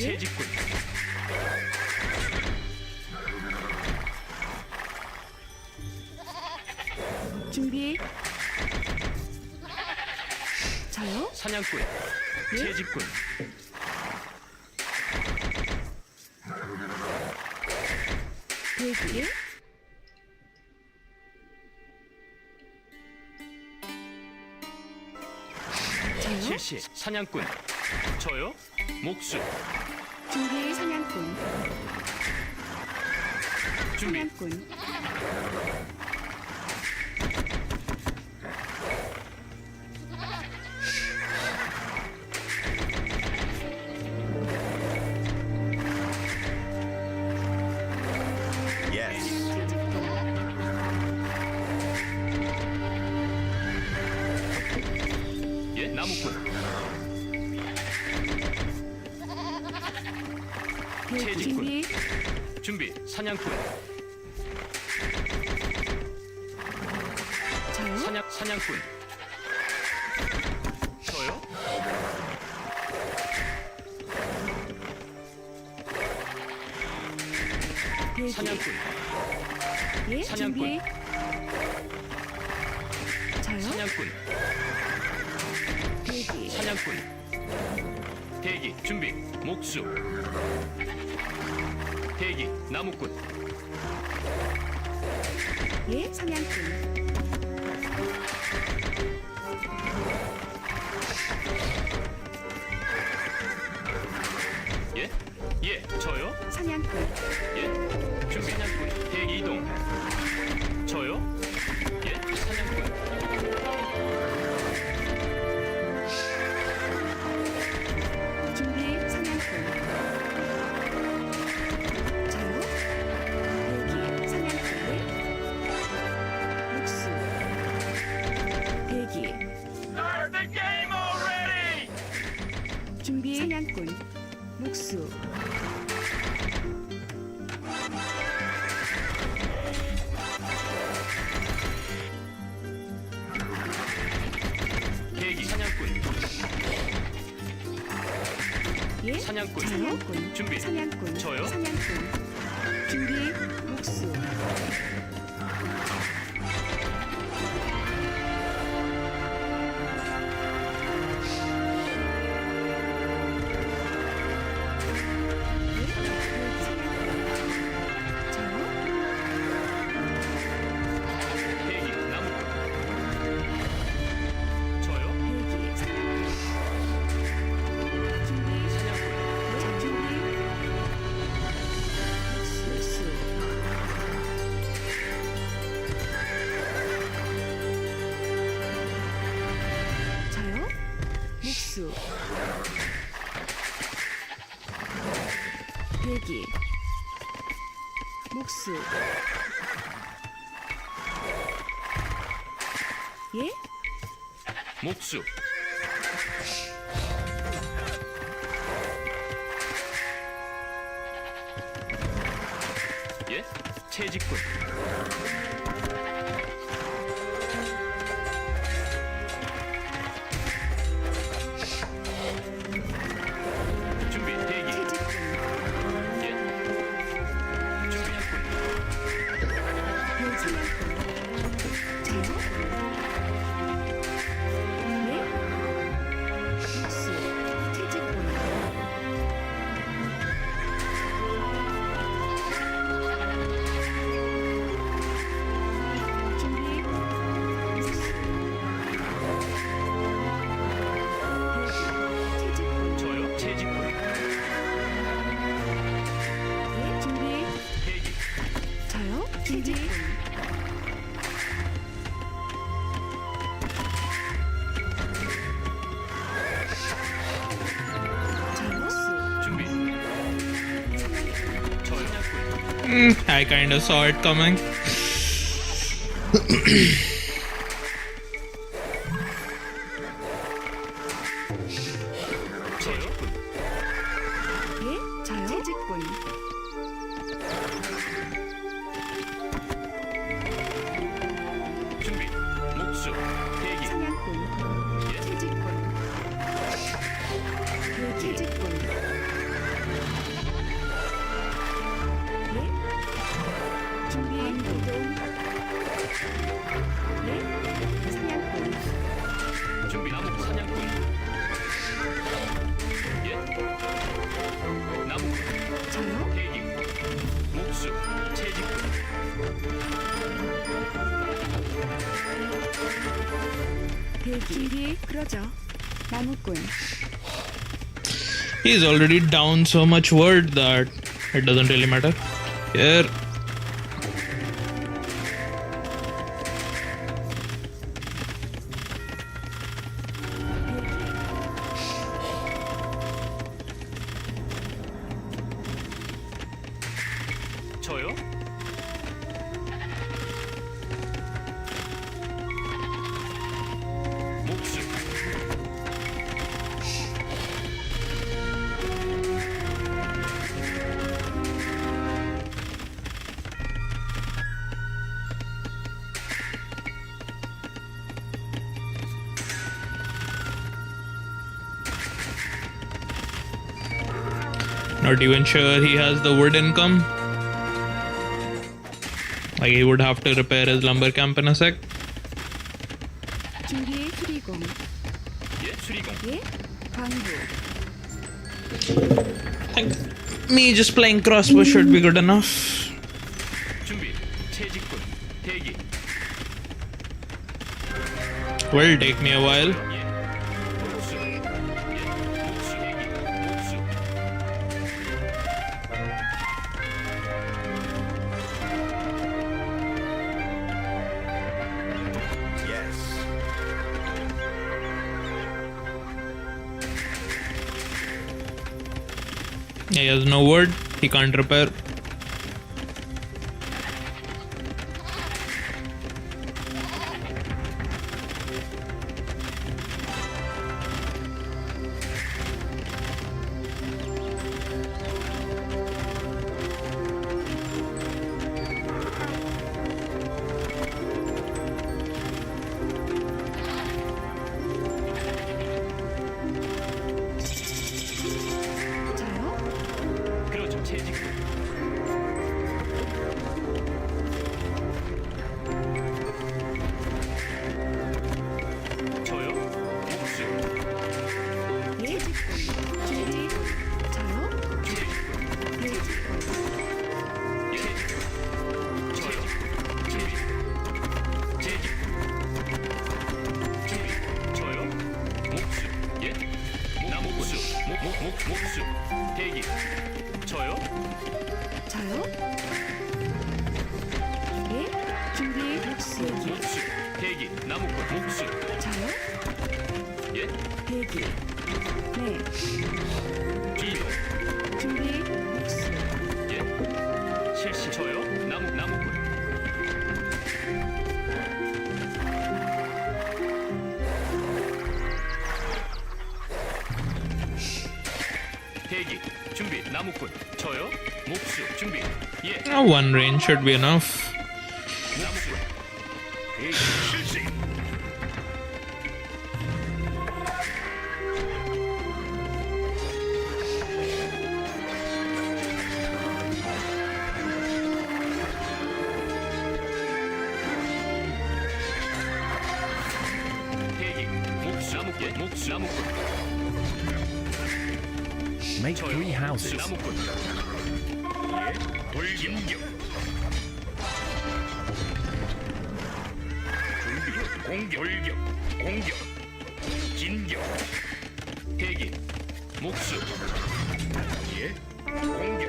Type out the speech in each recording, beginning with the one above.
채직군. 준비. 저요? 사냥꾼. 예? 채직군. 대기. 저요? 실시. 사냥꾼. 저요? 목수. 준비. 사냥꾼. 준비. 사냥꾼. 예, 나무꾼. 대기. 채직꾼. 준비. 준비. 사냥꾼. 저요? 사냥꾼. 저요? 대기. 사냥꾼. 예? 사냥꾼. 준비. 저요? 사냥꾼. 대기. 사냥꾼. 대기. 준비. 목수. 대기. 나무꾼. 예? 사냥꾼. 예? 예, 저요? 사냥꾼. 예. 준비. 사냥꾼. 대기 이동. 저요? 예, 사냥꾼. 준비. 사냥꾼. 저요? 대기. 사냥꾼. 목수. 대기. Start the game already! 준비. 사냥꾼. 목수. 대기. 사냥꾼. 예? 사냥꾼. 사냥꾼. 준비. 사냥꾼. 저요? 사냥꾼. 준비. 목수. 대기. 나무꾼. 저요? 사냥꾼. 목수. 대기. 목수. 예? 목수. 예? 채직꾼. 준비. 대기. 채직꾼. 예? 준비했군. 사냥꾼. 저요? 예? 목수. 채직꾼. 준비. 목수. 채직꾼. 저요? 채직꾼. 예? 준비. 대기. 저요? 준비. 저요? 준비. 저요? I kind of saw it coming. 저요? 예? 저요? 채직꾼. 준비. 목수. 대기. 사냥꾼. 예? 채직꾼. 채직꾼. 준비. 그러죠. 나무꾼. He's already down so much word that it doesn't really matter. Here. 저요? 목숨. Not even sure he has the wood income. Like he would have to repair his lumber camp in a sec. 준비. 수리공. 예, 수리공. 예. 광부. I think me just playing crossbow should be good enough. 준비. 채직군. 대기. Will take me a while. 예. 목숨. 예. 목숨. 대기. 목숨. He has no wood. He can't repair. 저요? 그렇죠. 채직군. 저요? 목숨. 예. 준비. 저요? 채직군. 예. 예. 저요. 준비. 채직군. 준비. 저요? 목숨. 예. 나 목숨. 목숨. 대기. 저요? 저요? 예. 준비. 목수. 목숨. 대기. 나무꾼. 목숨. 저요? 예. 대기. 네. 비도. 준비. 목수. 예. 실시. 저요? 나무꾼. 대기. 준비. 나무꾼. 저요? 목수. 준비. 예. One range should be enough. 나무꾼. 대기. 실시. 대기. 목수. 나무꾼. Make 저요? 3 houses. 나무꾼. 예. 돌진격. 준비. 공격. 진격. 대기. 목수. 예. 공격.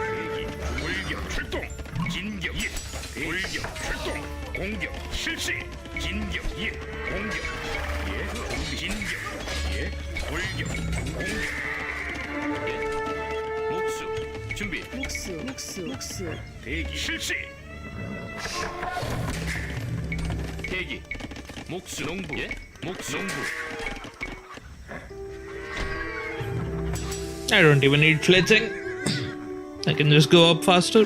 대기. 돌격. 출동. 진격. 예. 돌격. 출동. 공격. 실시. 진격. 예. 공격. 예. 진격. 예. 돌격. 공격. 예. 목수. 준비. 목수. 대기. 실시. 대기. 목수. 농부. 예. 목수. 농부. I don't even need fletching. I can just go up faster.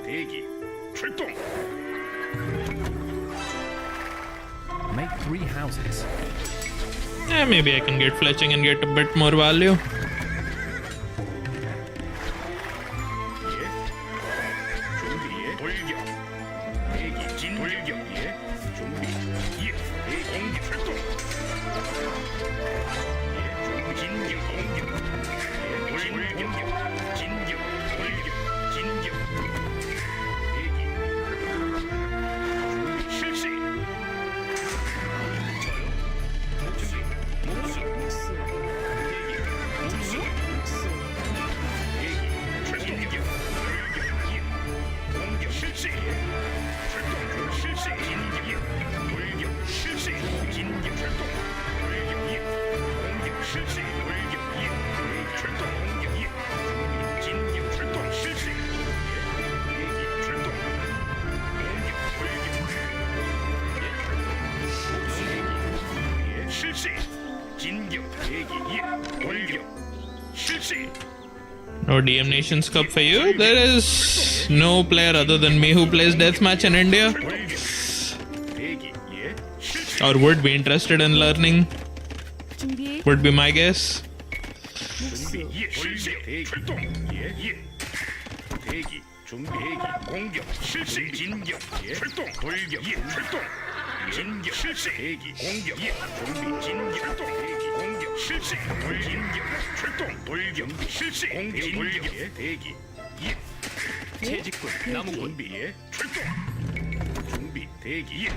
대기. 출동. Make 3 houses. Yeah, maybe I can get fletching and get a bit more value. 예. 준비해. 돌격. 대기. 진. 돌격. 예. 준비. 예. 대기. 공격. 출동. 예. 준비. 진격. 공격. 예. 돌격. 진격. 돌격. 진격. 대기. 준비. 실시. 진격 대기 예. 돌격. 실시. No DM Nations Cup for you. There is no player other than me who plays deathmatch in India 돌격. 대기 예. 실시. or would be interested in learning. 준비. Would be my guess. 준비 예. 실시. 대기 출동 예. 예. 대기 준비 대기 공격 실시 진격 예. 출동 돌격 예. 출동 진격 실시 대기 공격 예. 준비 진격 출동 대기 공격 실시 돌진격 출동 돌격 실시 공격 돌격 예. 대기 예. 채직군 나무군 준비 예. 출동 준비 대기 예.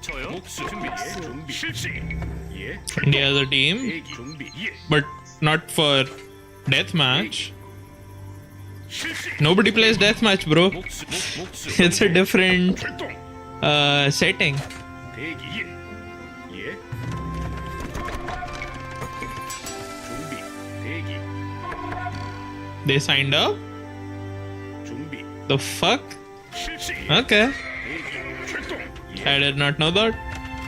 저요 목수 준비 예. 준비 실시 예. India as a team, 대기 준비 예. but not for deathmatch. 실시 Nobody plays deathmatch, bro. 목수 목수 It's a different 출동 setting. 대기 예. 예. 준비 대기 They signed up? 준비 The fuck? 실시 Okay. 대기 출동 예. I did not know that.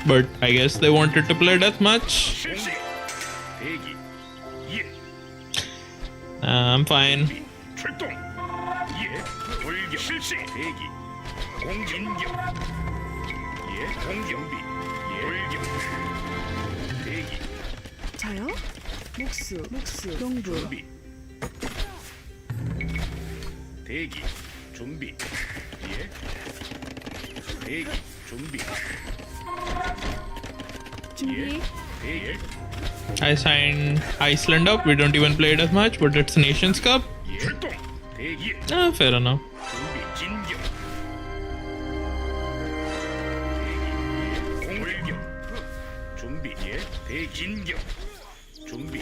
But I guess they wanted to play deathmatch. 실시 대기 예. I'm fine. 준비 출동 예. 돌격 실시 대기 공진격 예. 공격비 예. 돌격 대기 저요? 목수. 동부. 준비 대기 준비 예. 대기 준비 준비. 대기 I signed Iceland up. We don't even play deathmatch, but it's Nations Cup. 예. 출동 대기 Fair enough. 준비 진격 대기 예. 공격 준비 예. 대기 진격 준비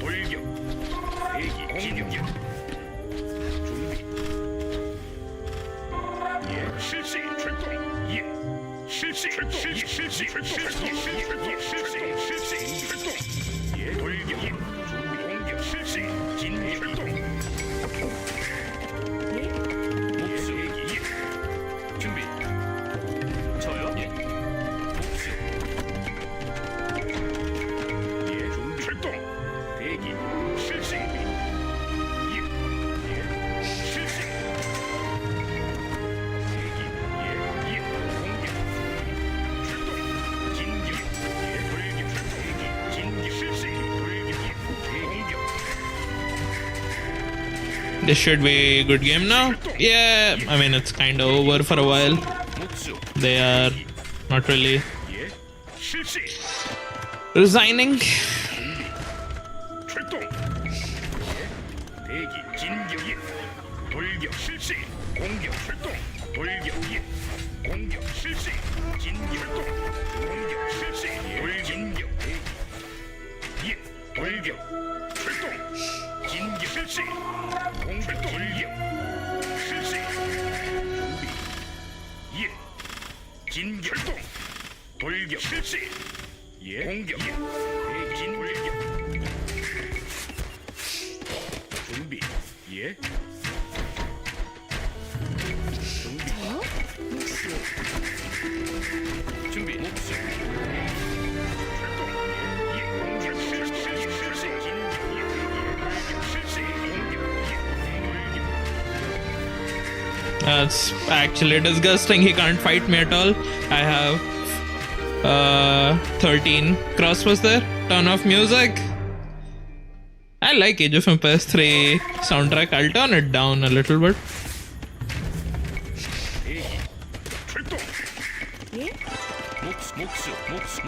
돌격 대기 진격 준비 예. 실시 출동 예. 실시 출동 실시 출동 실시 출동 예. 돌격 예. 준비 공격 실시 진격 출동 예? 목수 대기 예. 준비 저요? 예. 목수 예. 준비 출동 대기 실시 예. 예. 실시 대기 예. 예. 공격 출동 진격 예. 돌격 출동 대기 진격 실시 돌격 예. 공격 This should be a good game now. Yeah, I mean, it's kind of over for a while. 목수 They are not really 예. 실시 resigning. 출동 예. 대기 진격 예. 돌격 실시 공격 출동 돌격 예. 공격 실시 진격 출동 공격 실시 예. 진격 대기 예. 돌격 출동 진격 실시 공격 돌격 실시 준비 예. 진격 출동 돌격 실시 예. 공격 예. 대기 진돌격 준비 예. 준비 저요? 목수. 준비 목수 출동 예. 공격 실시 진격 예. 공격 실시 공격 예. That's actually disgusting. He can't fight me at all. I have 13 cross was there. Ton of music. I like Age of Empires 3 soundtrack. I'll turn it down a little bit. 대기 출동 예? 목수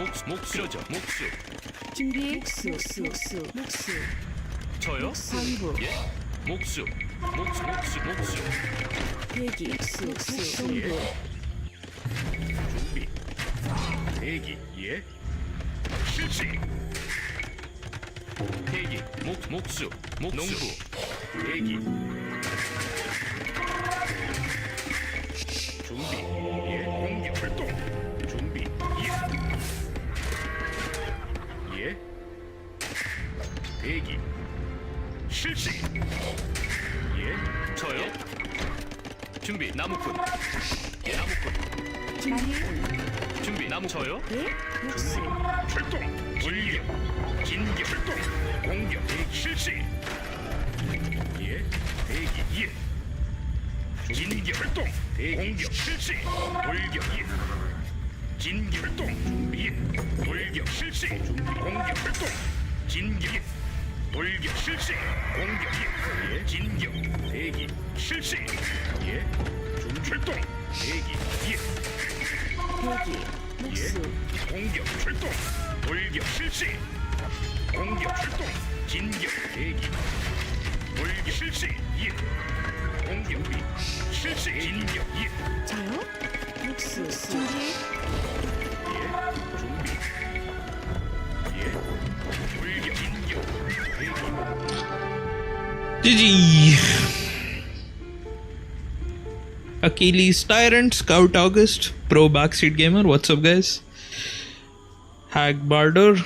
목수 준비. 목수. 저요? 상부. 목수 대기. 목수. 동부. 준비 대기 예. 실시 대기 목수 농부 대기 준비 예. 공격 출동 준비 예. 예. 대기 실시 예. 저요? 준비 나무꾼 예. 나무꾼 준비. 준비. 나무 저요. 예? 목수. 출동. 돌격. 진격. 출동. 공격. 대기. 실시. 예. 대기. 예. 진격. 출동. 대기. 공격. 실시. 돌격. 예. 진격. 출동. 준비. 예. 돌격. 실시. 준비. 공격. 출동. 진격. 예. 돌격. 실시. 공격. 예. 진격. 대기. 실시. 예. 출동. 대기. 예. 대기. 목수. 공격 출동. 돌격 실시. 공격 출동. 진격 대기. 돌격 실시. 예. 공격 비. 실시. 진격 예. 저요? 목수. 준비. 예. 준비. 예. 돌격 진격 대기. GG. Achilles Tyrant, Scout August, Pro Backseat Gamer. What's up, guys? Hag Barder.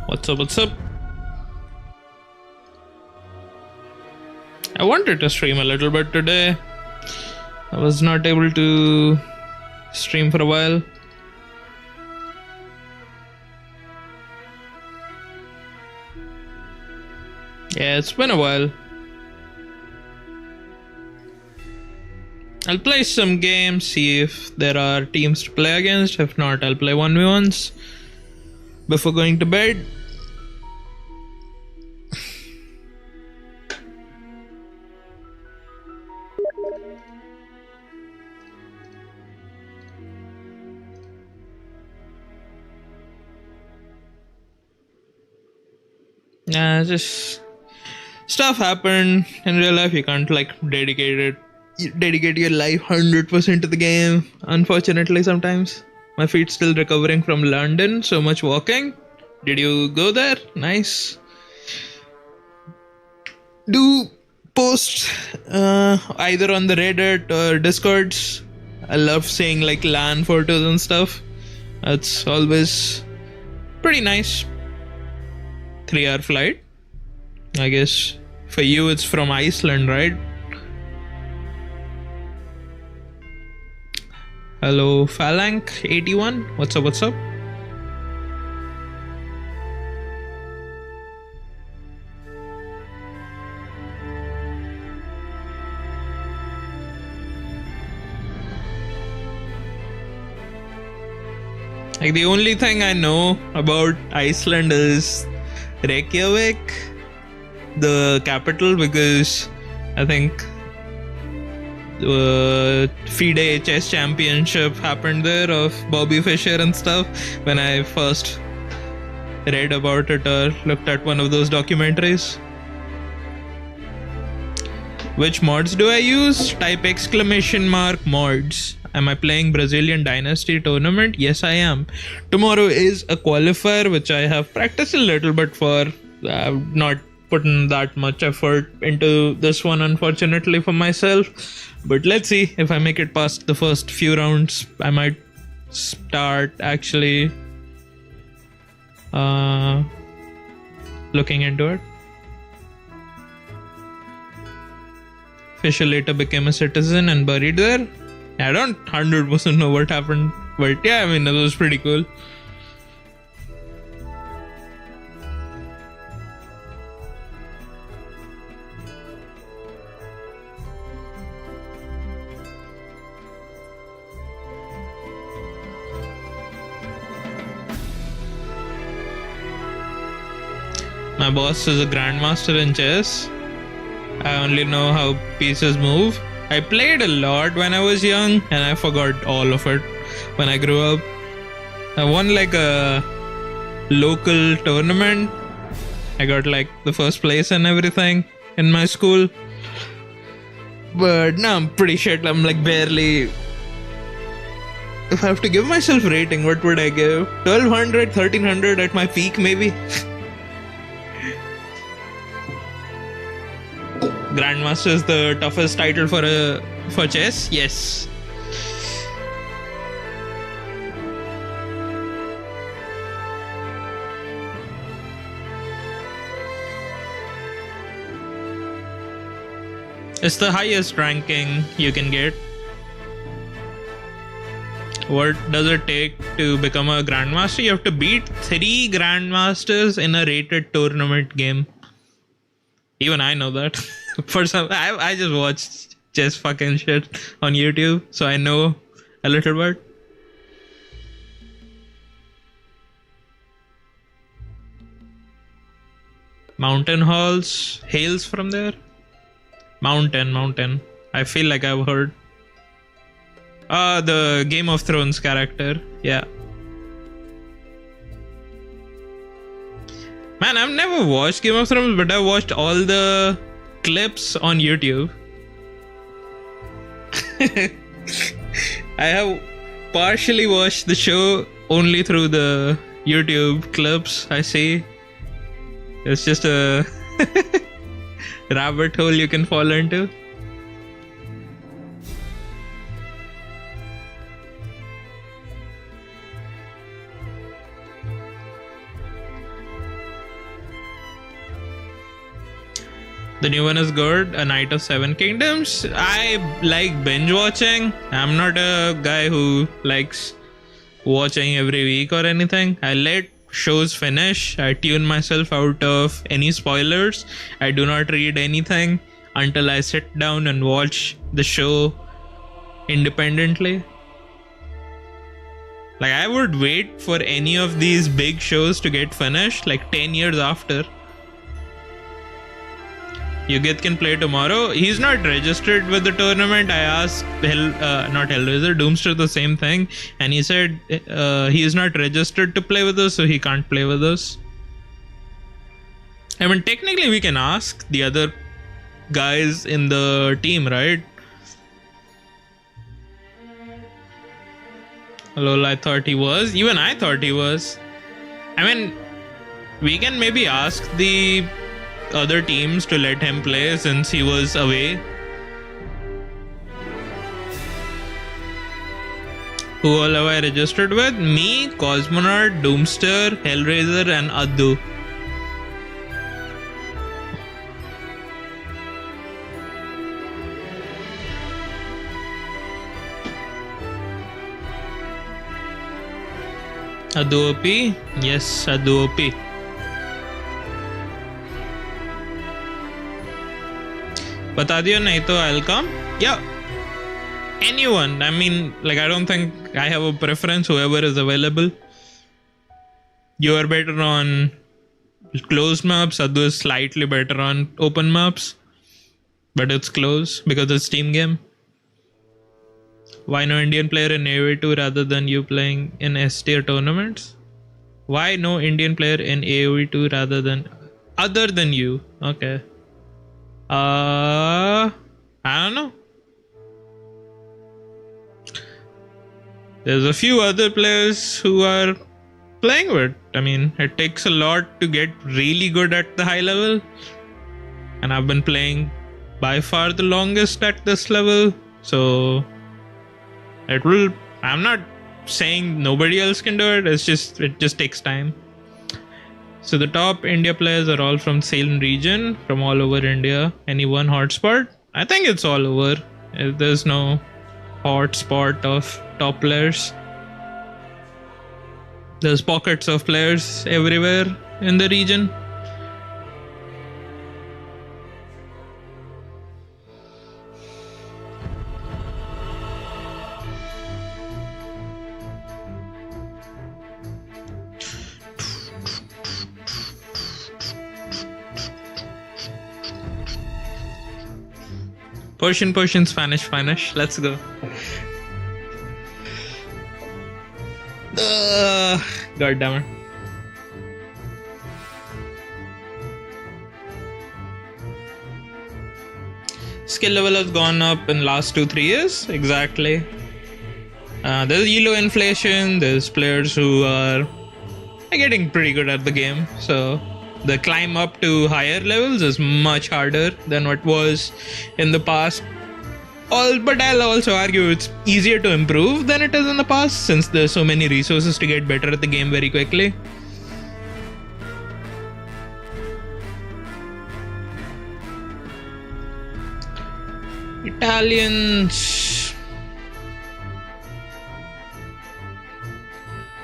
What's up? What's up? I wanted to stream a little bit today. I was not able to stream for a while. Yeah, it's been a while. I'll play some games, see if there are teams to play against. If not, I'll play 1v1s before going to bed. Just stuff happened in real life. You can't like dedicate your life 100% to the game, unfortunately. Sometimes my feet's still recovering from London, so much walking. Did you go there? Nice. Do post either on the Reddit or Discords. I love seeing like LAN photos and stuff. That's always pretty nice. 3-hour flight. I guess for you it's from Iceland, right? Hello, Phalanx81. What's up? What's up? Like the only thing I know about Iceland is Reykjavik, the capital, because I think the FIDE chess championship happened there of Bobby Fischer and stuff. When I first read about it or looked at one of those documentaries. Which mods do I use? Type !mods. Am I playing Brazilian Dynasty tournament? Yes, I am. Tomorrow is a qualifier which I have practiced a little bit for. I've not put in that much effort into this one, unfortunately, for myself. But let's see if I make it past the first few rounds. I might start actually looking into it. Fisher later became a citizen and buried there. I don't 100% know what happened, but yeah, I mean, it was pretty cool. My boss is a grandmaster in chess. I only know how pieces move. I played a lot when I was young and I forgot all of it when I grew up. I won like a local tournament. I got like the first place and everything in my school. But now I'm pretty shit. I'm like barely... If I have to give myself a rating, what would I give? 1200, 1300 at my peak maybe? Grandmaster is the toughest title for chess. Yes. It's the highest ranking you can get. What does it take to become a grandmaster? You have to beat 3 grandmasters in a rated tournament game. Even I know that. For some, I just watched chess fucking shit on YouTube, so I know a little bit. Mountain halls, hails from there. Mountain. I feel like I've heard. The Game of Thrones character. Yeah. Man, I've never watched Game of Thrones, but I've watched all the clips on YouTube. I have partially watched the show only through the YouTube clips I see. It's just a rabbit hole you can fall into. The new one is good. A Knight of Seven Kingdoms. I like binge watching. I'm not a guy who likes watching every week or anything. I let shows finish. I tune myself out of any spoilers. I do not read anything until I sit down and watch the show independently. Like, I would wait for any of these big shows to get finished like 10 years after. Yugit can play tomorrow. He's not registered with the tournament. I asked not Hellraiser, Doomster the same thing, and he said he is not registered to play with us, so he can't play with us. I mean, technically we can ask the other guys in the team, right? Lol, I thought he was. Even I thought he was. I mean, we can maybe ask the other teams to let him play since he was away. Who all have I registered with? Me, Cosmonaut, Doomster, Hellraiser, and Addu. Addu OP? Yes, Addu OP. बता दियो नहीं तो I'll come. Yeah, anyone. I mean, like, I don't think I have a preference. Whoever is available. You are better on closed maps. Addu is slightly better on open maps, but it's close because it's team game. Why no Indian player in AoE2 rather than you playing in S tier tournaments? Why no Indian player in AoE2 rather than other than you? Okay. I don't know. There's a few other players who are playing with. I mean, it takes a lot to get really good at the high level. And I've been playing by far the longest at this level. So I'm not saying nobody else can do it. It just takes time. So the top India players are all from Salem region, from all over India. Any one hotspot? I think it's all over. There's no hotspot of top players. There's pockets of players everywhere in the region. Persian, Spanish. Let's go. God damn it. Skill level has gone up in last 2-3 years. Exactly. There's elo inflation. There's players who are getting pretty good at the game. So the climb up to higher levels is much harder than what was in the past. But I'll also argue it's easier to improve than it is in the past, since there's so many resources to get better at the game very quickly. Italians.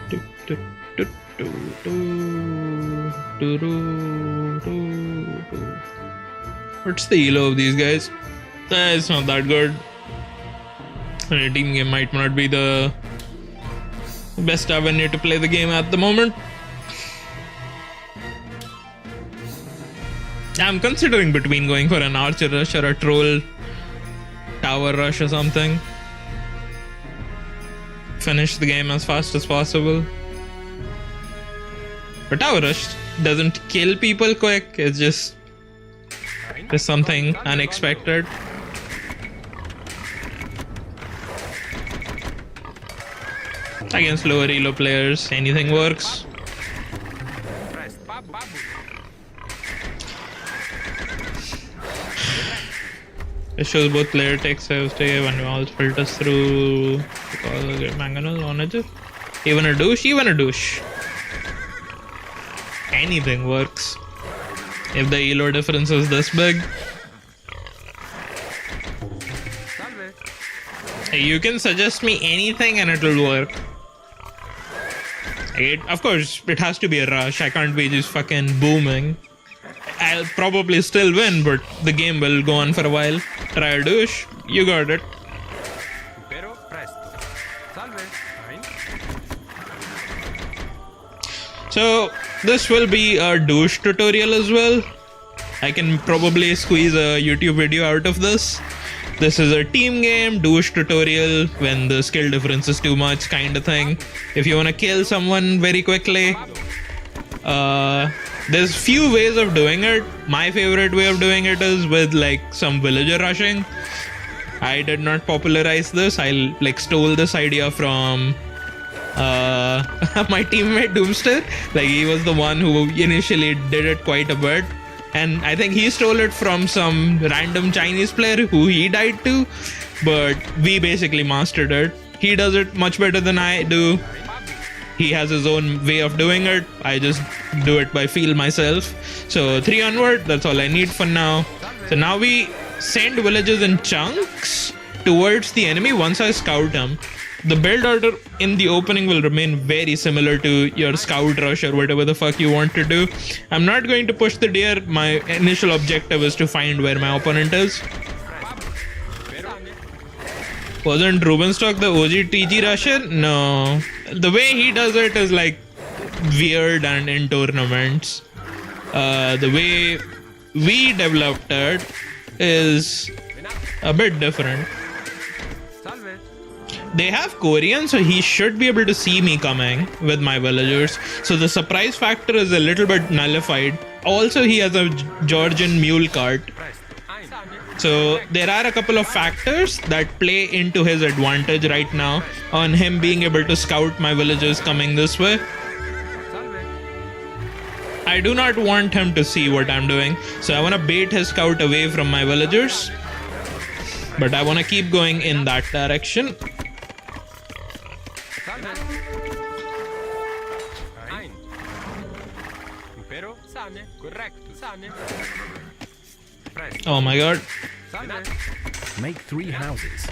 Do, do, do, do, do, do, do, do. What's the elo of these guys? It's not that good. A team game might not be the best avenue to play the game at the moment. I'm considering between going for an archer rush or a troll tower rush or something. Finish the game as fast as possible. But tower rush doesn't kill people quick, it's just something unexpected. Against lower elo players, anything works. It shows both player text save stay when all filters through because of manganese on it. Even a douche. Anything works. If the elo difference is this big. You can suggest me anything and it'll work. Of course, it has to be a rush. I can't be just fucking booming. I'll probably still win, but the game will go on for a while. Try a douche. You got it. So, this will be a douche tutorial as well. I can probably squeeze a YouTube video out of this. This is a team game, douche tutorial, when the skill difference is too much kind of thing. If you want to kill someone very quickly, there's few ways of doing it. My favorite way of doing it is with like some villager rushing. I did not popularize this. I like stole this idea from my teammate Doomster. Like he was the one who initially did it quite a bit. And I think he stole it from some random Chinese player who he died to, but we basically mastered it. He does it much better than I do. He has his own way of doing it. I just do it by feel myself. So 3 onward, that's all I need for now. So now we send villagers in chunks towards the enemy once I scout him. The build order in the opening will remain very similar to your scout rush or whatever the fuck you want to do. I'm not going to push the deer. My initial objective is to find where my opponent is. Wasn't Rubenstock the OG TG rusher? No. The way he does it is like weird and in tournaments. The way we developed it is a bit different. They have Korean, so he should be able to see me coming with my villagers. So the surprise factor is a little bit nullified. Also, he has a Georgian mule cart. So there are a couple of factors that play into his advantage right now on him being able to scout my villagers coming this way. I do not want him to see what I'm doing, so I want to bait his scout away from my villagers. But I want to keep going in that direction. Oh my god. Make 3 houses.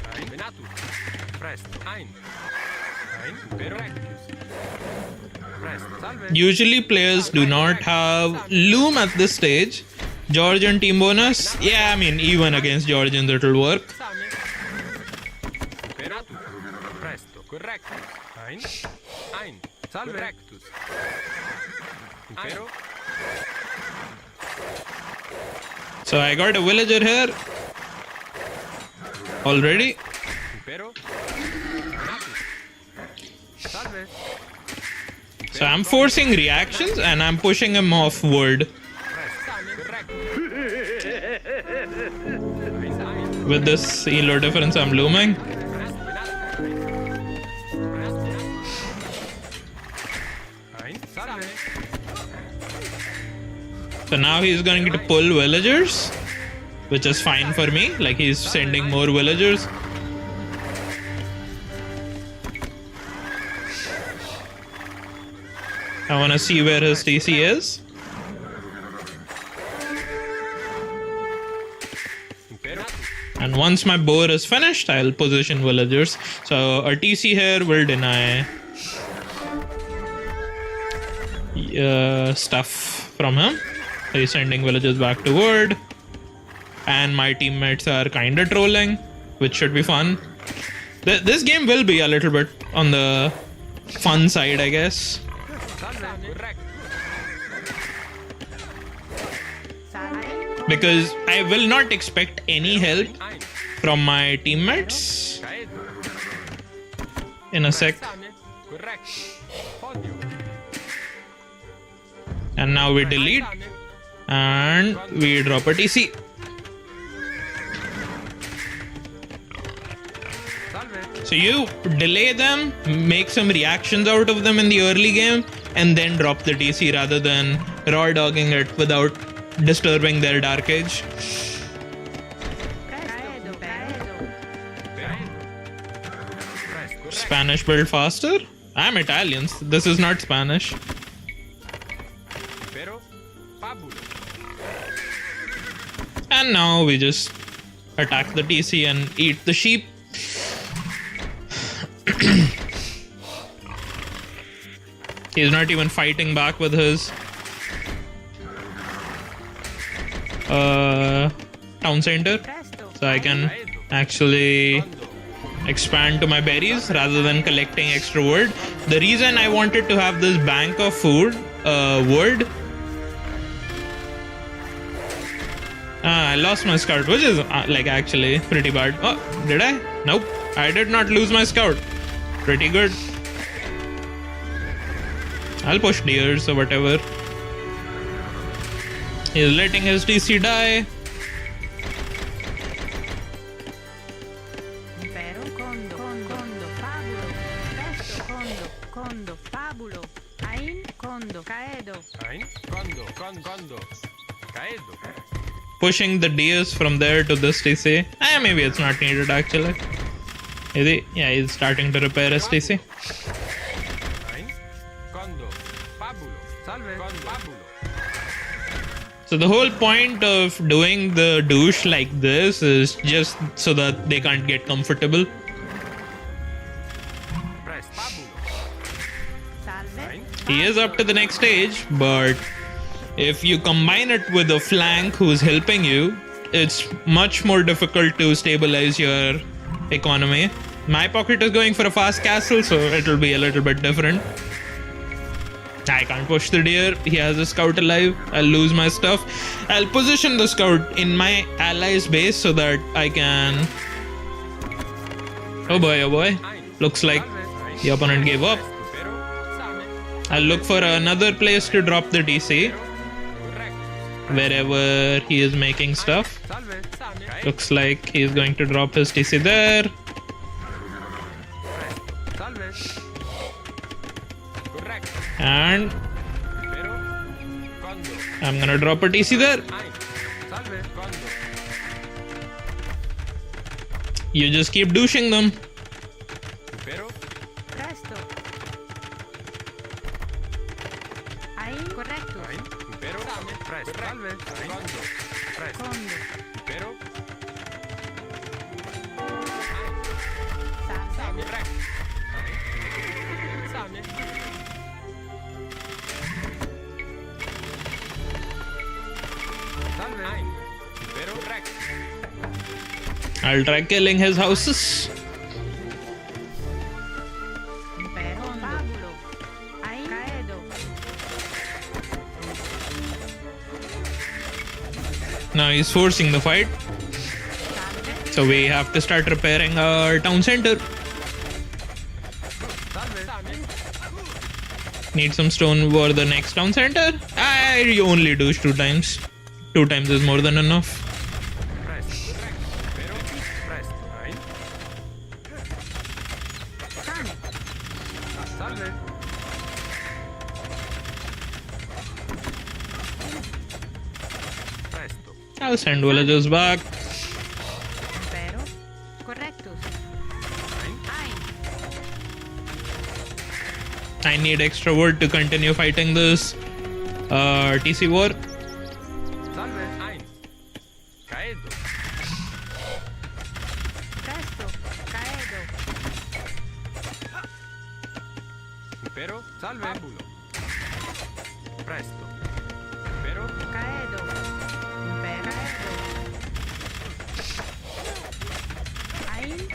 Usually players do not have loom at this stage. Georgian team bonus? Yeah, I mean even against Georgians it'll work. So I got a villager here already. So I'm forcing reactions and I'm pushing him off wood. With this elo difference I'm looming. So now he's going to pull villagers, which is fine for me, like he's sending more villagers. I want to see where his TC is. And once my boar is finished, I'll position villagers. So a TC here will deny stuff from him. He's sending villagers back to wood. And my teammates are kind of trolling, which should be fun. This game will be a little bit on the fun side, I guess. Because I will not expect any help from my teammates. In a sec. And now we delete. And we drop a TC. So you delay them, make some reactions out of them in the early game, and then drop the TC rather than raw dogging it without disturbing their dark age. Spanish build faster? I'm Italian. This is not Spanish. And now we just attack the TC and eat the sheep. He's not even fighting back with his town center. So I can actually expand to my berries rather than collecting extra wood. The reason I wanted to have this bank of wood. I lost my scout, which is like actually pretty bad. Oh, did I? Nope. I did not lose my scout. Pretty good. I'll push deers or whatever. He's letting his TC die. Pushing the deers from there to this TC. Maybe it's not needed actually. Is he? Yeah, he's starting to repair his TC. So the whole point of doing the douche like this is just so that they can't get comfortable. He is up to the next stage, but if you combine it with a flank who's helping you, it's much more difficult to stabilize your economy. My pocket is going for a fast castle, so it'll be a little bit different. I can't push the deer. He has a scout alive. I'll lose my stuff. I'll position the scout in my ally's base so that I can... Oh boy, oh boy. Looks like the opponent gave up. I'll look for another place to drop the DC. Wherever he is making stuff. Looks like he is going to drop his TC there. And I'm gonna drop a TC there. You just keep douching them. I'll try killing his houses. Now he's forcing the fight. So we have to start repairing our town center. Need some stone for the next town center. I only douche 2 times. 2 times is more than enough. I'll send villagers back. I need extra wood to continue fighting this TC war. Impero, salve. Fabulo. Presto. Impero, Caedo. Impero. Ein.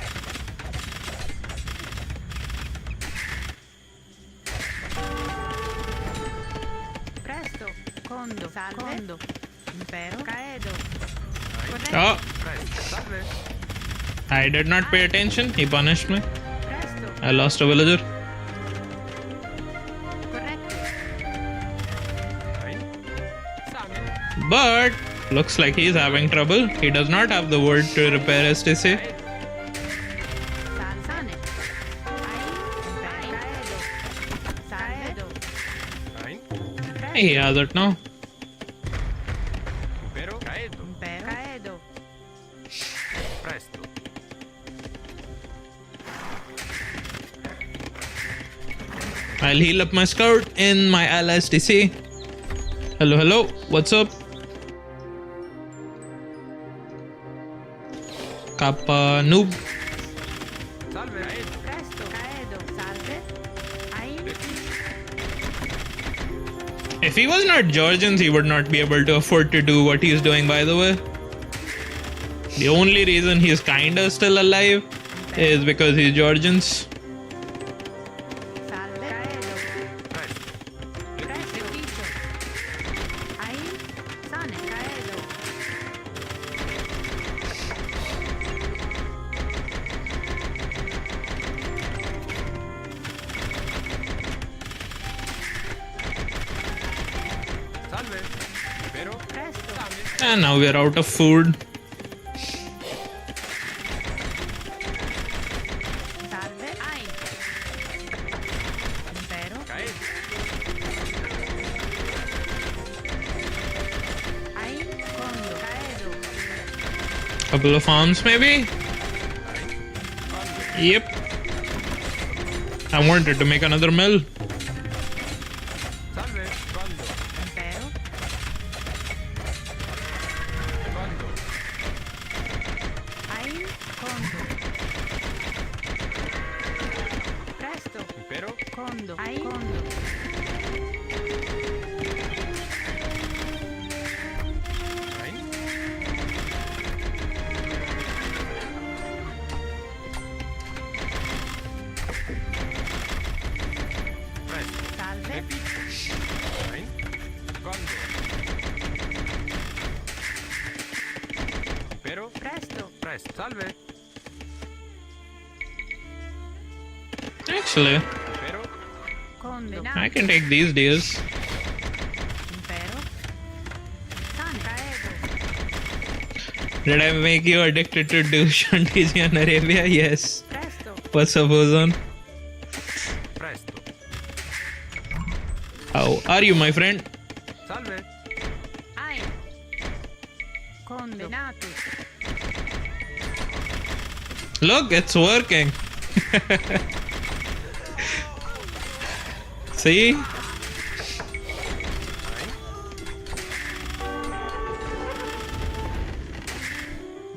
Presto. Condo. Salve. Condo. Impero. Caedo. Oh, presto, salve. I did not pay attention. He punished me. Presto. I lost a villager. Corretto. Ein. Same. But looks like he's having trouble. He does not have the word to repair his TC. Sane. Ein. Impero. Caedo. Caedo. Ein. He has it now. Impero, caedo. Impero. Caedo. Presto. I'll heal up my scout in my allies TC. Hello, hello. What's up? Kappa noob. Salve. Caedo. Presto. Caedo. Salve. Ein. If he was not Georgians, he would not be able to afford to do what he's doing, by the way. The only reason he's kinda still alive is because he's Georgians. Salve. Caedo. Presto. Presto. Ein. Sane. Caedo. Salve. Impero, Presto. same. And now we're out of food. Salve. Ein. Impero. Caedo. Ein. Condo. Caedo. Couple of arms, maybe? Yep. I wanted to make another mill. Salve. Condo. Impero. Condo. Ein. Condo. Presto. Impero, Condo. Ein. Condo. ein. Presto. Salve. Ein. Condo. Impero, Presto. presto. Salve. Actually, Impero, Condo. I can take these deals. Impero. Sane. Caedo. Did I make you addicted to douche on TG and Arabia? Yes. Presto. What's up, Ozone? presto. How are you, my friend? Salve. Ein. Condo. Benatus. Look, it's working. See?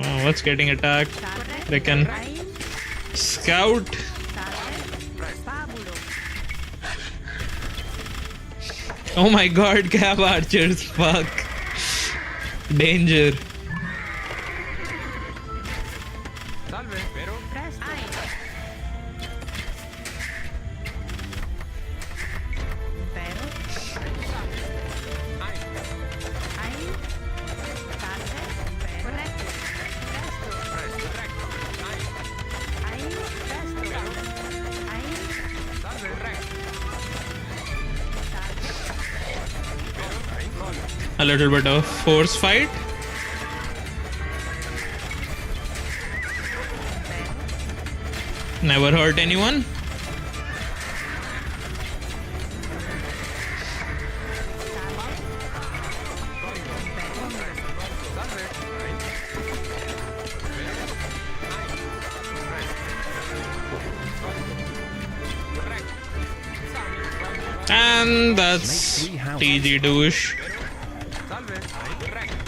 Oh, what's getting attacked? Salve. They can Ein. scout. Salve. Fabulo. Oh my god, cab archers. Fuck. Danger. Salve. Impero, Presto. Ein. Impero. ein. Ein. Salve. Corretto. Presto. Presto, recto. Ein. Ein. Presto. Ein. Salve, recto. Salve. Impero, ein. Condo. A little bit of force fight. Never hurt anyone. Salve. Ein. Impero, ein. Presto. Condo. Recto. Same. Condo. And that's TG douche. Salve. Ein. Recto.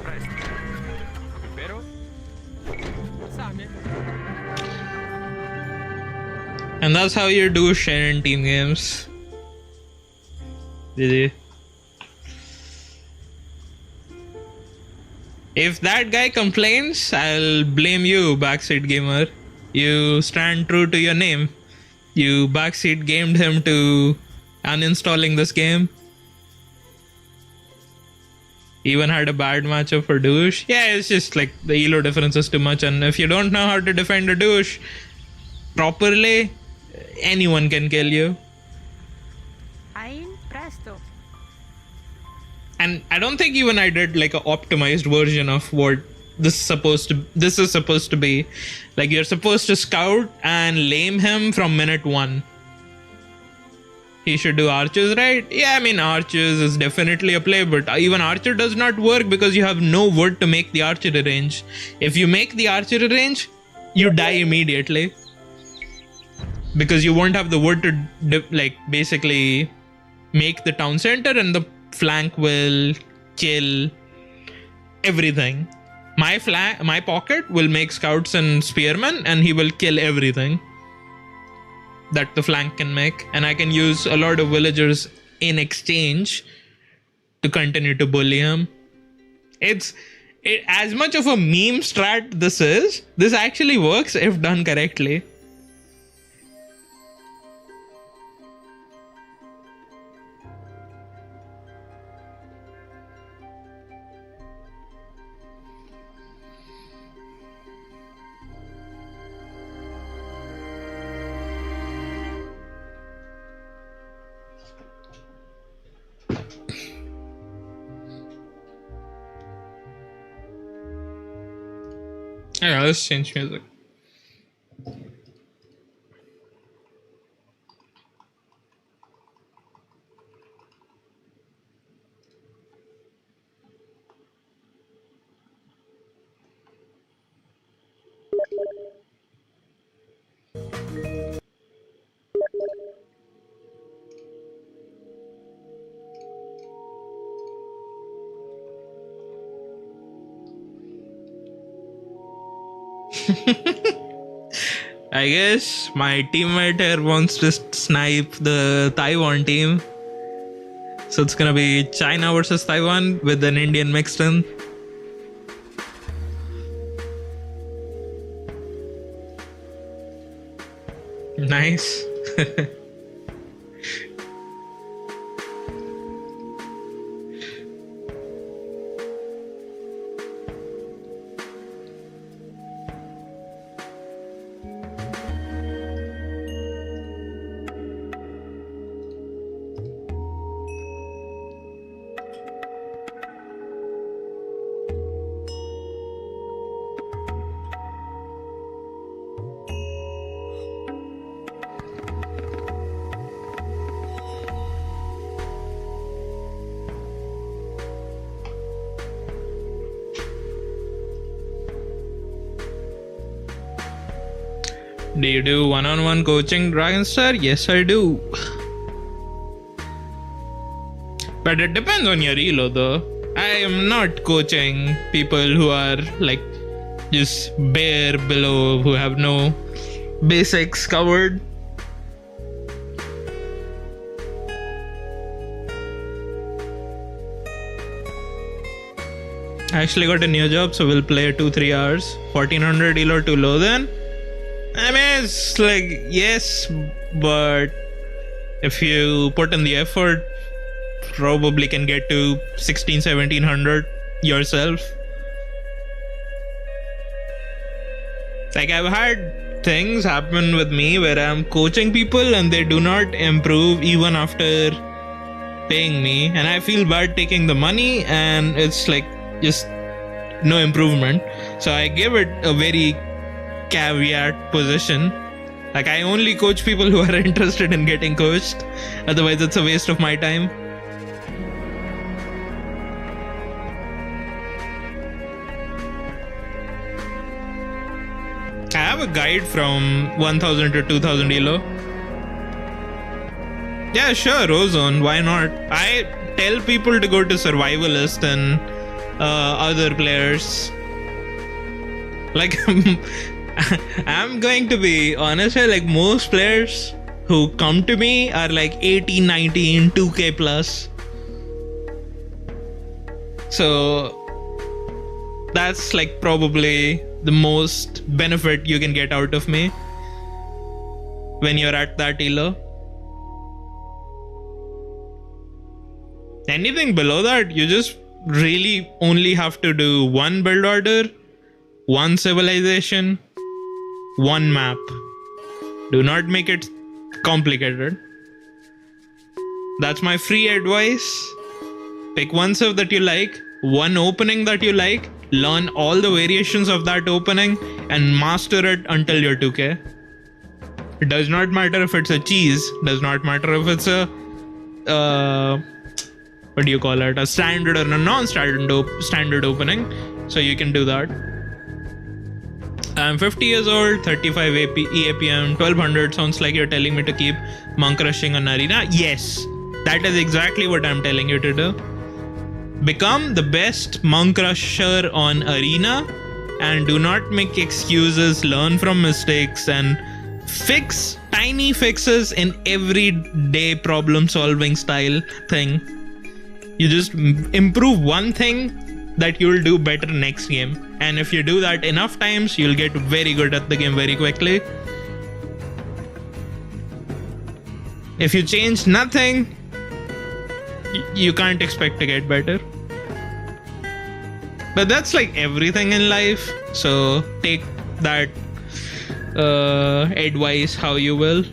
Presto. Impero. Same. And that's how you do share in team games. GG. If that guy complains, I'll blame you, backseat gamer. You stand true to your name. You backseat gamed him to uninstalling this game. Even had a bad matchup for Douche. Yeah, it's just like the elo difference is too much, and if you don't know how to defend a Douche properly, anyone can kill you. Ein presto. And I don't think even I did like an optimized version of what this is supposed to be. Like, you're supposed to scout and lame him from minute 1. He should do archers, right? Yeah, I mean, archers is definitely a play, but even archer does not work because you have no wood to make the archery range. If you make the archery range, you die immediately. Because you won't have the wood to basically make the town center, and the flank will kill everything. My pocket will make scouts and spearmen, and he will kill everything that the flank can make, and I can use a lot of villagers in exchange to continue to bully him. As much of a meme strat this actually works if done correctly. Yeah, let's change music. I guess my teammate here wants to snipe the Taiwan team. So it's gonna be China versus Taiwan with an Indian mixed in. Nice. Do you do one-on-one coaching, Dragonstar? Yes, I do. But it depends on your elo though. I am not coaching people who are like just bare below, who have no basics covered. I actually got a new job, so we'll play 2-3 hours. 1400 elo too low then? I mean, it's like, yes, but if you put in the effort, probably can get to 1700 yourself. Like, I've had things happen with me where I'm coaching people and they do not improve even after paying me, and I feel bad taking the money, and it's like just no improvement. So I give it a very caveat position. Like, I only coach people who are interested in getting coached, otherwise it's a waste of my time. I have a guide from 1000 to 2000 elo. Yeah, sure, Ozone, why not? I tell people to go to Survivalist and other players. Like, I'm going to be honest here, like most players who come to me are like 18, 19, 2k plus. So that's like probably the most benefit you can get out of me when you're at that elo. Anything below that, you just really only have to do one build order, one civilization, one map. Do not make it complicated. That's my free advice. Pick one civ that you like, one opening that you like, learn all the variations of that opening, and master it until you're 2k. It does not matter if it's a cheese, does not matter if it's a what do you call it, a standard or a non-standard standard opening. So you can do that. I'm 50 years old, 35 EAPM, 1200. Sounds like you're telling me to keep monk rushing on arena. Yes, that is exactly what I'm telling you to do. Become the best monk rusher on arena and do not make excuses. Learn from mistakes and fix tiny fixes in everyday problem solving style thing. You just improve one thing that you'll do better next game. And if you do that enough times, you'll get very good at the game very quickly. If you change nothing, you can't expect to get better. But that's like everything in life. So take that advice how you will.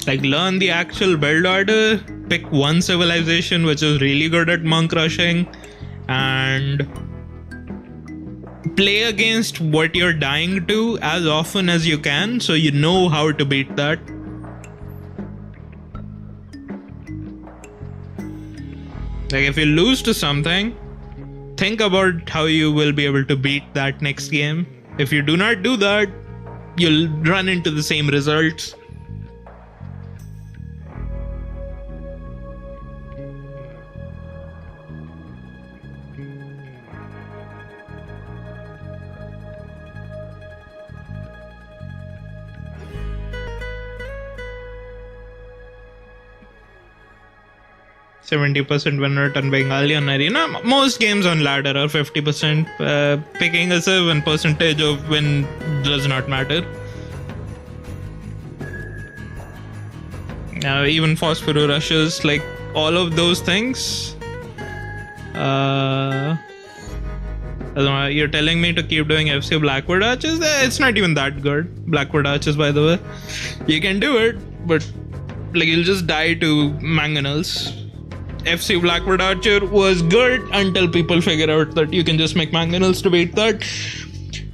Like learn the actual build order, pick one civilization which is really good at monk rushing, and play against what you're dying to as often as you can so you know how to beat that. Like if you lose to something, think about how you will be able to beat that next game. If you do not do that, you'll run into the same results. %70% win rate on Bengali on arena. Most games on ladder are 50%. Picking a civ and percentage of win does not matter. Even Phosphoro rushes, like all of those things. You're telling me to keep doing FC Blackwood Arches? It's not even that good. Blackwood Arches, by the way. You can do it, but like you'll just die to mangonels. FC Blackwood Archer was good until people figure out that you can just make mangonels to beat that.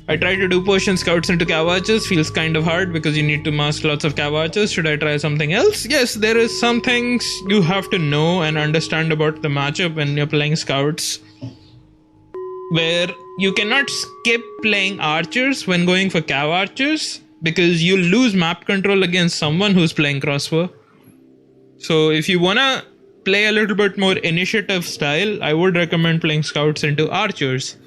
I tried to do Persian scouts into cav archers. Feels kind of hard because you need to mask lots of cav archers. Should I try something else? Yes, there is some things you have to know and understand about the matchup when you're playing scouts, where you cannot skip playing archers when going for cav archers because you lose map control against someone who's playing crossbow. So if you wanna play a little bit more initiative style, I would recommend playing scouts into archers.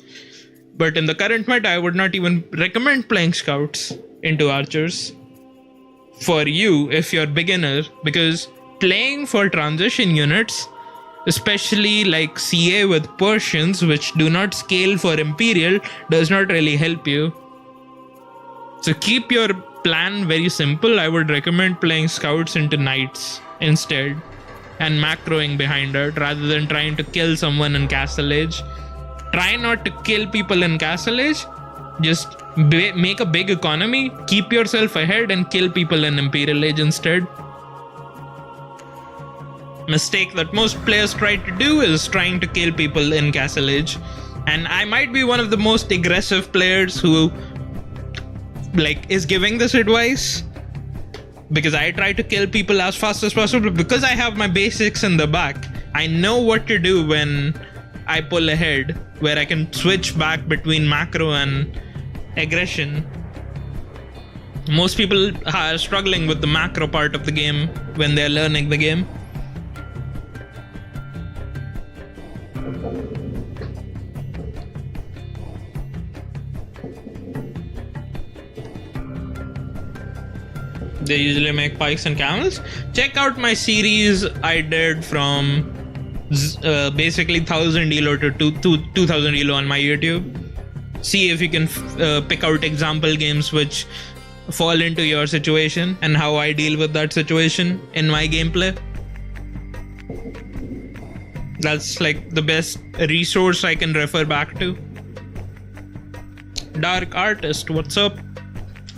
But in the current meta, I would not even recommend playing scouts into archers for you if you're beginner, because playing for transition units, especially like CA with Persians, which do not scale for Imperial, does not really help you. So keep your plan very simple. I would recommend playing scouts into knights instead and macroing behind it rather than trying to kill someone in Castle Age. Try not to kill people in Castle Age. Just make a big economy, keep yourself ahead, and kill people in Imperial Age instead. Mistake that most players try to do is trying to kill people in Castle Age. And I might be one of the most aggressive players who is giving this advice, because I try to kill people as fast as possible because I have my basics in the back. I know what to do when I pull ahead, where I can switch back between macro and aggression. Most people are struggling with the macro part of the game when they're learning the game. They usually make pikes and camels. Check out my series I did from basically 1000 elo to 2000 elo on my YouTube. See if you can pick out example games which fall into your situation and how I deal with that situation in my gameplay. That's like the best resource I can refer back to. Dark Artist, what's up?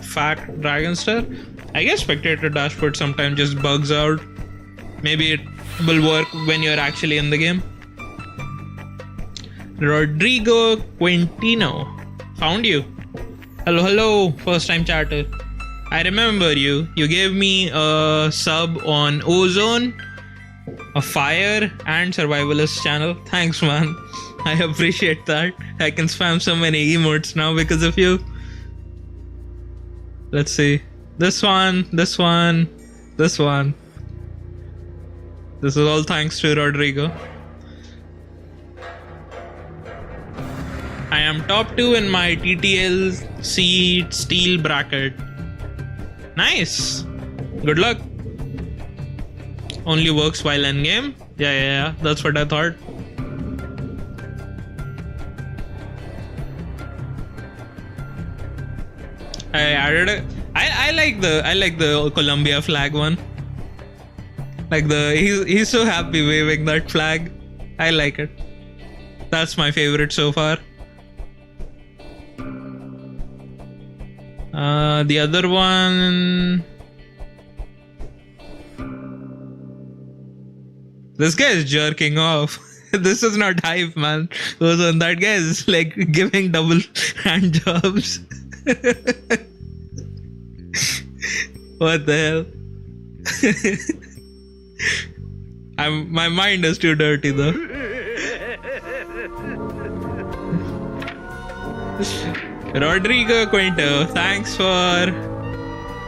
Fact Dragonstar. I guess spectator dashboard sometimes just bugs out. Maybe it will work when you're actually in the game. Rodrigo Quintino, found you. Hello, first time chatter. I remember you. You gave me a sub on Ozone, a Fire, and Survivalist channel. Thanks, man. I appreciate that. I can spam so many emotes now because of you. Let's see. This one. This is all thanks to Rodrigo. I am top 2 in my TTLC steel bracket. Nice. Good luck. Only works while endgame. Yeah. That's what I thought. I added it. I like the Colombia flag one. Like he's so happy waving that flag. I like it. That's my favorite so far. The other one. This guy is jerking off. This is not hype, man. That guy is like giving double hand jobs. What the hell? My mind is too dirty though. Rodrigo Quinto, thanks for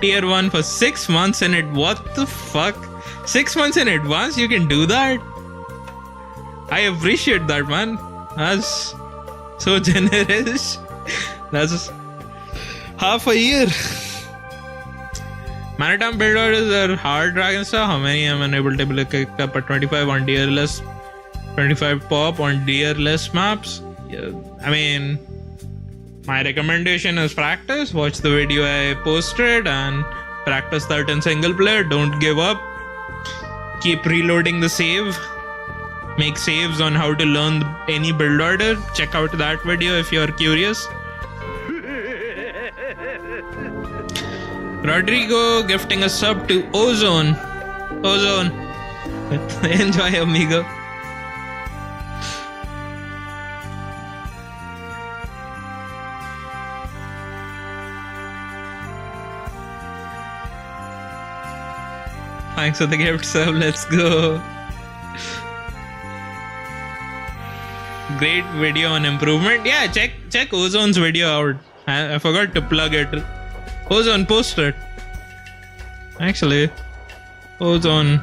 tier 1 for 6 months in it. What the fuck? 6 months in advance? You can do that? I appreciate that, man. That's so generous. That's half a year. Maritime build orders are hard, Dragonstar. How many am I unable to pick up at 25 on DRLS, 25 pop on DRLS maps? Yeah, I mean, my recommendation is practice. Watch the video I posted and practice that in single player. Don't give up. Keep reloading the save. Make saves on how to learn any build order. Check out that video if you're curious. Rodrigo gifting a sub to Ozone. Enjoy, amigo. Thanks for the gift sub. Let's go. Great video on improvement. Yeah, check Ozone's video out. I forgot to plug it. Ozone, post it. Actually, Ozone,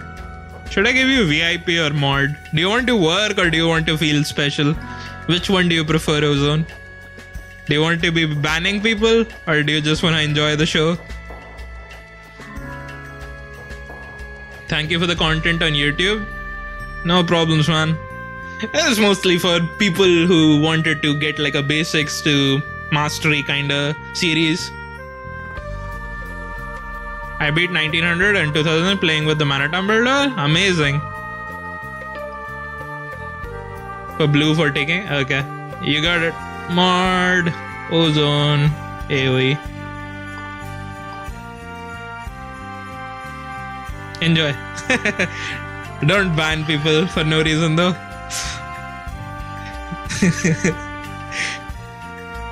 should I give you VIP or mod? Do you want to work or do you want to feel special? Which one do you prefer, Ozone? Do you want to be banning people or do you just want to enjoy the show? Thank you for the content on YouTube. No problems, man. It's mostly for people who wanted to get like a basics to mastery kind of series. I beat 1900 and 2000 playing with the Maritime Builder. Amazing. For blue for taking. Okay. You got it. Mod, Ozone, AoE. Enjoy. Don't ban people for no reason though.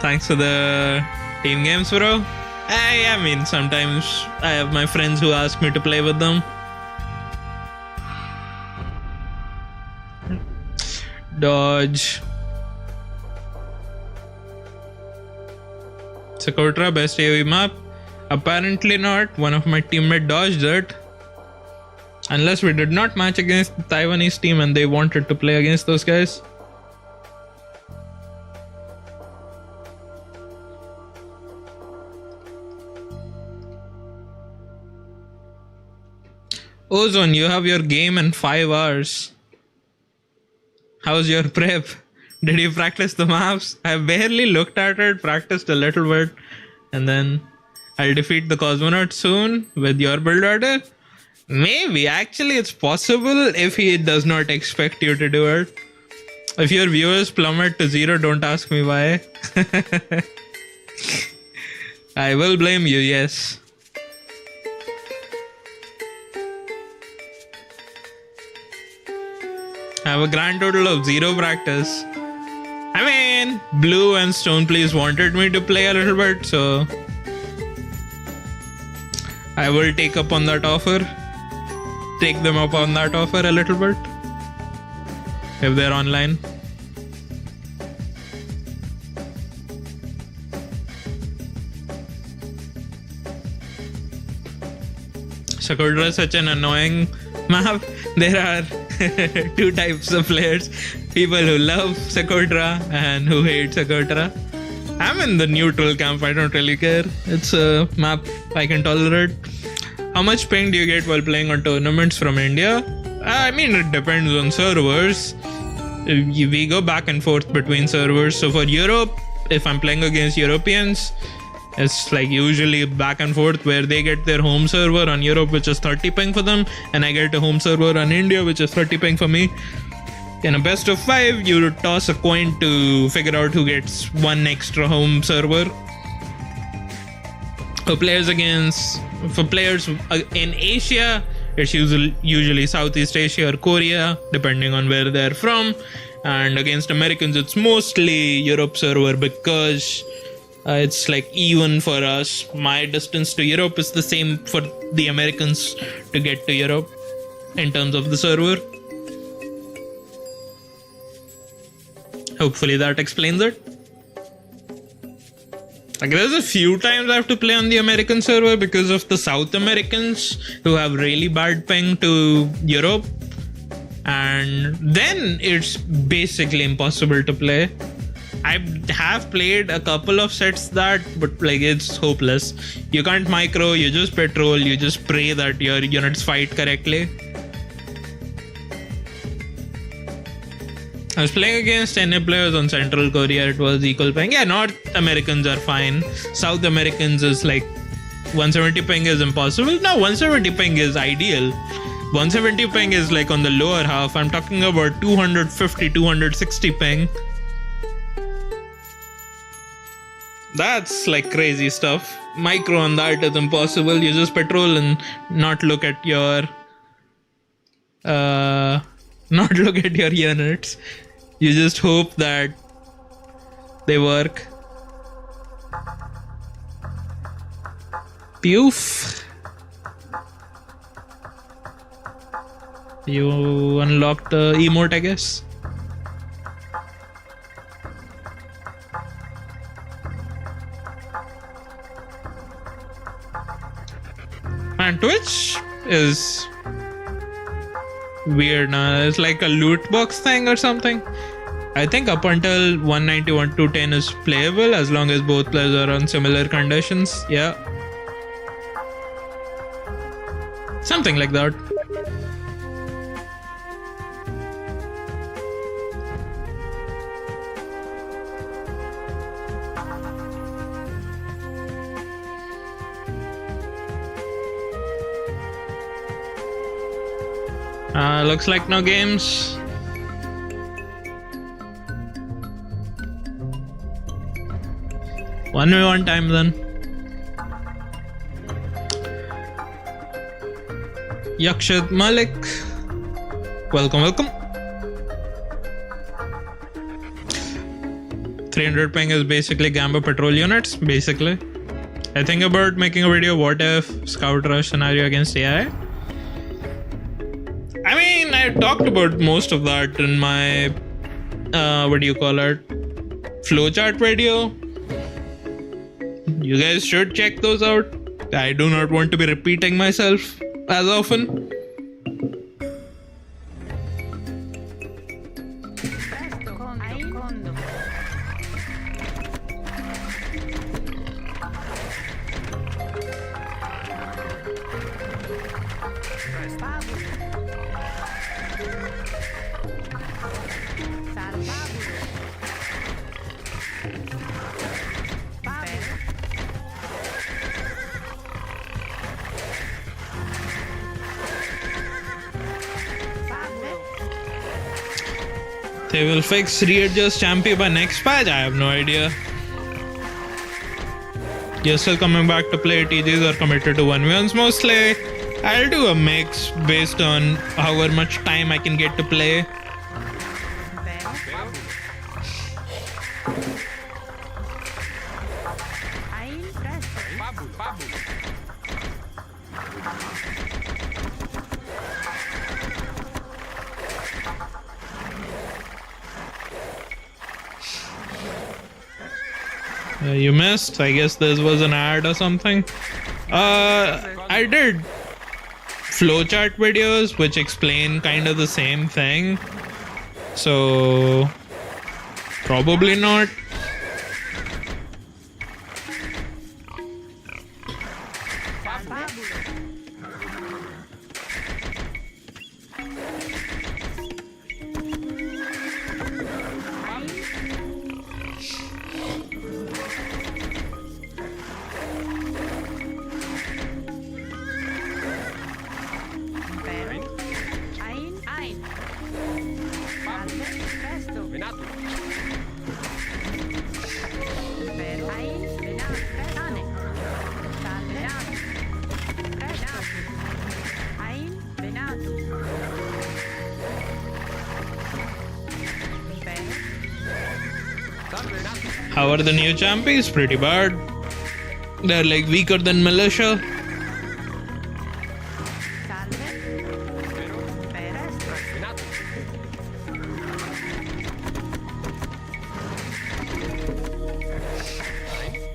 Thanks for the team games, bro. I mean, sometimes I have my friends who ask me to play with them. Dodge. Socotra, best AoE map? Apparently not. One of my teammates dodged it. Unless we did not match against the Taiwanese team and they wanted to play against those guys. Ozone, you have your game in 5 hours. How's your prep? Did you practice the maps? I barely looked at it, practiced a little bit, and then I'll defeat the Cosmonaut soon with your build order. Maybe, actually it's possible if he does not expect you to do it. If your viewers plummet to 0, don't ask me why. I will blame you, yes. I have a grand total of 0 practice. I mean, Blue and Stone Please wanted me to play a little bit, so I will take up on that offer. Take them up on that offer a little bit. If they're online. Sakura is such an annoying map. There are 2 types of players. People who love Sakura and who hate Sakura. I'm in the neutral camp. I don't really care. It's a map I can tolerate. How much ping do you get while playing on tournaments from India? I mean, it depends on servers. We go back and forth between servers. So for Europe, if I'm playing against Europeans, it's like usually back and forth where they get their home server on Europe, which is 30 ping for them, and I get a home server on India, which is 30 ping for me. In a best of 5, you toss a coin to figure out who gets 1 extra home server. For players in Asia, it's usually Southeast Asia or Korea, depending on where they're from. And against Americans, it's mostly Europe server because it's like even for us. My distance to Europe is the same for the Americans to get to Europe in terms of the server. Hopefully that explains it. Like there's a few times I have to play on the American server because of the South Americans who have really bad ping to Europe. And then it's basically impossible to play. I have played a couple of sets but like it's hopeless. You can't micro, you just patrol, you just pray that your units fight correctly. I was playing against NA players on Central Korea, it was equal ping. Yeah, North Americans are fine. South Americans is like 170 ping is impossible. No, 170 ping is ideal. 170 ping is like on the lower half. I'm talking about 250, 260 ping. That's like crazy stuff. Micro on that is impossible. You just patrol and not look at your units. You just hope that they work. Poof. You unlocked the emote, I guess. And Twitch is weird now. It's like a loot box thing or something. I think up until 191 to 10 is playable as long as both players are on similar conditions. Yeah. Something like that. Looks like no games. One time then. Yakshad Malik. Welcome. 300 ping is basically Gamba patrol units, basically. I think about making a video, what if Scout Rush scenario against AI? I mean, I talked about most of that in my what do you call it, flowchart video. You guys should check those out. I do not want to be repeating myself as often. Presto. Condo. Pabulo. Salvabulo. Pabulo. They will fix readjust champion by next patch. I have no idea. You're still coming back to play TGs or committed to 1v1s mostly. I'll do a mix based on however much time I can get to play. Ain presto. Pabulo. You missed. I guess this was an ad or something. I did flowchart videos which explain kind of the same thing. So probably not. Pabulo. Ain. Salve. Presto. Venato. Ain. Venato. Tane. Salve. Presto. Ain. Venato. Salve, Venato. How are the new champions? Pretty bad. They're like weaker than militia. Salve. Presto. Venato.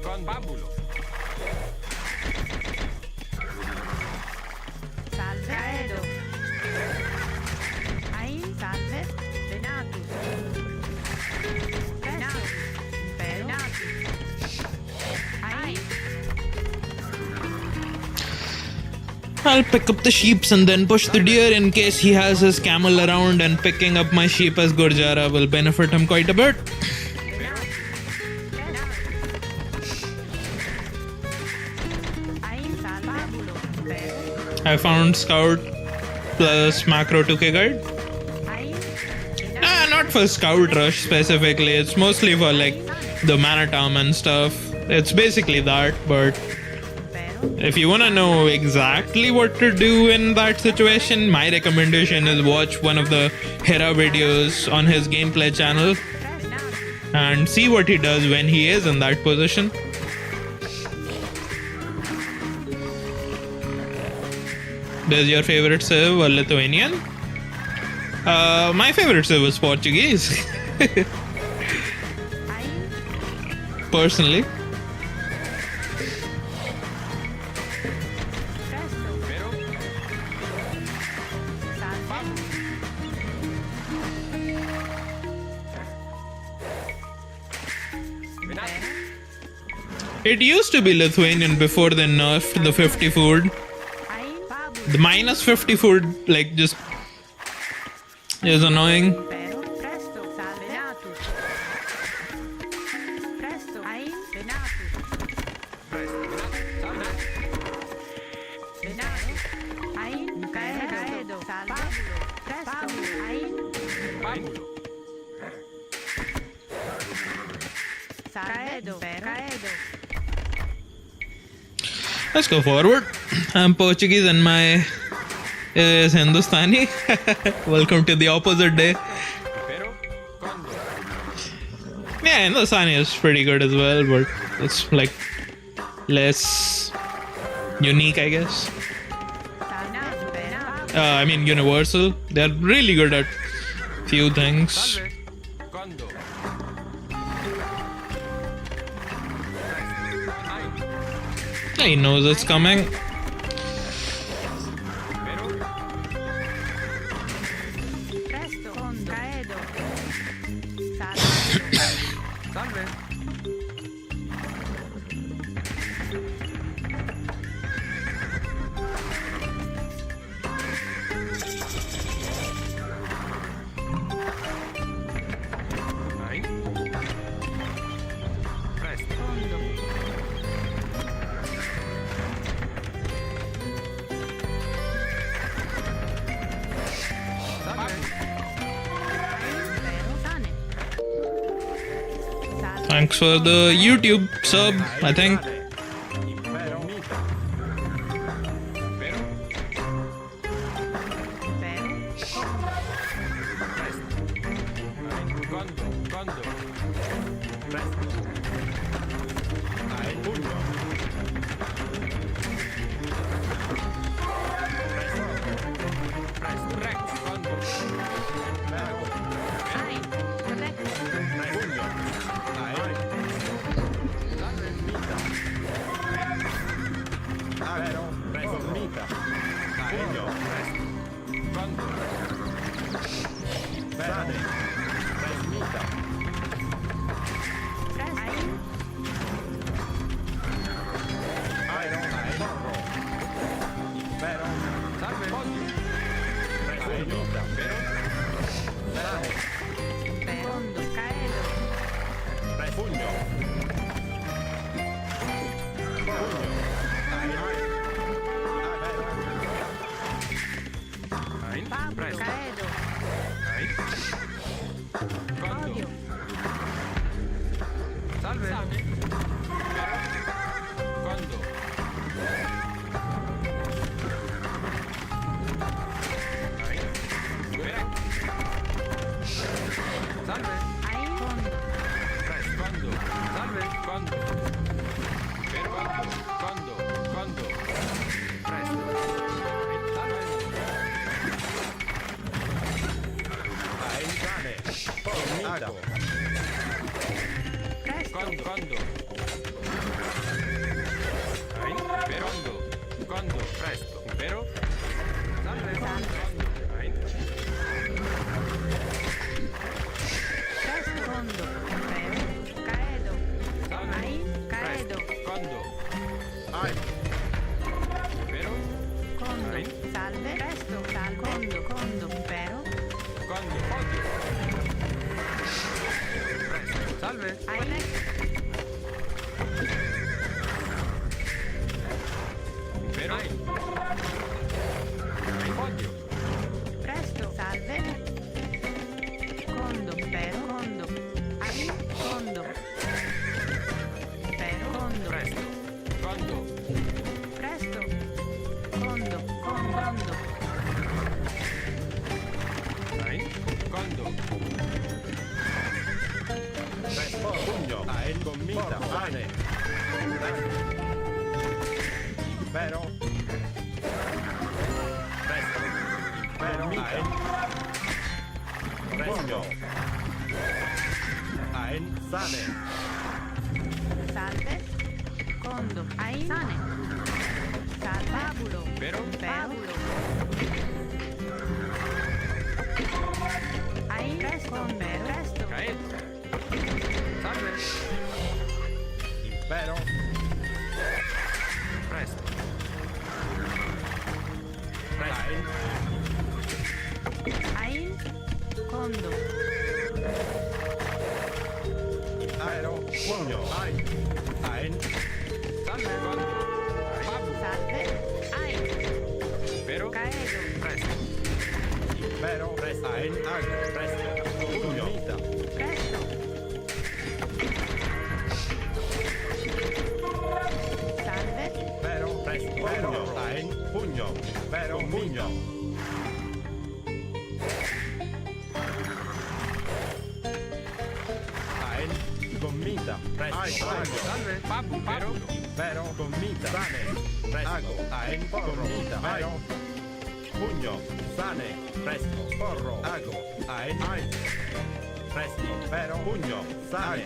Con Bambulo. Salve. Caedo. Ain. Salve. Venato. Venato. Venato. Ain. I'll pick up the sheeps and then push the deer in case he has his camel around, and picking up my sheep as Gurjara will benefit him quite a bit. Ain. Salvabulo. I found Scout plus Macro 2K guide. Ain. Nah, not for Scout Rush specifically. It's mostly for like the Manatom and stuff. It's basically that, but if you want to know exactly what to do in that situation, my recommendation is watch one of the Hera videos on his gameplay channel and see what he does when he is in that position. Does your favorite civ a Lithuanian? My favorite civ is Portuguese. Personally. Pero. Venato. It used to be Lithuanian before they nerfed the 50 food. The minus 50 food, like, just is annoying. Presto. Venato. Presto. Ain. Venato. Venato. Ain. Caedo. Salvabulo. Presto. Ain. Bambulo. Caedo. Let's go forward. I'm Portuguese and my is Hindustani. Welcome to the opposite day. Pero. Condo. Yeah, Hindustani is pretty good as well, but it's like less unique, I guess. I mean universal. They're really good at few things. Salve. Condo. He knows it's coming. Presto, fondo, caedo. Salve. Salve. Vai. Presto. Fondo. Salve. Impero, sane. Salve. Thanks for the YouTube sub, I think. Impero. Impero. Impero. Presto. Condo. Condo. Presto. Vai. Pugno. Presto. Rex. Condo. Lago. Ein. Recto. Pugno. Vai. Salve. Mita. Vero. Presto. Mita. Pugno. Presto. Condo. Sane. Presto. Mita. Presto. Ein. Iron. Porro. Vero. Salve. Poggio. Presto. Mita. Vero. Verano. Impero. Fondo, caedo. Presto. Pugno. Pugno. Ein. Pablo, Presto. caedo. Ein. Condo. Odio. Salve. Salve. Condo. Ein. Vero. Salve. Ein. Fondo. Presto. Condo. Salve. Condo. Vero. Condo. Condo. Presto. Salve. Ein. Cane. Ago. Presto. Condo. Condo. Ein. Vero. Condo. Presto. Vero. Salve. Condo. Ein. Presto. Fondo. Impero. Caedo. Salve. Ein. Caedo. Presto. Condo. Ein. Vero. Condo. Ein. Salve. Presto. Salve. Condo. Condo. Impero. Condo. Odio. Presto. Salve. Ein. Vero. Ein. Odio. Presto. Salve. Condo. Impero. Condo. Ein. Condo. Impero. Condo. Presto. Condo. Presto. Condo. Condo. Ein. Condo. Presto. Pugno. Ein. Gommita. Pane. Impero. Presto. Impero. Ein. Pugno. Ein. Sane. Salve. Condo. Ein. Sane. Salve. Pabulo. Vero. Pabulo. Ein. Presto. Impero. Presto. Cael. Salve. Impero. Presto. Presto. Ein. Condo. Impero. Pugno. Ein. Ein. Salve. Condo. Pabu. Salve. Ein. Impero. Caedo. Presto. Impero. Presto. Ein. Ago. Presto. Pugno. Mita. Presto. Salve. Impero. Presto. Pugno. Ein. Pugno. Impero. Pugno. Ein. Gommita. Presto. Ago. Salve. Pabu. Vero. Impero. Gommita. Sane. Presto. Ago. Ein. Gommita. Vero. Pugno. Sane. Presto. Porro. Ago. Ein. Ein. Presto. Vero. Pugno. Sane.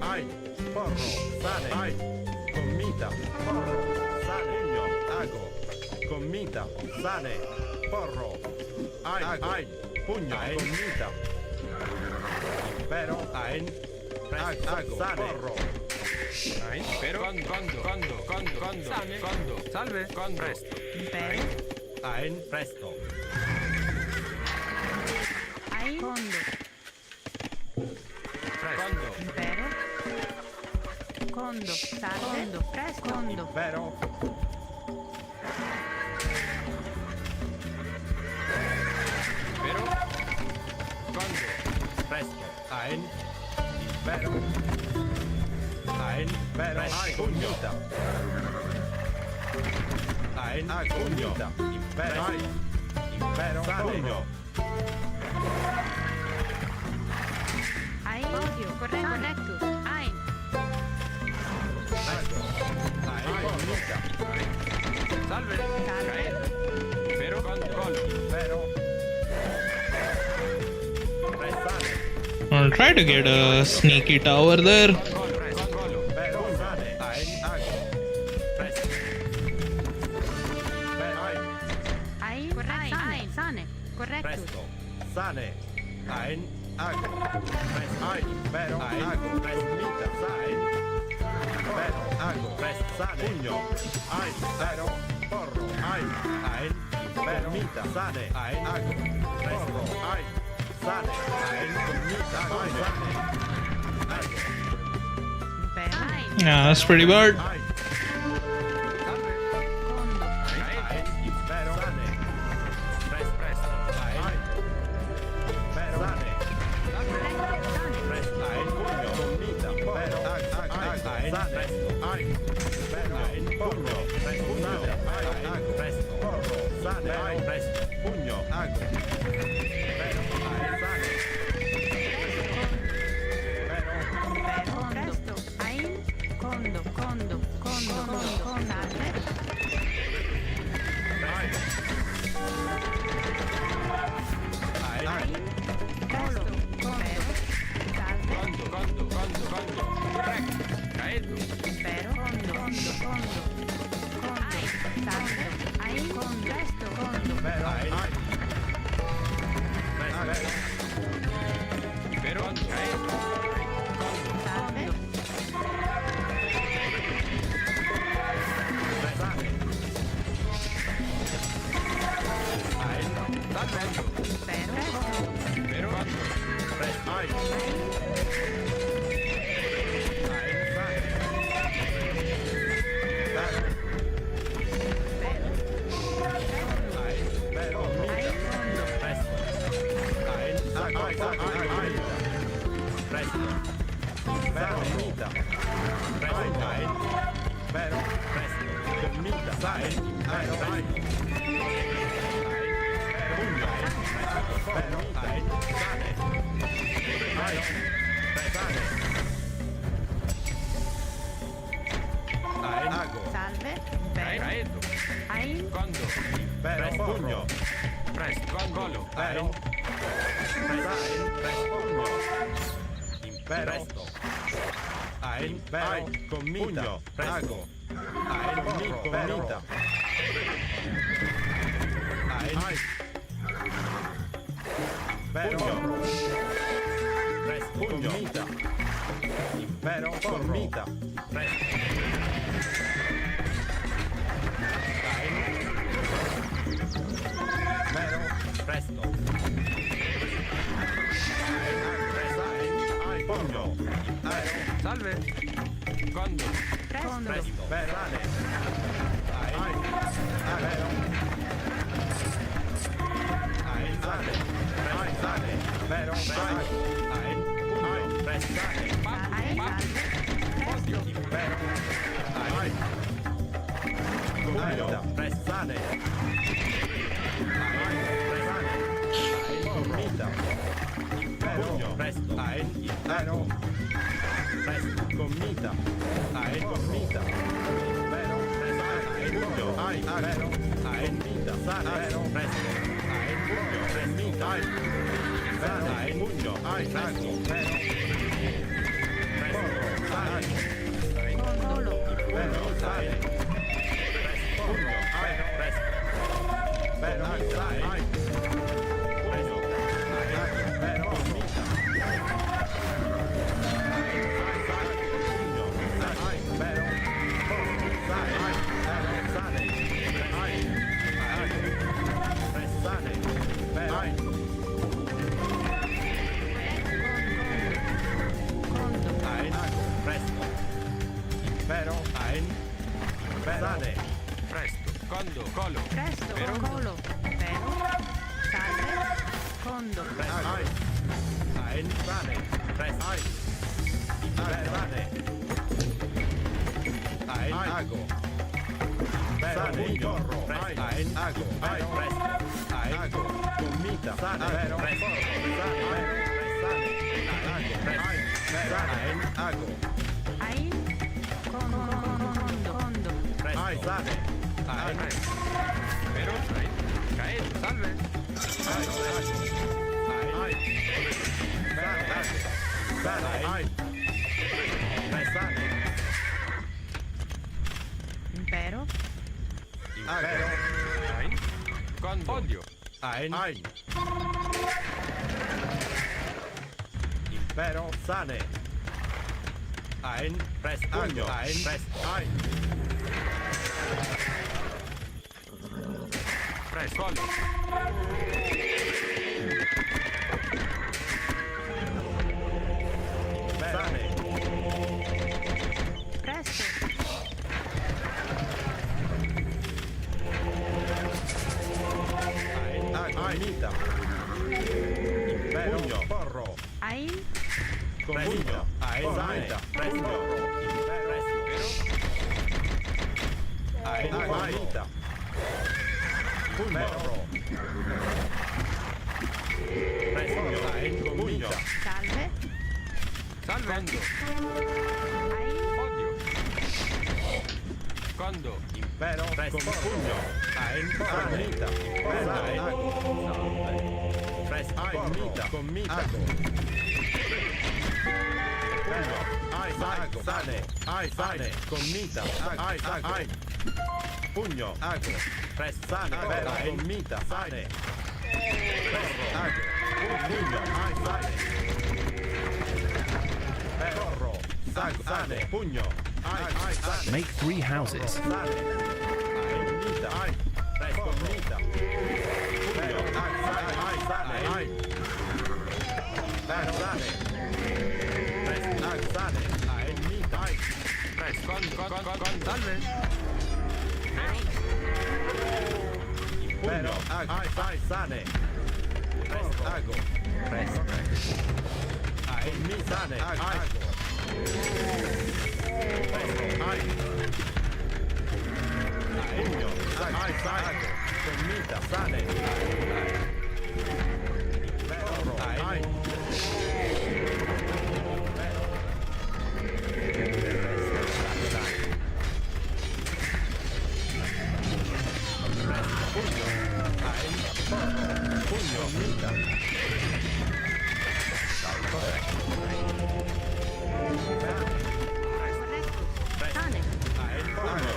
Ein. Porro. Sane. Ein. Commita, porro, sane, pugno, ago. Commita, sane, porro. Ai, pugno, commita. Impero, ago, sane, porro. Pero quando salve presto Impero. Presto. Condo. Impero. Condo. Salve. Condo. Presto. Condo. Impero. pero quando Presto. Impero. Impero. Cognita. Cognita. Impero. Impero. Pugno. Odio. Corretto. Ein. Cognita. salve pero quando Impero. Prestare. I'll try to get a sneaky tower there. Impero. Sane. Ago. Presto. Ein. Corretto. Ein. Sane. Corretto. Presto. Sane. Ago. Impero. Ago. Prestita. Sane. Impero. Ago. Sane. Pugno. Impero. Porro. Impero. Mita. Sane. Ago. Porro. Sane. Mita. Sane. Ago. Impero. Ein. Yeah, that's pretty bad. Condo. Impero. Sane. Presto. Impero. Sane. Presto. Pugno. Commita. Impero. Sane. Pugno. Presto. Presto. Porro. Sane. Presto. Pugno. Ago. Impero. Sane. Impero. Presto. Ein. Condo. Salve. Presto. Impero. Salve. quando caedo Impero. Condo. Ein. Salve. Ein. Presto. Condo. Impero. pero quando caedo Salve. Impero. pero quando Salve. Impero. caedo Ein. quando Pugno. presto quando Impero. Impero. Impero. Commita. Ago. Commita. Pugno. Presto. Commita. Impero. Commita. Presto. Impero. Presto. Pugno. salve quando Presto. Presto. Sane. Impero. Sane. Impero. Pugno. Prestare. Ein. Presto. Impero. Pugno. Prestare. Commita. Pugno. Presto. Impero. Presto. Commita. Commita. Impero. Pugno. Impero. Commita. Sane. Presto. Pugno. Commita. Sane. Pugno. Presto. Impero. Presto. Sane. Solo. Pero, sane. Presto. Pugno. Presto. Pero, sane. Presto. Pero, gomita. Pugno. Sane. Pero, sane. Sane. Sane. Pero, Condo. presto. Pero, sane. Presto. Condo. Colo. Presto. Pero. Colo. Pero. Salve. Condo. Sane. Presto. Sane. Ago. Sane. Corro. Ago. Presto. Ago. Gomita. Sane. Pero. Sane. Ago. Ain. Condo. Condo. Sane. Pero. Caer. Salve. Impero. Ein. Condo. Odio. Impero sane. Ein presto. Pugno. Presto. Presto. Colo. Sane. Presto. Gomita. Impero. Pugno. Porro. Ain. Pugno. Sane. Presto. Gomita. Pugno. Presto. Pugno. Salve. Salvando. Ain. Odio. Condo. Impero. Presto. Pugno. Gomita. Presto. Gomita. Pugno. Sane. Sane. Gomita. Pugno. Presto. Sane. Gomita. Sane. Pugno. Sane. Corro. Sane. Pugno. Sane. Make 3 houses. Sane. Gomita. Presto. Gomita. Pugno. Sane. Sane. Sane. Presto. Sane. Gomita. Presto. Con. Salve. Pero, sane. Presto. Ago. Presto. Mi sane. Ago. Presto. Pugno. Sane. Gomita. Sane. Perro. Pugno. Gomita. Corretto. Sane. Pugno.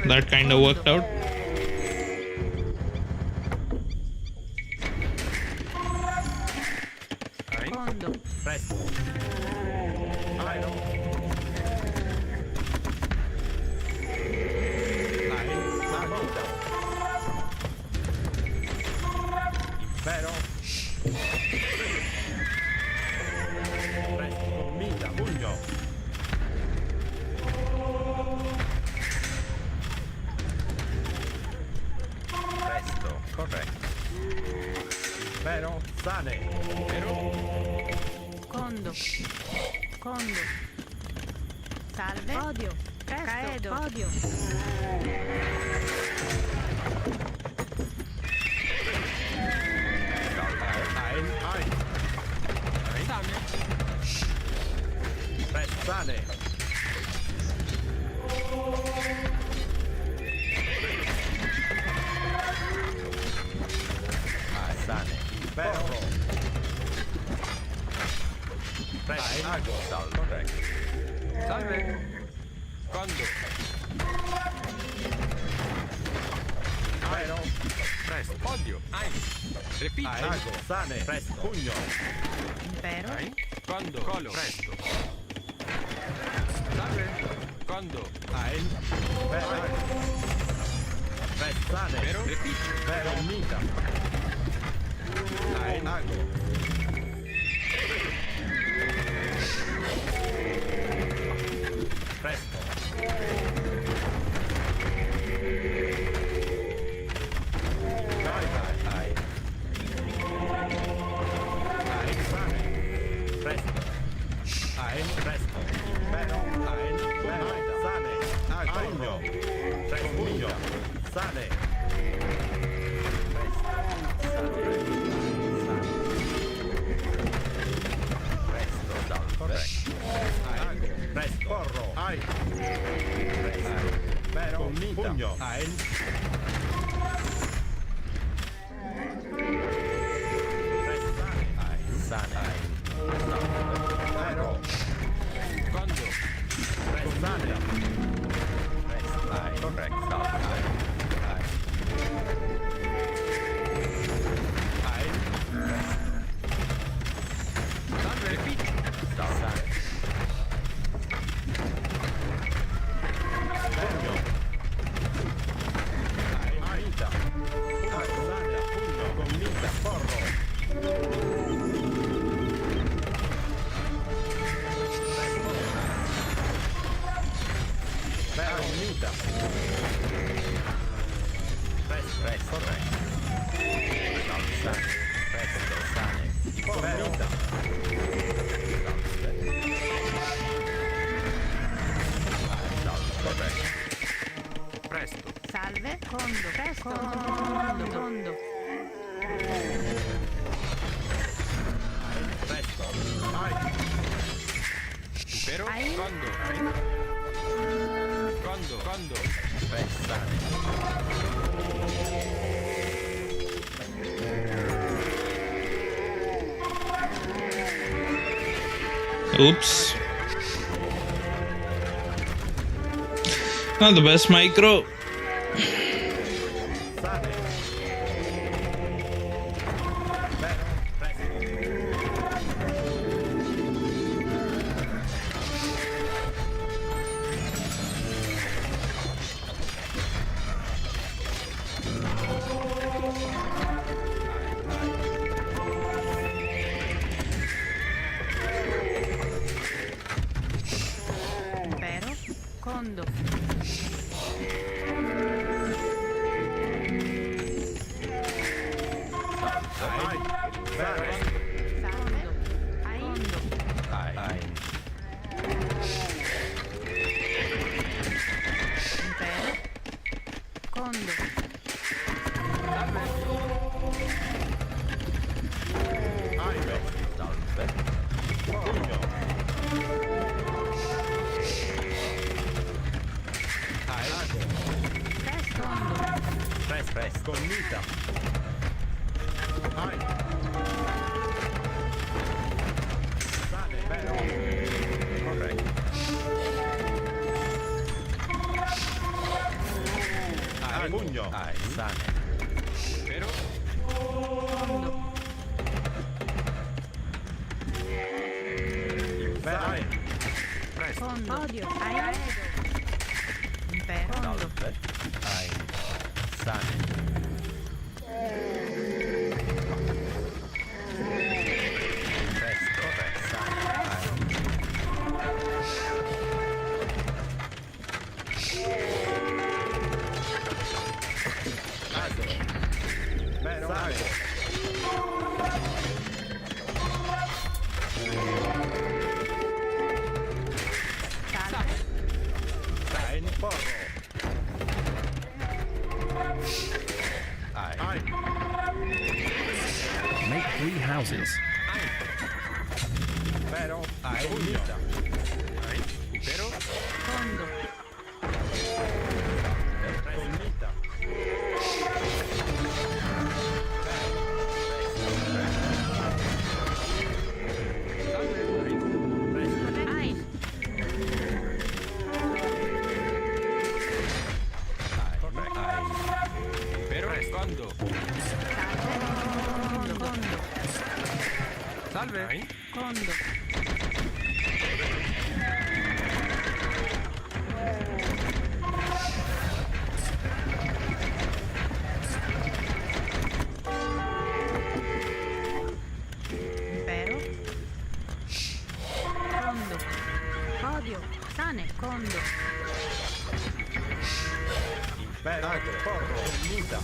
That kind of worked out. Condo. Presto. Aino. Gomita. Impero. Presto. Gomita. Pugno. Presto. Corretto. Impero. Sane. Condo. Condo. Salve. Odio. Presto. Caedo. Odio. Same. Presto. Sane. Presto. Ago. Salve. Corretto. Salve. Quando? Vero. Presto. Odio. Ein. Repeat. Ago. Sane. Presto. Pugno. Impero. Ein. Quando? Colo. Presto. Salve. Quando? Ein. Vero. Presto. Sane. Vero? Repeat. Vero. Mita. Ein. Ago. Presto. Vai, vai, vai. Ein, sane. Presto. Ein, presto. Vero. Ein, vero. Sane. Pugno. Presto. Pugno. Sane. Presto. Salve. Corretto. Ago. Presto. Porro. Ai. Presto. Vero. Commita. Pugno. Ein. Presto. Sane. Ein. Sane. Vero. Quando? Presto. Sane. Presto. Ein. Corretto. Salve. Ein. Ein. Salve. Repeat. Salve. Pugno. Aita. Sane. Pugno. Commita. Porro. Vero. Mita. Presto. Presto. Corretto. Sane. Presto. Sane. Commita. Corretto. Presto. Salve. Condo. Presto. Condo. Condo. Presto. Ai. Impero. Ein. Quando? Quando? Quando? Presto. Sane. Oops. Not the best micro. Sane. Vero. Presto. Impero. Condo. Ai. Vero. Salve. Condo. Ai. Impero. Condo. Ai. Salve. Pugno. Ai. Presto. Condo. Presto. Presto. Commita. Ai. Sane. Vero. Corretto. Ai. Pugno. Ai. Sane. Impero. Vero. Ai. Presto. Condo. Odio. Ai. Impero. Condo. Salve. Ai. Sane. Presto. Sane. Ai. Ago. Vero. Sane. Salve. Ein. Porro. Ai. Ai. Make 3 houses. Vero. Ai. Mita. Ein. Impero. Condo. Commita. Salve. Secondo. Impero. Condo. Odio. Sane. Condo. Impero. Porro. Mita.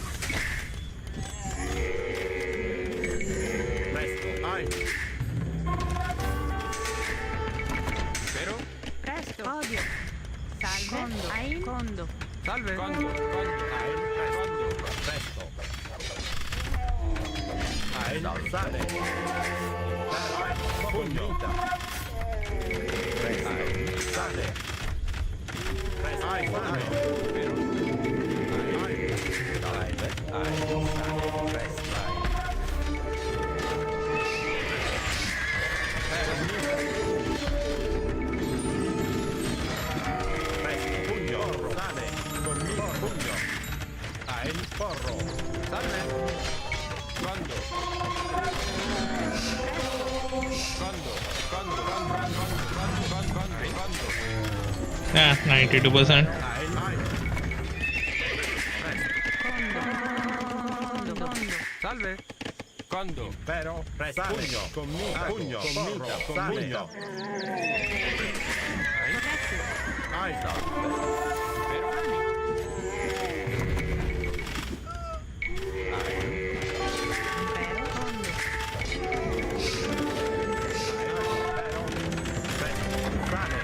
Presto. Ein. Impero. Presto. Odio. Salve. Condo. Ein. Condo. Salve. Condo. Condo. Ein. Presto. Presto. Ein. Sane. Pugno. Presto. Ein. Sane. Presto. Ein. Sane. Impero. Porro. Salve. Quando? Quando? Yeah, 92%. Condo. Condo. Salve. Quando? Pero. Presto. Pugno. Commita. Pugno. Porro. Pugno. Ai. Impero. Impero. Condo. Sane.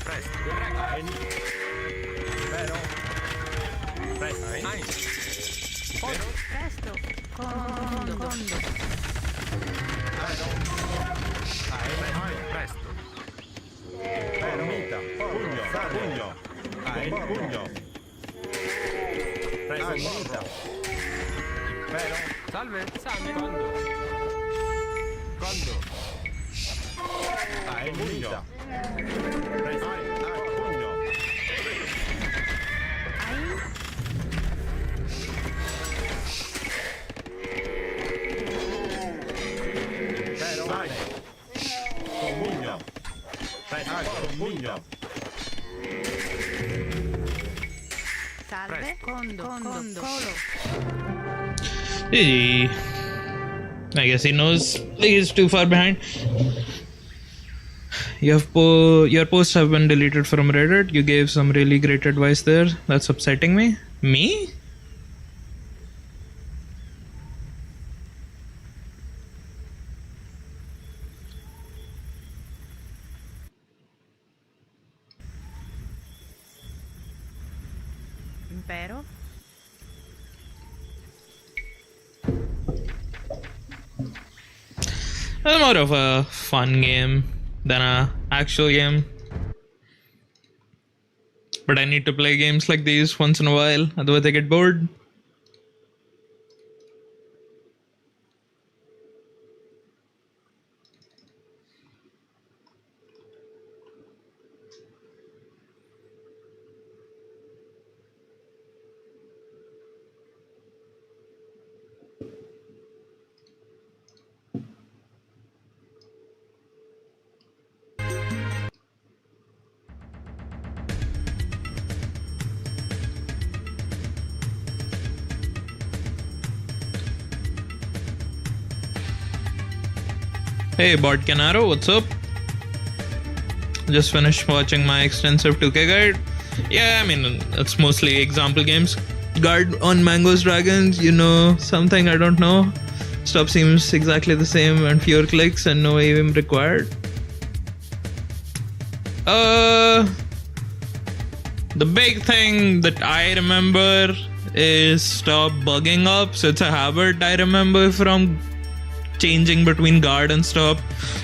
Presto. Ein. Pero. Presto. Ein. Impero. Presto. Condo. Condo. Presto. Pero. Mita. Pugno. Pugno. Ein. Pugno. Presto. Mita. Pero. Salve. Sane. Quando? Quando? Ein. Mita. Presto. Pugno. Ein. Pero. Sane. Pugno. Presto. Pugno. Salve. Condo. Condo. Colo. Hey. I guess he knows he's too far behind. Your posts have been deleted from Reddit. You gave some really great advice there. That's upsetting me. Me? Impero. It's more of a fun game than a actual game. But I need to play games like these once in a while, otherwise I get bored. Hey Bot Canaro, what's up? Just finished watching my extensive 2K guide. Yeah, I mean, it's mostly example games. Guard on Mango's Dragons, you know, something I don't know. Stuff seems exactly the same and fewer clicks and no aim required. The big thing that I remember is stop bugging up. So it's a habit I remember from changing between guard and stop.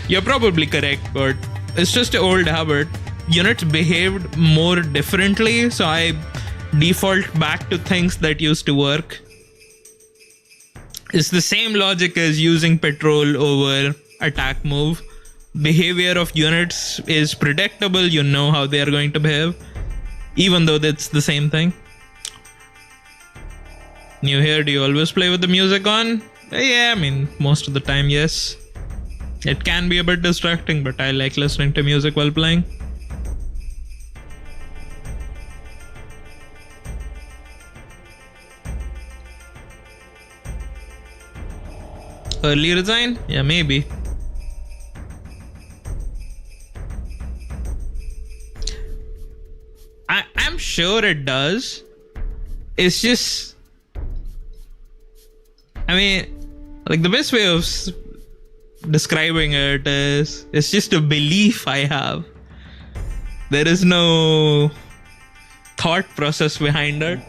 You're probably correct, but it's just an old habit. Units behaved more differently, so I default back to things that used to work. It's the same logic as using patrol over attack move. Behavior of units is predictable, you know how they are going to behave, even though that's the same thing. New here, do you always play with the music on? Yeah, I mean, most of the time, yes. It can be a bit distracting, but I like listening to music while playing. Early resign? Yeah, maybe. I'm sure it does. It's just, I mean, like the best way of describing it is, it's just a belief I have. There is no thought process behind it.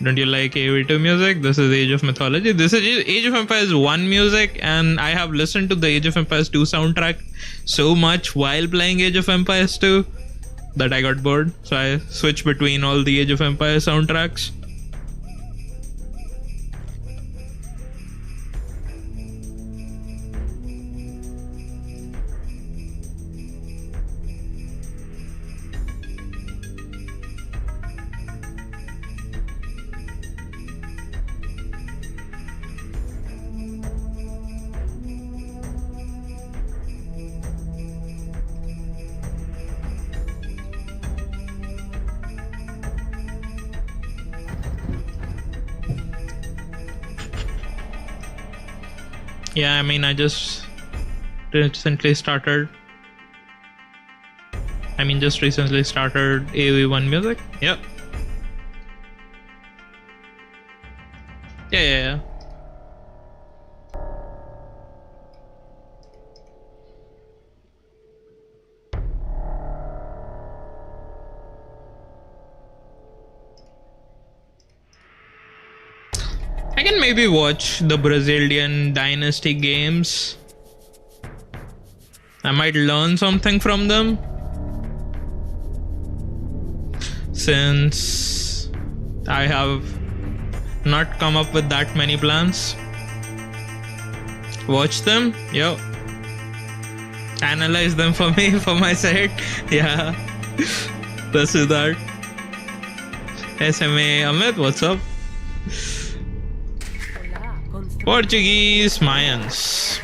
Don't you like AV2 music? This is Age of Mythology. This is Age of Empires 1 music, and I have listened to the Age of Empires 2 soundtrack so much while playing Age of Empires 2 that I got bored. So I switched between all the Age of Empires soundtracks. Yeah, I mean, I just recently started AV1 music. Yep. Yeah. I can maybe watch the Brazilian Dynasty games. I might learn something from them. Since I have not come up with that many plans. Watch them, yo. Analyze them for me, for my sake. Yeah. This is that. SMA Amit, what's up? Portuguese Mayans.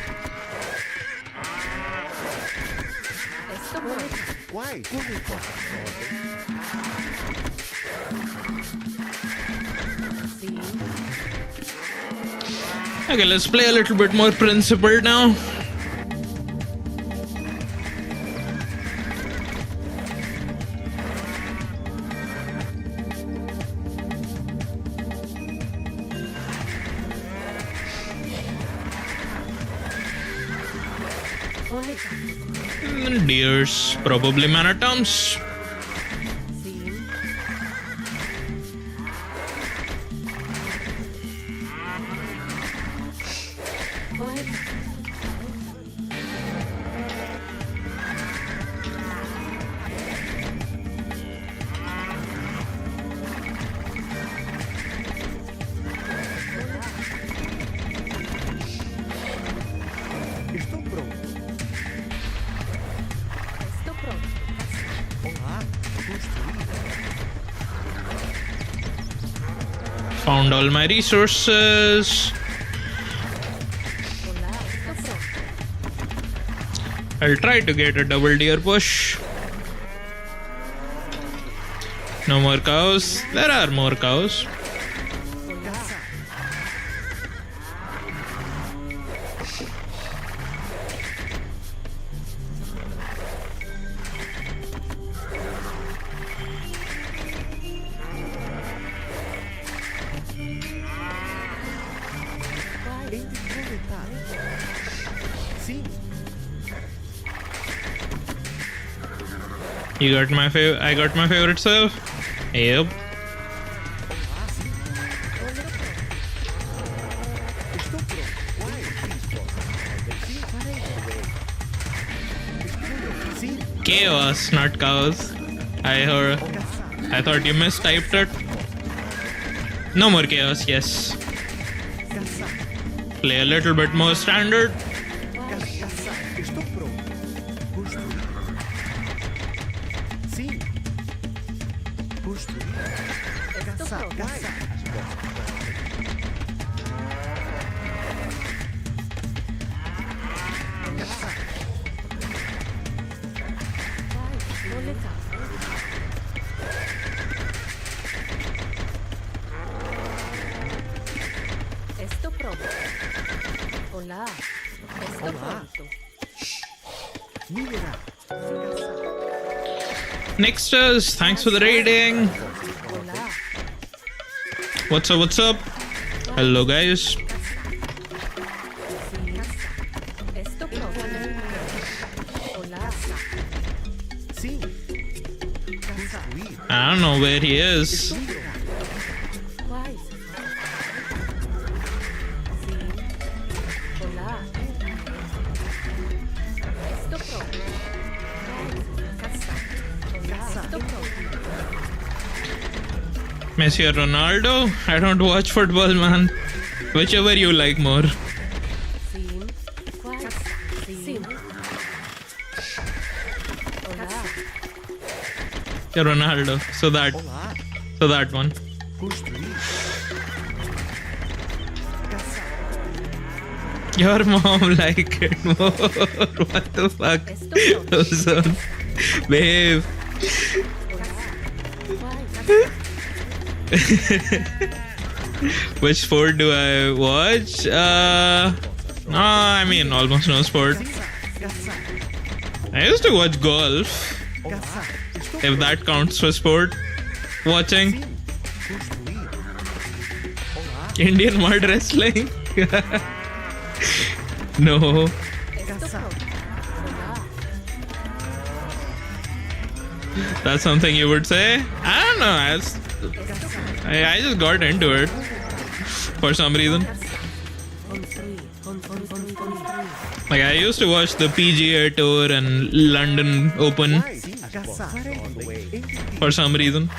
Why? Okay, let's play a little bit more principled now. Deers, probably manatoms. Estou pronto. Olá, Found all my resources. I'll try to get a double deer push. No more cows. There are more cows. Sim. You got my favorite. I got my favorite serve. Yep. Estou pronto. Why? Sim. Chaos, not cows. I thought you mistyped it. No more chaos. Yes. Play a little bit more standard. Estou pronto. Construir. Sim. Construir. Caçar. Caçar. pronto. Hola. Esto pronto. Minerà. Nexters, thanks for the rating. Hola. What's up? What's up? Hello, guys. Esto pronto. Hola. Sì. Costruire. I don't know where he is. Guay. Sí. Hola. Esto pronto. Casa. Hola. Esto pronto. Messi or Ronaldo? I don't watch football, man. Whichever you like more. Sim. Guay. Sim. Hola. Ronaldo. So that one. Costruire. Casa. Your mom like it more. What the fuck? Esto pronto. Ozone. Babe. Guay. Which sport do I watch? No, I mean almost no sport. Casa. I used to watch golf, Casa. if that counts for sport. Watching Costruire. Olá. Indian mud wrestling. No. Esto pronto. Hola. That's something you would say? I don't know. I just got into it for some reason. Construir. Construir. Like I used to watch the PGA Tour and London Open Sì. Casa. for some reason.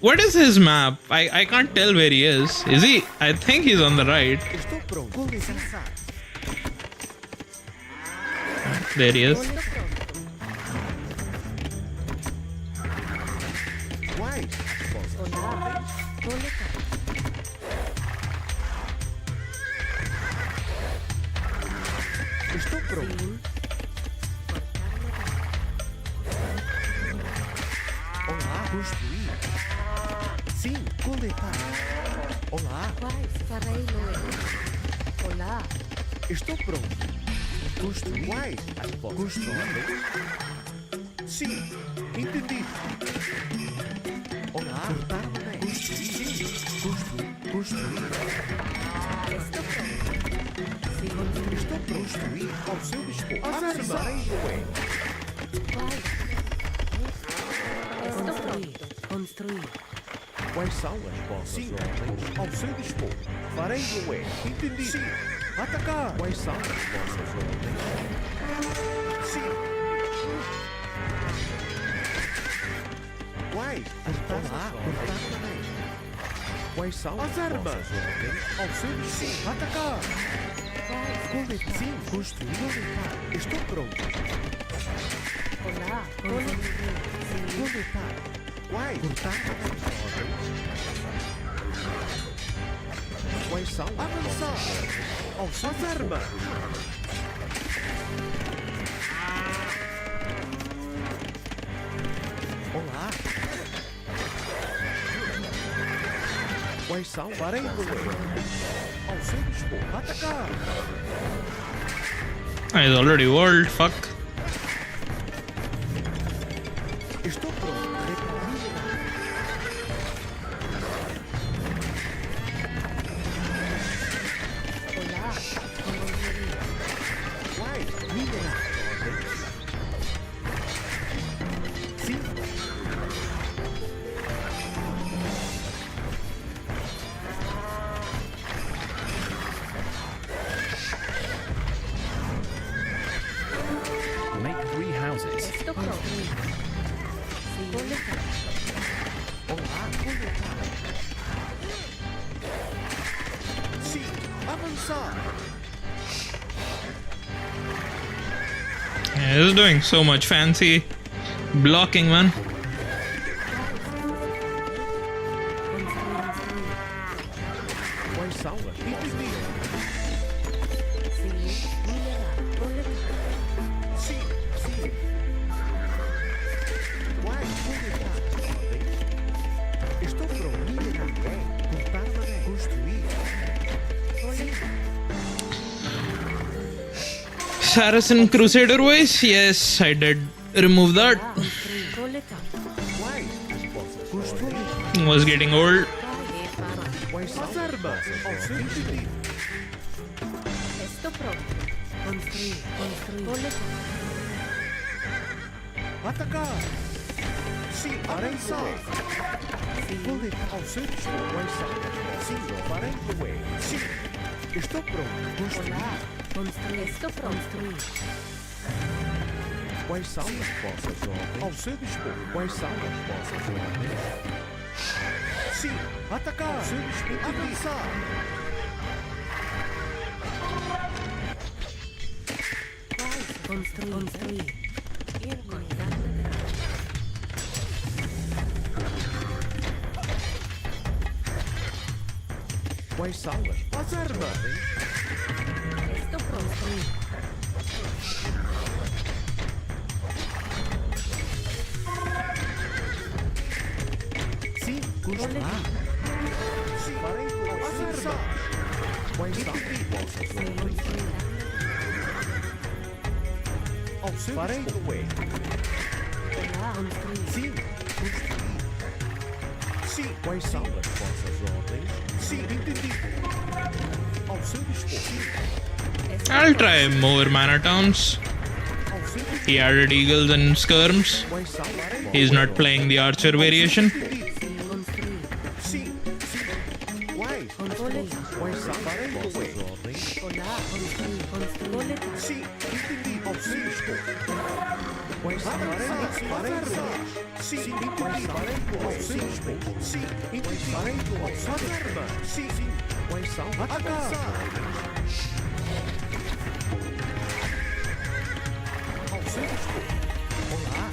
What is his map? I can't tell where he is. Is he? I think he's on the right. Estou pronto. Começar. There he is. Esto pronto. Guai. Hola. Boletar. Estou pronto. Sim. Olá. Construir. Sim. Coletar. Olá. Guay. Farei luego. Hola. Estou pronto. Construir. Guai. Construir. Sim. Entendido. Olá. Cortar mané. Construir. Sim. Construir. Construir. Esto pronto. Sí. Estou pronto. Construir ao seu dispor. Armazém. Guay. Esto pronto. Construir. Quais são as vossas ordens? Ao seu dispor. Farei o é. Entendido. Sim. Atacar. Quais são as vossas ordens? Sim. Quais? Cortar também. Quais são as armas? Ao seu dispor. Atacar. Coletar. Sim. Construir. Coletar. Estou pronto. Hola. Construir. Sí. Coletar. Quais? Cortar ordens. Quais são? Avançar. As armas. Olá. Quais são? Parem com ele. Ao seu dispor. Atacar. He's already world. Fuck. Estou pronto. Hola. Construir. Quais? Minerar. Sim. Make 3 houses. Esto pronto. Sí. Boletar. Olá. Coletar. Sim. Avançar. Yeah, he's doing so much fancy blocking, man. Quais são? Entendido. Sí. Minerar. Boletar. Sim. Sim. Quais? Coletar. Estou pronto. Minerar. Cortar mané. Saracen Crusader voice? Yes, I did remove that. Boleta. Was getting old. Esto pronto. Construir. Boleta. Atacar! Sim, avançar! Boleta ao seu dispor. Sim, farei the way. Sim, estou pronto. Construir. Construir. Esto pronto. Quais são as vossas ordens? Ao seu dispor. Quais são as vossas ordens? Sim, atacar! Ao seu dispor. Avançar! Construir. Quais são as armas? Esto pronto. Sim, construir. Sim, farei as armas. Quais são as vossas ordens? Ao seu farei the way. Sim, construir. Sim, quais são as vossas ordens? Sim, entendi. Ao seu dispor. Sim, I'll try more mana towns. ao seu dispor. He added eagles and skirms. Quais são as He's not playing the archer variation. Sim, sim. Quais? Quais são as vossas ordens? Boleta. Sim, entendi. Ao seu dispor. Quais são as armas? Sim, entendi. Ao seu dispor. Sim, entendi. Ao seu dispor. Sim, sim. Quais são as armas? Ao seu dispor. Olá.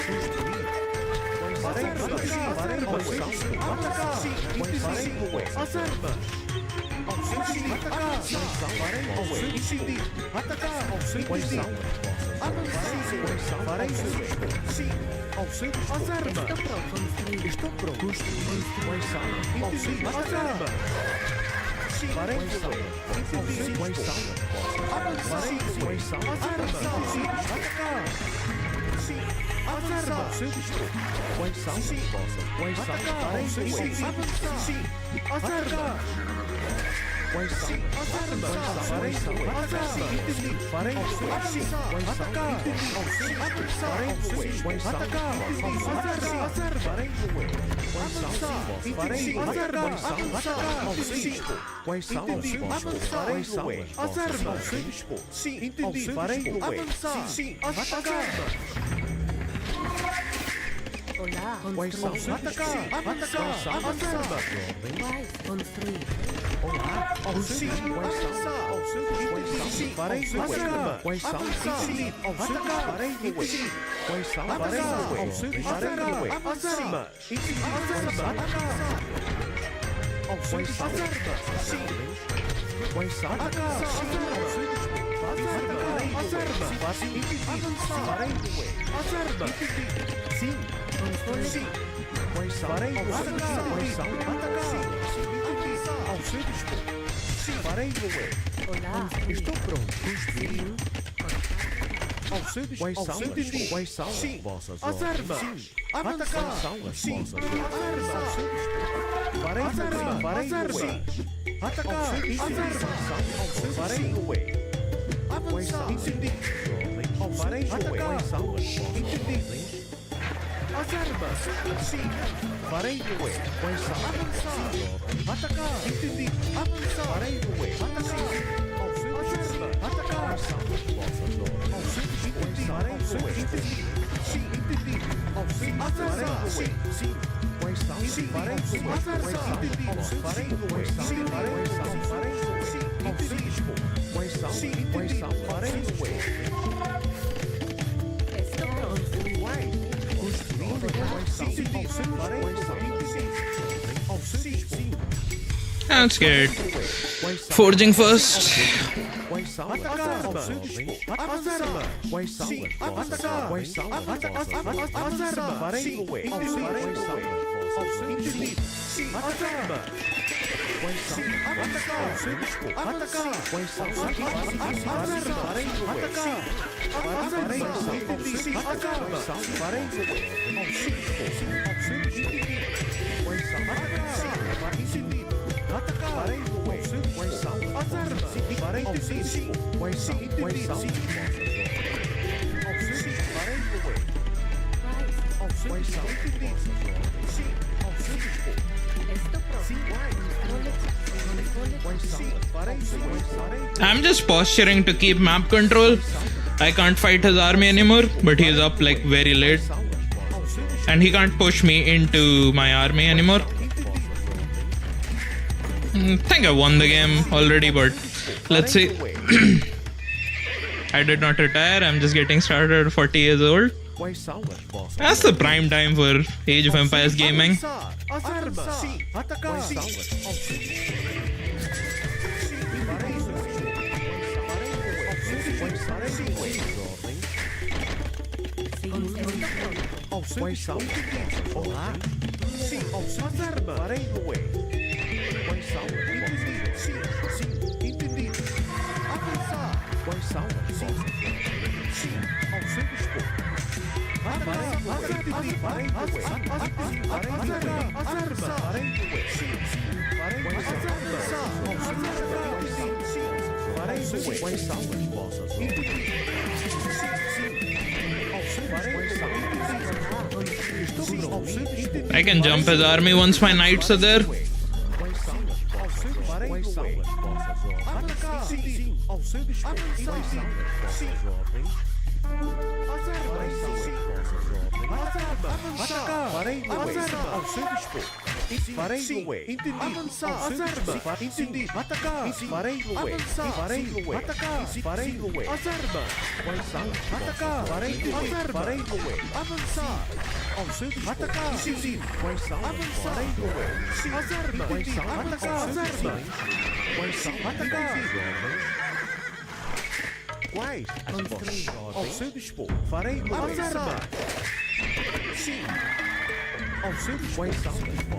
Construir. Farei ao seu dispor. Atacar. Sim, entendi. As armas. Ao seu dispor. Atacar. Farei ao seu dispor. Atacar. Ao seu dispor. Farei ao seu dispor. Sim, ao seu dispor. As armas. Estou pronto. Quais são? Ao seu dispor. As armas. Sim, farei ao seu dispor. Quais são? Farei quais são? As armas. Sim, atacar. Sim, as armas. Ao seu dispor. Quais são? Sim, quais são? Farei ao seu dispor. Sim, as armas. Quais são? As armas. Farei as armas. Farei ao seu dispor. Atacar. Farei ao seu dispor. Atacar. As armas. Farei quais são? Farei as armas. Atacar. Ao seu dispor. Quais são? Farei as armas. Ao seu dispor. Sim, entendi. Farei avançar. Sim, atacar. Olá. Quais são? Atacar. Atacar. As armas. Construir. Olá, ao seu quais são? Ao seu quais são? Farei as armas. Quais são? Sim, ao seu farei quais são? Farei ao seu farei as armas. As armas. Ao seu as armas. Sim. Quais são? Ao seu as armas. Farei as armas. Sim. Sim. Quais são? Farei as armas. Quais são? Atacar. Ao seu dispor. Sim, farei Olá. estou pronto. Construir. Ao seu dispor. Quais são? Quais são? Sim. Vossas as armas. Sim. Atacar. Quais são as vossas armas? Ao seu dispor. Farei as armas. Farei as armas. Atacar. As armas. Ao seu farei quais são? Entendi. Ao farei atacar. Quais são? Entendi. As armas. Sim. Farei quais são? Avançar. Atacar. Entendi. Avançar. Farei atacar. Ao seu dispor. Atacar. Quais são? Vossas ordens. Ao seu dispor. Farei entendi. Sim, entendi. Ao seu as armas. Sim, sim. Quais são? Sim, farei as armas. Entendi. Ao seu farei quais são? Farei sim. Ao seu dispor. Quais são? Sim, quais são? Farei Esto pronto. That's good. Forging first. Quais são? Atacar. Ao seu dispor. As armas. Quais são? Atacar. Quais são? As armas. Farei ao seu quais são? Ao seu entendi. Sim. As armas. I'm just posturing to keep map control. I can't fight his army anymore, but he's up like very late. And he can't push me into my army anymore. I think I won the game already, but let's see. I did not retire, I'm just getting started at 40 years old. That's the prime time for Age of Empires gaming. I can jump his army once my knights are there. Ao seu dispor, farei avançar. Sim. Ao seu dispor,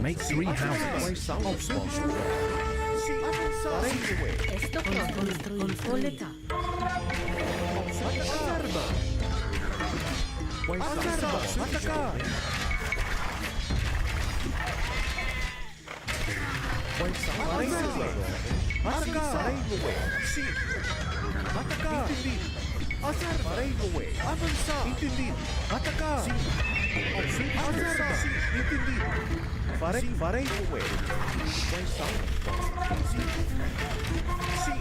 make 3 houses. Ao seu dispor. Sim, farei Esto construir. Atacar. Sim. Atacar. Entendido. Farei avançar. Entendido. Atacar. Sim. Avançar. Sim. Entendido. Farei Sim.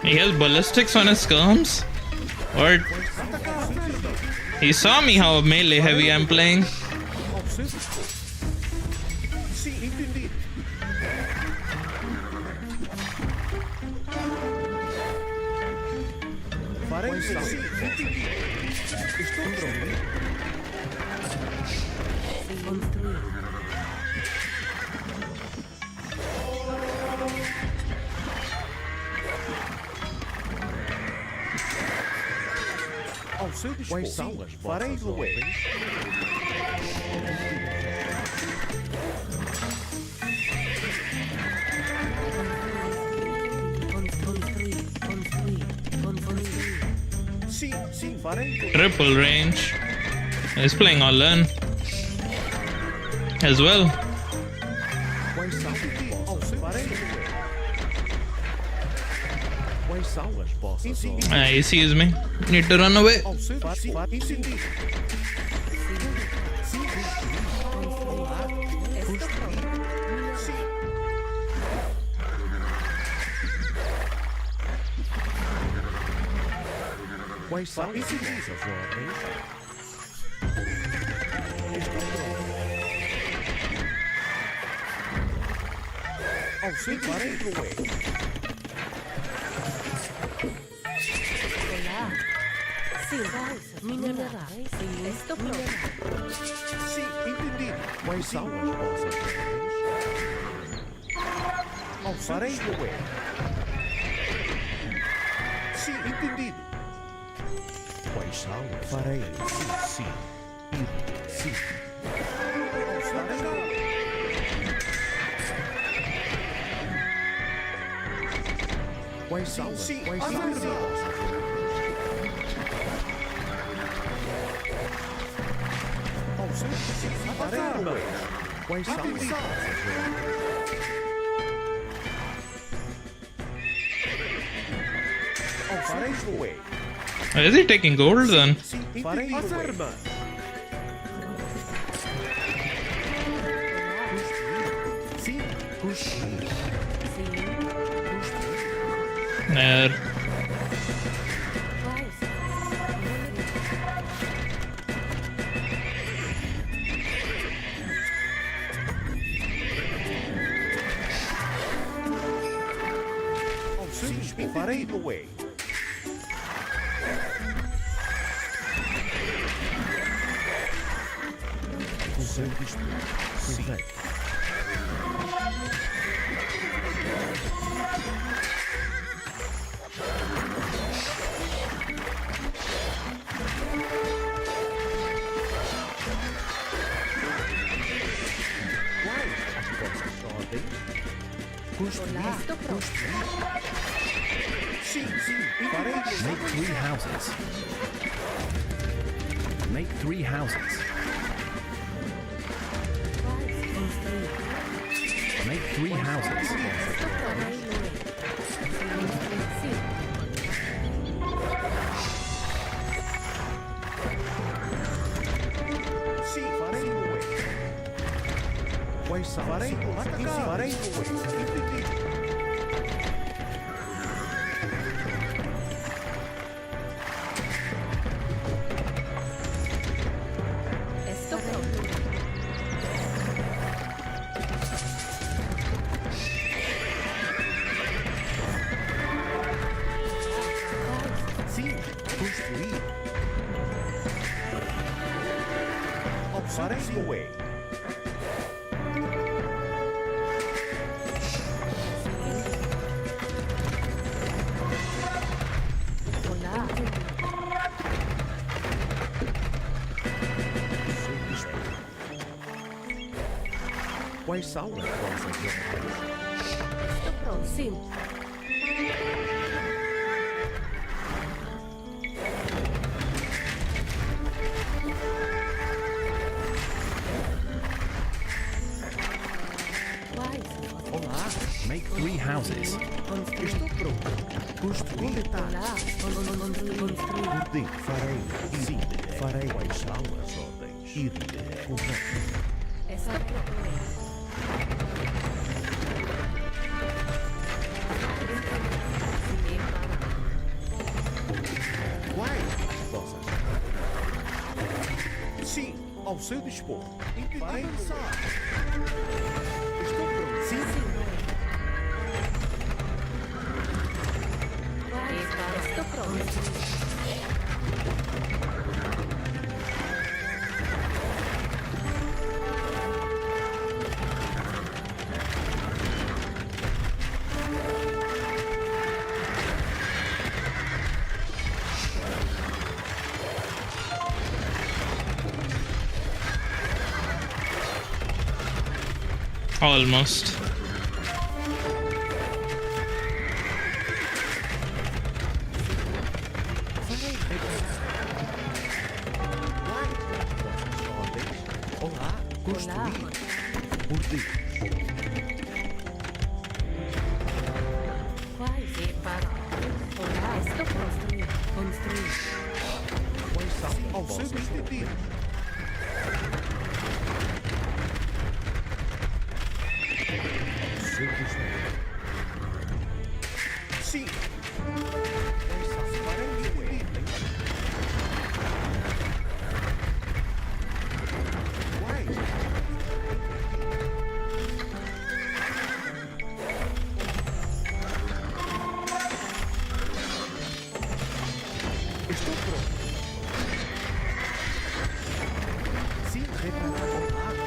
He has ballistics on his skirms? What? He saw me how melee heavy I'm playing. Quais são as vossas ordens? Sim, farei. Triple range. He's playing all in as well. Quais são as vossas ordens? He sees me. Need to run away. Quais são as vossas ordens? Ao seu farei Minerais. Esto Sim, entendido. Quais são as vossas ordens? Ao farei Sim, entendido. Quais são? Farei. Sim, sim. Ir. Sim. Quais são? Sim, quais são? Quais são? Is he taking gold then? Nair. Farei no way. Make 3 houses. Make 3 houses. Make 3 houses. Sim, farei no way. Quais são? Farei no way. Entendido. Estou pronto. Sim, construir. Farei no way. Olá. Quais são as vossas ordens? Estou pronto. Sim. Olá, Make 3 houses. estou pronto. Construir. Olá. Construir. Ordenho. Farei. Sim, farei. Quais são as ordens? Ir. Correto. Estou pronto. Quais as vossas? Sim, ao seu dispor. Farei pensar. Estou pronto. Sim, Estou pronto. Almost. olá, construir. Ordenho. Quais? Olá. Estou construir. Construir. Quais são ao seu dispor? Seu dispor. Sim. Quais são? Farei no way. Quais? Estou pronto. Sim, reparar ao lado.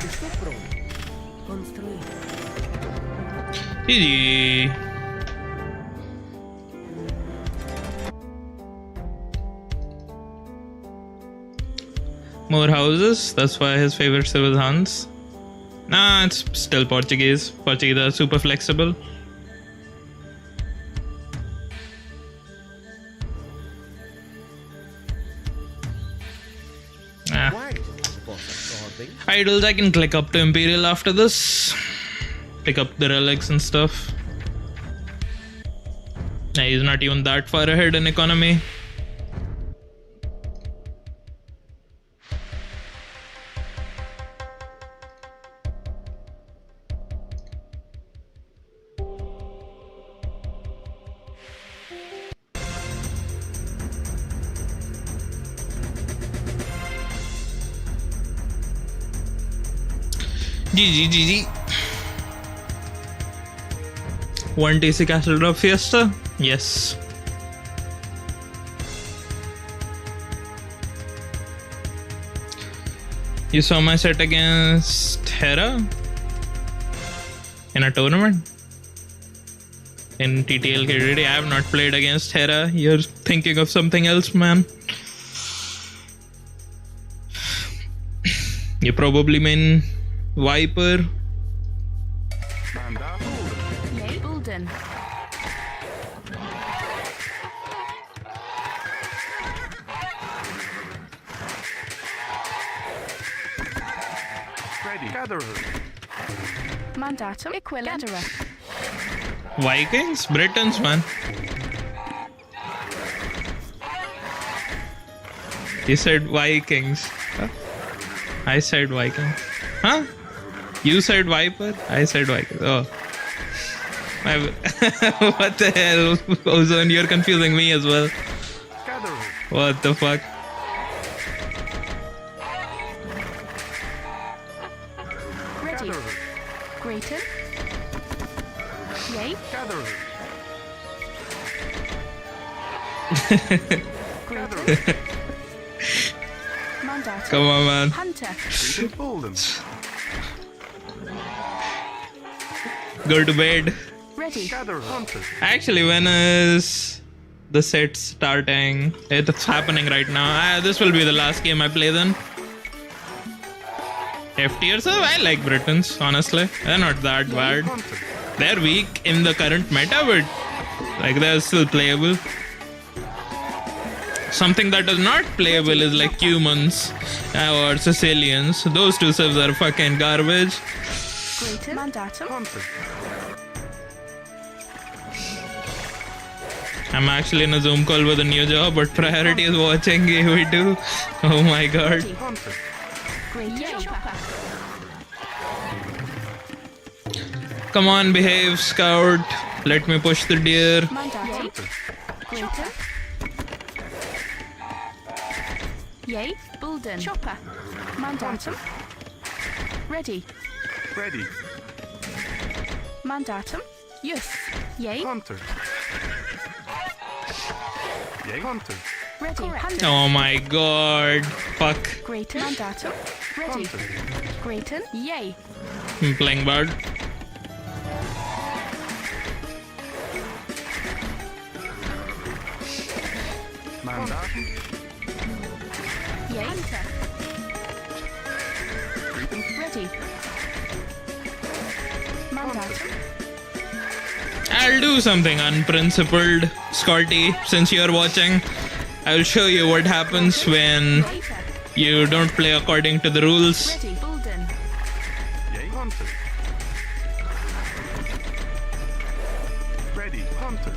Estou pronto. Construir. GG. More houses. That's why his favorite civil was Hans. Nah, it's still Portuguese. Portuguese are super flexible. Idols, I can click up to Imperial after this. Pick up the relics and stuff. Nah, he's not even that far ahead in economy. GG. 1 TC Castle Drop Fiesta? Yes. You saw my set against Hera? In a tournament? In TTL KDD? I have not played against Hera. You're thinking of something else, man. You probably mean Viper. Yay, Bulden. Ready. Gatherer. Mandatum. Equivalent. Gatherer. Vikings? Britons, man. You said Vikings. Huh? I said Vikings. Huh? You said Viper? I said Vikings. Oh. What the hell? Ozone, you're confusing me as well. Gatherer. What the fuck? Ready. Gatherer. Grayton. Yay. Gatherer. Grayton. Mandatum. Come on, man. Hunter. Bolden. Go to bed. Ready. Gatherer. Hunter. Actually, when is the set starting? It's happening right now. This will be the last game I play then. F tier, so I like Britons, honestly. They're not that bad. Hunter. They're weak in the current meta, but like they're still playable. Something that is not playable is like humans or Sicilians. Those two civs are fucking garbage. Grayton. Mandatum. Hunter. I'm actually in a Zoom call with a new job, but priority is watching AV2. Oh my god. Ready. Hunter. Grayton. Chopper. Come on, behave, scout. Let me push the deer. Mandatum. Grayton. Yay. Bulden. Chopper. Mandatum. Ready. Ready. Mandatum. Yes. Yay. Hunter. Yay. Hunter. Ready. Hunter. Oh my god. Fuck. Grayton. Mandatum. Ready. Hunter. Grayton. Yay. I'm playing bad. Mandatum. Yay. Hunter. Ready. Mandatum. I'll do something unprincipled, Scotty, since you're watching. I'll show you what happens when Wafer. you don't play according to the rules. Ready. Bulden. Yay. Hunter. Ready. Hunter.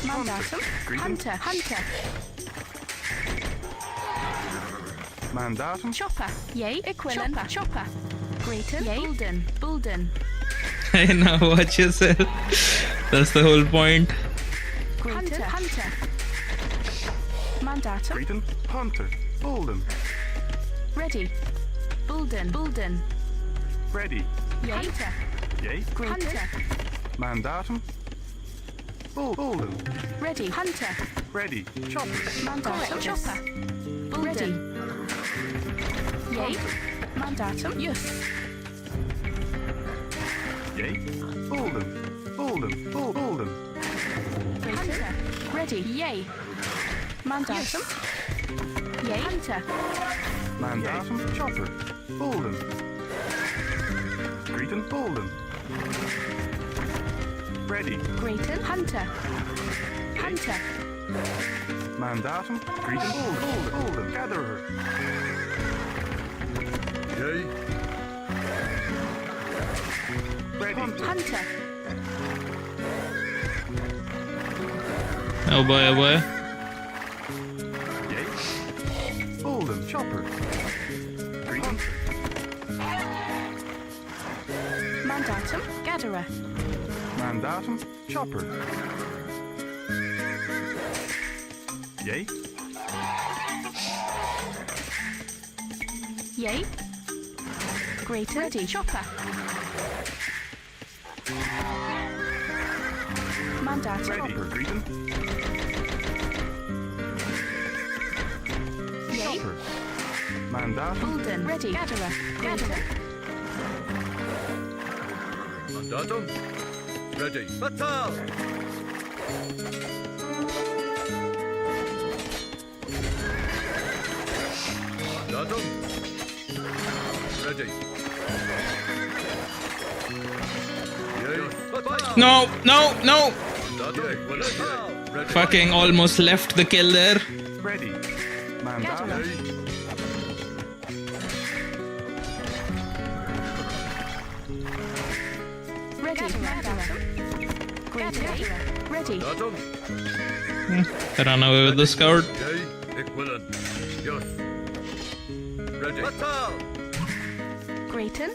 Mandatum. Hunter. Hunter. Mandatum. Chopper. Yay. Equivalent. Chopper. Grayton. Yay. Bulden. Bulden. I know, watch yourself. That's the whole point. Grayton. Hunter. Mandatum. Grayton. Hunter. Bolden. Ready. Bulden. Bulden. Ready. Yay. Hunter. Yay. Grayton. Mandatum. Bolden. Ready. Hunter. Ready. Chopper. Mandatum. Chopper. Bulden. Yay. Mandatum. Yes. Yay. Bolden. Bolden. Bolden. Hunter. Ready. Yay. Mandatum. Yay. Hunter. Mandatum. Chopper. Bolden. Greeten. Bolden. Ready. Grayton. Hunter. Hunter. Mandatum. Greeten. Bolden. Bolden. Gatherer. Yay. Ready. Hunter. Oh boy, oh boy. Yay. Bolden. Chopper. Greeten. Mandatum. Gatherer. Mandatum. Chopper. Yay. Yay. Grayton. Ready. Chopper. Mandatum. Ready. Greeten. Yay. Chopper. Mandatum. Bolden. Ready. Gatherer. Gatherer. Mandatum. Ready. Batal. Mandatum. Ready. No, no, no! Ready. Fucking almost left the kill there. Ready. Mandatum. Ready. Mandatum. Grayton. Ready. Mandatum. Run away with the scout. Yay. Equivalent. Yes. Ready. Batal. Grayton.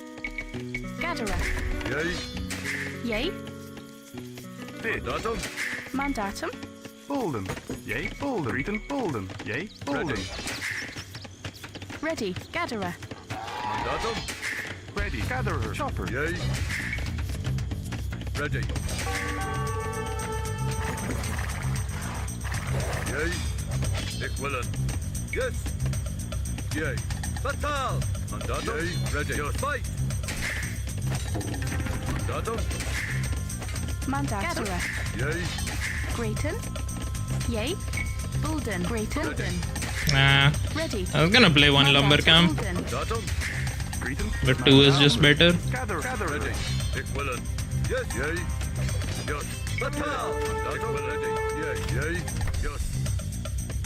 Gatherer. Yay. Yay. Mandatum. Mandatum. Bolden. Yay. Bolden. Greeten. Bolden. Yay. Bolden. Ready. Gatherer. Mandatum. Ready. Gatherer. Chopper. Yay. Ready. Yay. Equivalent. Yes. Yay. Batal. Mandatum. Yay. Ready. Yes. Fight. Mandatum. Mandatum. Yay. Grayton. Yay. Bolden. Grayton. Bolden. Nah, Ready. I was gonna play one Mandatum. lumber camp, Bolden. Mandatum. Greeten. but 2 is just better. Gather. Ready. Equivalent. Yes. Yay. Yes. Batal. Mandatum. Ready. Yay. Yay. Yes.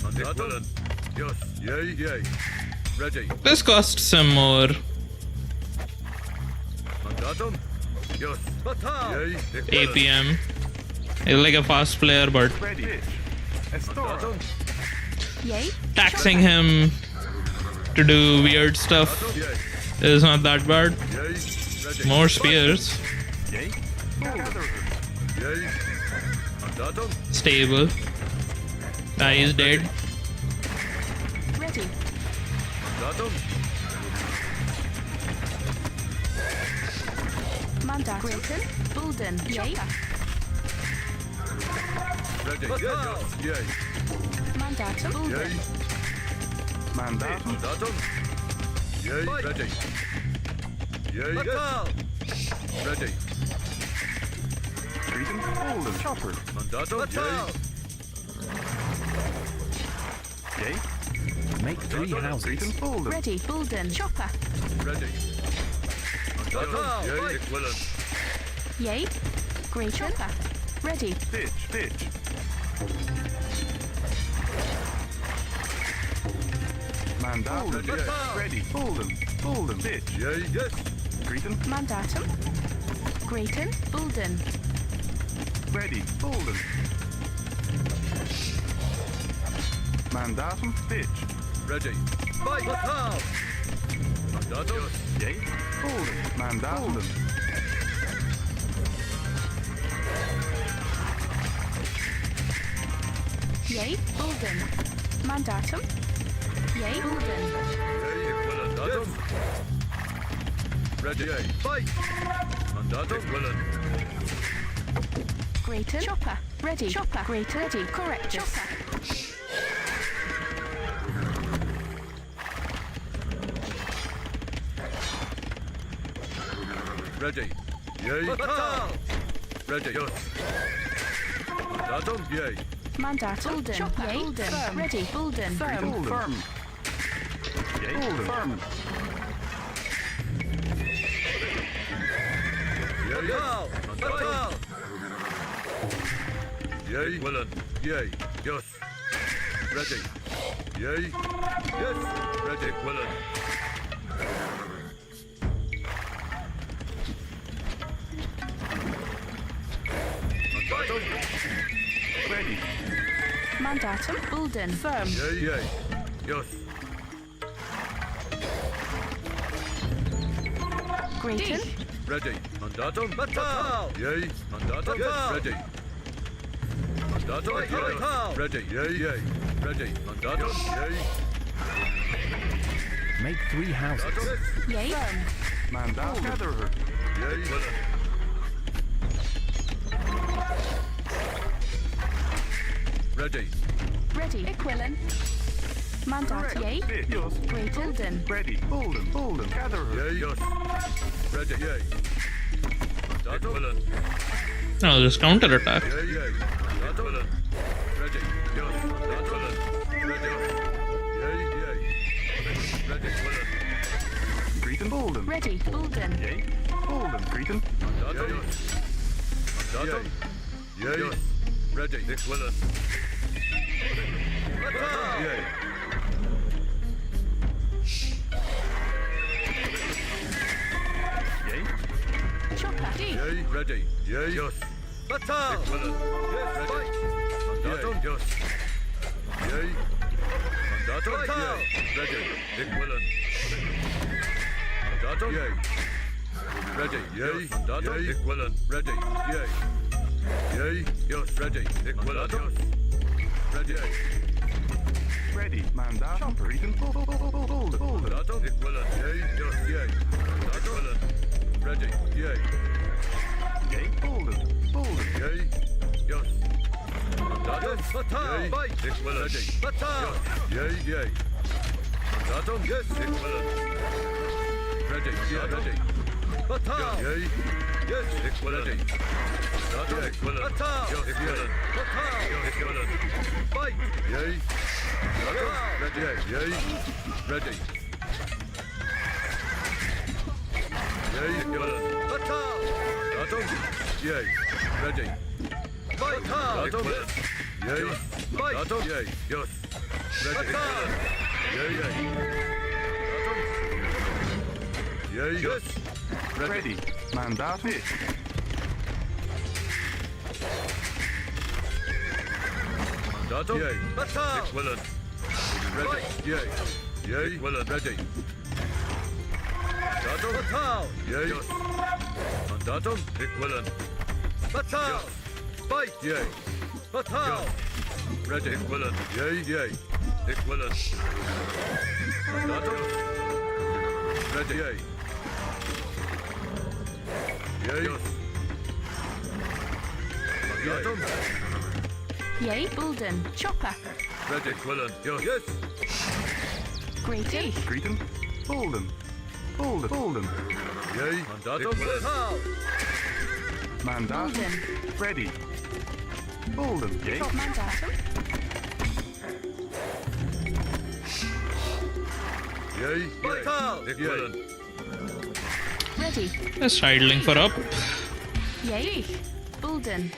Mandatum. Yes. Yay. Yay. Ready. This costs some more. Mandatum. Yes. Batal. Yay. APM. He's like a fast player, but Ready. Mandatum. Yay. taxing him to do weird stuff Yay. is not that bad. Yay. Ready. More spears. Yay. Gather. Yay. Mandatum. Stable. Ah, he's dead. Ready. Mandatum. Mandatum. Grayton. Bolden. Yay. Ready. Yes. Yay. Mandatum. Bolden. Yay. Mandatum. Mandatum. Yay. Ready. Yay. Yes. Ready. Greeten. Bolden. Chopper. Mandatum. Yay. Yay. Make 3 houses. Greeten. Bolden. Ready. Bolden. Chopper. Ready. Mandatum. Yay. Equivalent. Yay. Grayton. Ready. Pitch. Pitch. Mandatum. Ready. Bolden. Bolden. Pitch. Yay. Yes. Greeten. Mandatum. Grayton. Bolden. Ready. Bolden. Mandatum. Pitch. Ready. Fight. Mandatum. Yay. Bolden. Mandatum. Yay. Bolden. Mandatum. Yay. Bolden. Yay. Mandatum. Ready. Yay. Fight. Mandatum. Grayton. Chopper. Ready. Chopper. Grayton. Ready. Correct. Chopper. Ready. Yay. Ready. Yes. Mandatum. Yay. Mandatum. Bulden. Chopper. Yay. Bulden. Firm. Ready. Bulden. Firm. Firm. Yay. Firm. Yay. Mandatum. Yay. Willen. Yay. Yes. Ready. Yay. Yes. Ready. Willen. Mandatum. Ready. Mandatum. Bulden. Firm. Yay. Yay. Yes. Grayton. Ready. Mandatum. Batal. Yay. Mandatum. Yes. Ready. Mandatum. Yes. Ready. Yay. Yay. Ready. Mandatum. Yay. Make 3 houses. Mandatum. Yay. Firm. Mandatum. Gatherer. Yay. Ready. Ready. Equilin. Mandat. Yay. Yes. Grayton. Bulden. Ready. Bolden. Gatherer. Yay. Yes. Ready. Yay. Mandatum. I'll just counter attack. Yay. Yay. Mandatum. Ready. Yes. Mandatum. Ready. Yay. Yay. Ready. Greeting. Bolden. Ready. Bulden. Yay. Bolden. Greeting. Mandatum. Mandatum. Yay. Yes. Ready. Nick Willen. Yay. Yay. Chopper. D. Yay. Ready. Yay. Yes. Batal. Nick Willen. Yes. Ready. Mandatum. Yes. Yay. Mandatum. Yay. Ready. Nick Willen. Mandatum. Yay. Ready. Yay. Mandatum. Nick Willen. Ready. Yay. Yay. Yes. Ready. Nick Willen. Yes. Ready. Ready. Mandatum. Greeting. Hold. Mandatum. Nick Willen. Yay. Yes. Yay. Mandatum. Willen. Ready. Yay. Yay. Bolden. Yay. Yes. Mandatum. Yay. Nick Willen. Ready. Yes. Yay. Yay. Mandatum. Yes. Nick Willen. Ready. Yeah. Ready. Yay. Yes. Nick Willen. Ready. Mandatum. Nick Willen. Yes. Nick Willen. Nick Willen. Fight. Yay. Ready. Yay. Ready. Yay. Nick Willen. Mandatum. Yay. Ready. Fight. Mandatum. Yay. Mandatum. Yay. Yes. Ready. Yay. Yay. Yay. Yes. Ready. Mandatum. Mandatum. Yay. Nick Willen. Ready. Yay. Yay. Willen. Ready. Mandatum. Yay. Yes. Mandatum. Nick Willen. Batal. Fight. Yay. Batal. Ready. Nick Willen. Yay. Yay. Nick Willen. Mandatum. Ready. Yay. Yay. Yes. Mandatum. Yay. Bulden. Chopper. Ready. Willen. Yes. Grayton. Greeting. Bolden. Yay. Mandatum. Mandatum. Bulden. Ready. Bolden. Yay. Top mandatum. Yay. Nick Willen. Ready. Just idling for up. Yay. Bulden.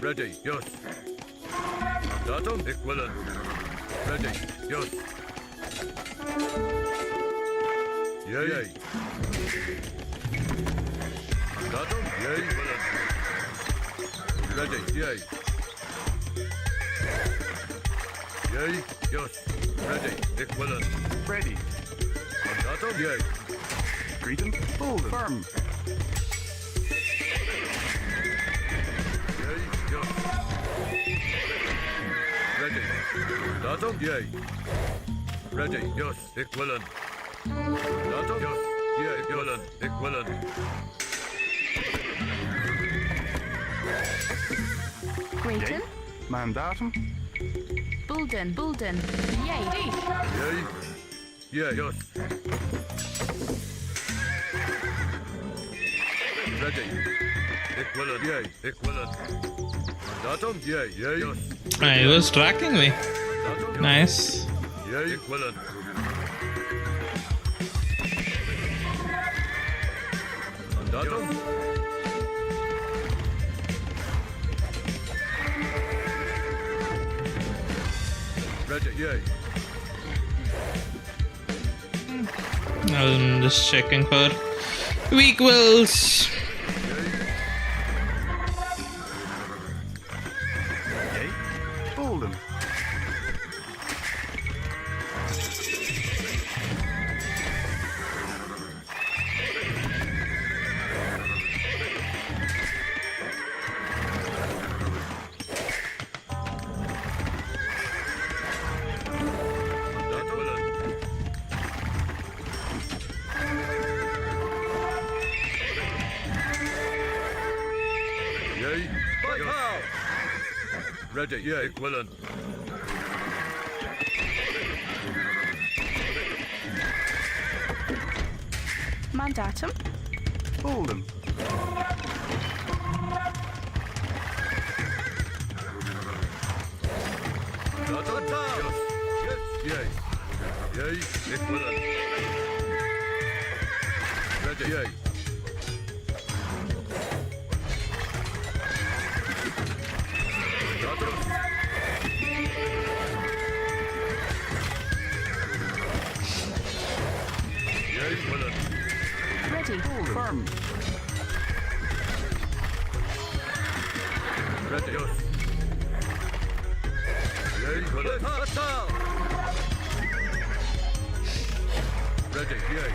Ready. Yes. Mandatum. Nick Willen. Ready. Yes. Yay. Mandatum. Yay. Willen. Ready. Yay. Yay. Yes. Ready. Nick Willen. Ready. Mandatum. Yay. Greeting. Bolden. Firm. Yay. Yes. Ready. Mandatum. Yay. Ready. Yes. Nick Willen. Mandatum. Yes. Yay. Willen. Nick Willen. Grayton. Mandatum. Bulden. Bulden, Bulden. Yay. Yay. Yeah, yes. Ready. Equivalent. Yay. Equivalent. Datum. Yay. Yay. Yes. He was tracking me. Datum. Nice. Yay. Equivalent. Datum. Ready. Yay. I'm just checking for weak wills. Yay. Golden. Yay. Pow. Ready. Yeah. Equivalent. Mandatum. Golden. Yes. Yay. Yay. Equivalent. Ready. Yay. Yay. Equivalent. Ready. Firm. Ready. Yes. Yay. Equivalent. Ready. Yay.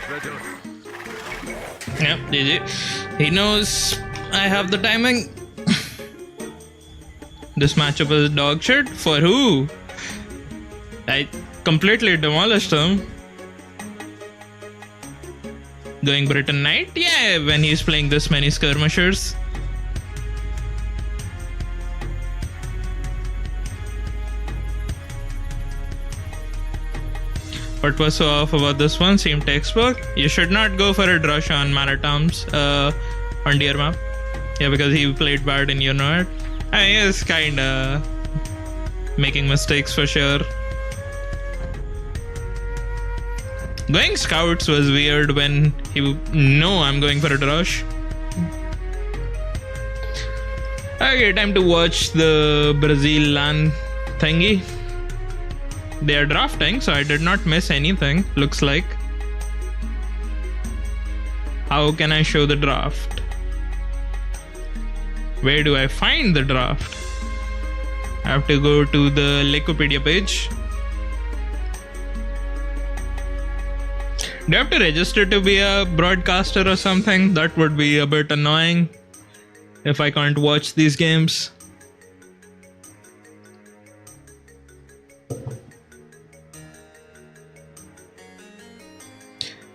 Ready. Yep, GG. He knows I have the timing. This matchup is dog shit. For who? I completely demolished him. Going Britain Knight? Yeah, when he's playing this many skirmishers. What was so off about this one? Same textbook. You should not go for a Douche on Maritimes on deer map. Yeah, because he played bad and you know it. I mean, he's kinda making mistakes for sure. Going scouts was weird when he no, I'm going for a Douche. Okay, time to watch the Brazil LAN thingy. They are drafting, so I did not miss anything, looks like. How can I show the draft? Where do I find the draft? I have to go to the Wikipedia page. Do I have to register to be a broadcaster or something? That would be a bit annoying if I can't watch these games.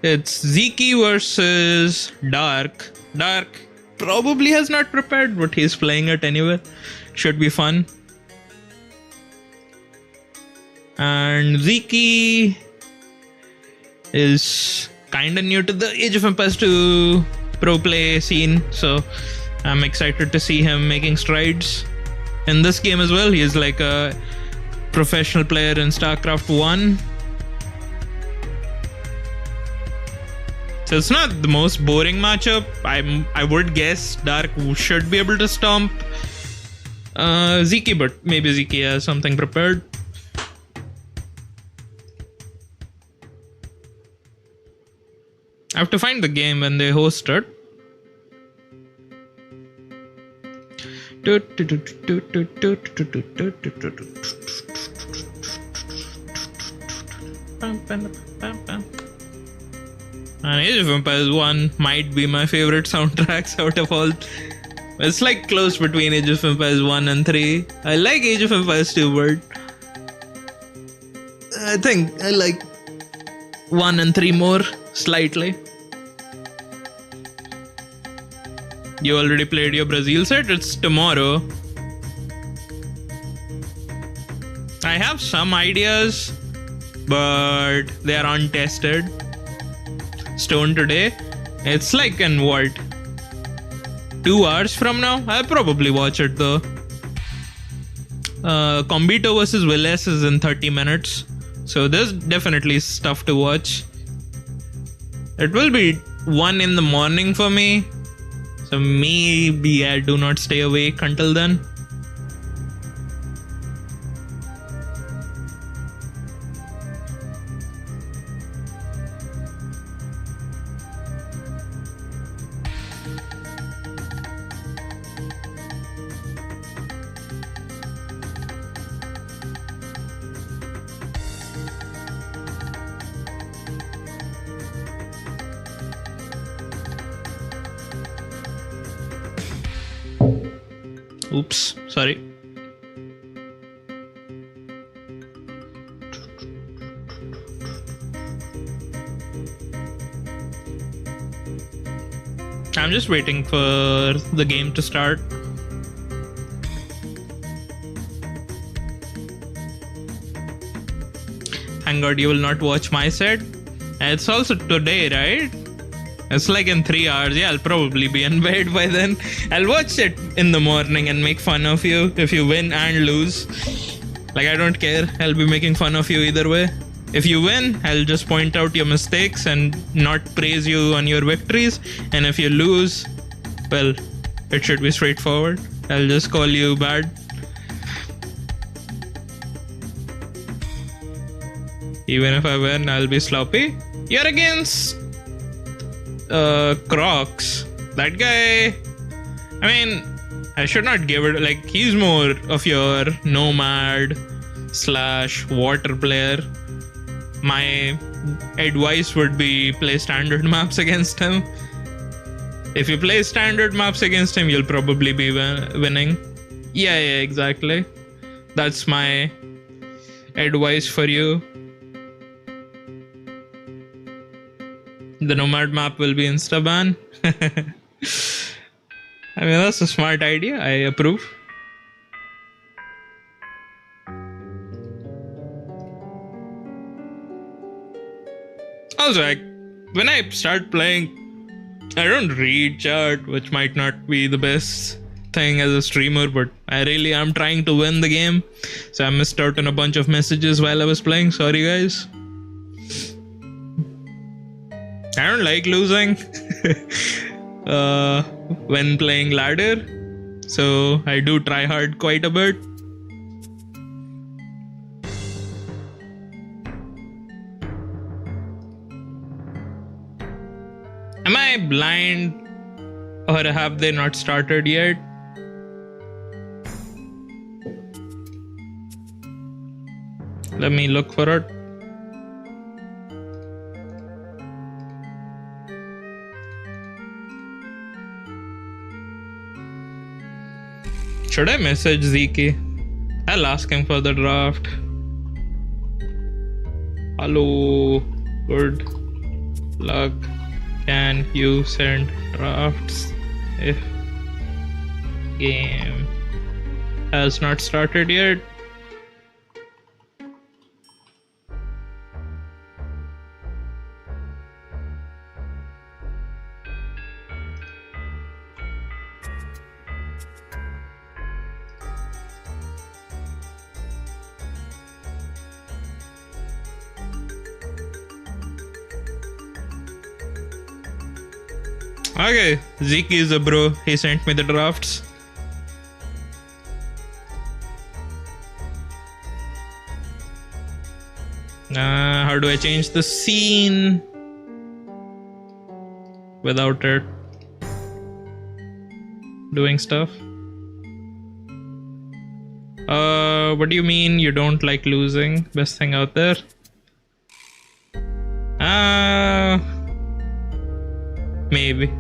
It's Zeke versus Dark. Dark probably has not prepared, but he's playing it anyway. Should be fun. And Zeke is kinda new to the Age of Empires 2 pro play scene, so I'm excited to see him making strides in this game as well. He is like a professional player in StarCraft 1. So it's not the most boring matchup. I would guess Dark should be able to stomp Zeke, but maybe Zeke has something prepared. I have to find the game when they host it. And Age of Empires 1 might be my favorite soundtracks out of all. It's like close between Age of Empires 1 and 3. I like Age of Empires 2, but I think I like 1 and 3 more, slightly. You already played your Brazil set? It's tomorrow. I have some ideas, but they are untested. Stone today. It's like in what? 2 hours from now? I'll probably watch it though. Combito versus Willis is in 30 minutes. So there's definitely stuff to watch. It will be 1 in the morning for me. So maybe I do not stay awake until then. Oops, sorry. I'm just waiting for the game to start. Thank God you will not watch my set. It's also today, right? It's like in 3 hours. Yeah, I'll probably be in bed by then. I'll watch it in the morning and make fun of you if you win and lose. Like, I don't care. I'll be making fun of you either way. If you win, I'll just point out your mistakes and not praise you on your victories. And if you lose, well, it should be straightforward. I'll just call you bad. Even if I win, I'll be sloppy. You're against Crocs. That guy, I mean, I should not give it, like, he's more of your nomad / water player. My advice would be play standard maps against him. If you play standard maps against him, you'll probably be winning. Yeah, exactly. That's my advice for you. The nomad map will be insta-ban. I mean, that's a smart idea. I approve. Also, when I start playing, I don't read chat, which might not be the best thing as a streamer, but I really am trying to win the game. So I missed out on a bunch of messages while I was playing. Sorry, guys. I don't like losing when playing ladder, so I do try hard quite a bit. Am I blind, or have they not started yet? Let me look for it. Should I message Zeke? I'll ask him for the draft. Hello, good luck. Can you send drafts if game has not started yet? Okay, Zeke is a bro. He sent me the drafts. How do I change the scene without it doing stuff? What do you mean you don't like losing? Best thing out there? Maybe.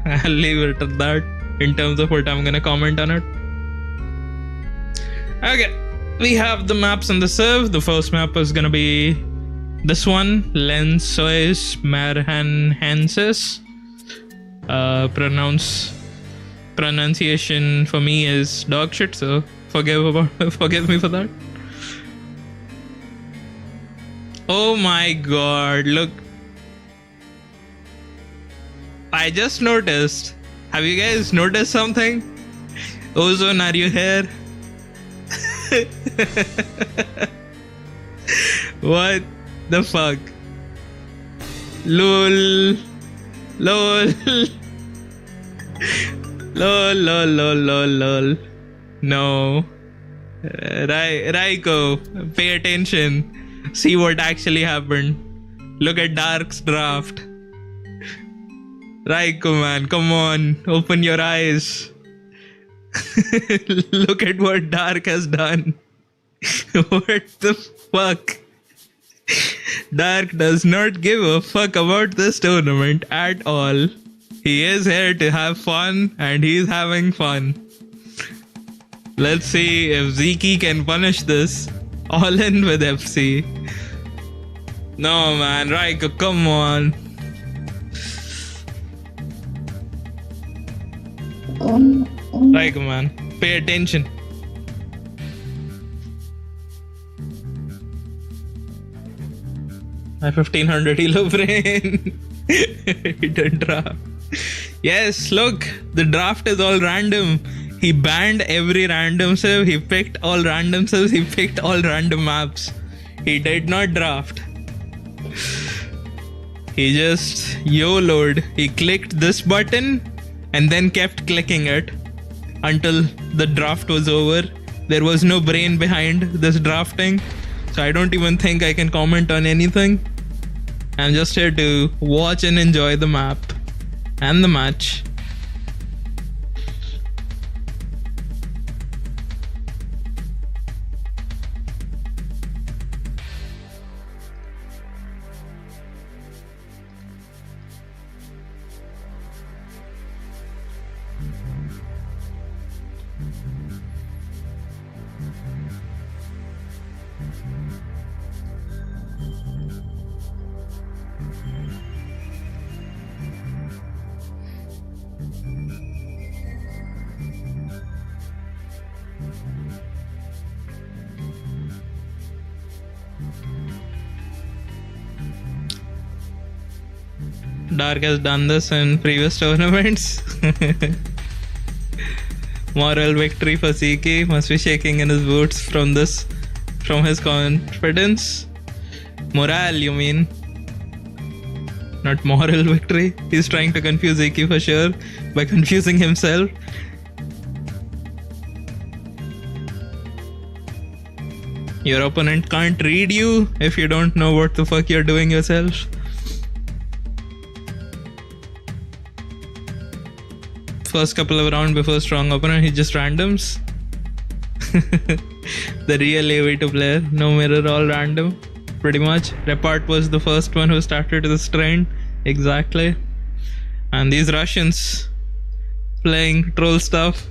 I'll leave it at that in terms of what I'm gonna comment on it. Okay, we have the maps on the serve. The first map is gonna be this one, Lensois Marhanensis. pronunciation for me is dog shit, so forgive me for that. Oh my god, look. I just noticed. Have you guys noticed something? Ozone, are you here? What the fuck? Lol. Lol. Lol, lol, lol, lol, lol. No. Raiko, pay attention. See what actually happened. Look at Dark's draft. Raiko, man, come on. Open your eyes. Look at what Dark has done. What the fuck? Dark does not give a fuck about this tournament at all. He is here to have fun, and he's having fun. Let's see if Zeke can punish this. All in with FC. No man, Raiko, come on. Raiko, man, pay attention. My 1500 elo brain. He did draft. Yes, look, the draft is all random. He banned every random save. He picked all random saves. He picked all random maps. He did not draft. He just YOLO'd. He clicked this button and then kept clicking it until the draft was over. There was no brain behind this drafting, so I don't even think I can comment on anything. I'm just here to watch and enjoy the map and the match. Dark has done this in previous tournaments. Moral victory for CK. Must be shaking in his boots from his confidence. Morale, you mean? Not moral victory. He's trying to confuse Zeke for sure by confusing himself. Your opponent can't read you if you don't know what the fuck you're doing yourself. First couple of rounds before strong opponent, he just randoms. The real AV2 player, no mirror, all random. Pretty much. Repart was the first one who started this trend. Exactly. And these Russians playing troll stuff.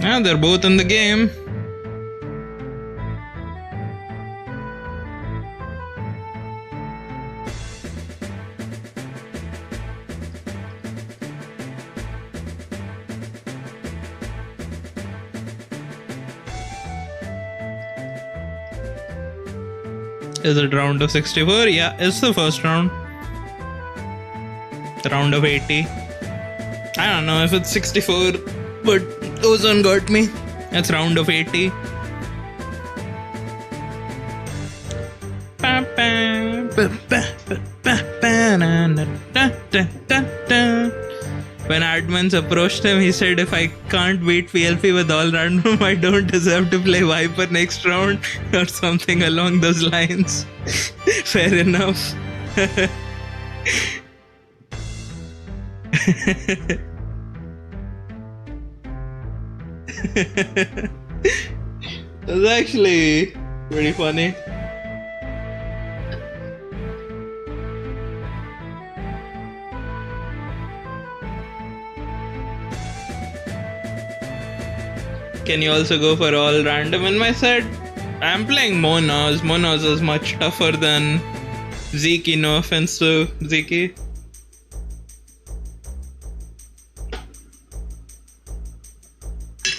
Yeah, they're both in the game. Is it round of 64? Yeah, it's the first round. Round of 80. I don't know if it's 64, but Ozone got me. It's round of 80. When admins approached him, he said, if I can't beat PLP with all random, I don't deserve to play Viper next round, or something along those lines. Fair enough. That's actually pretty funny. can you also go for all random in my set? I'm playing Monos. Monos is much tougher than Zeki, no offense to Zeki.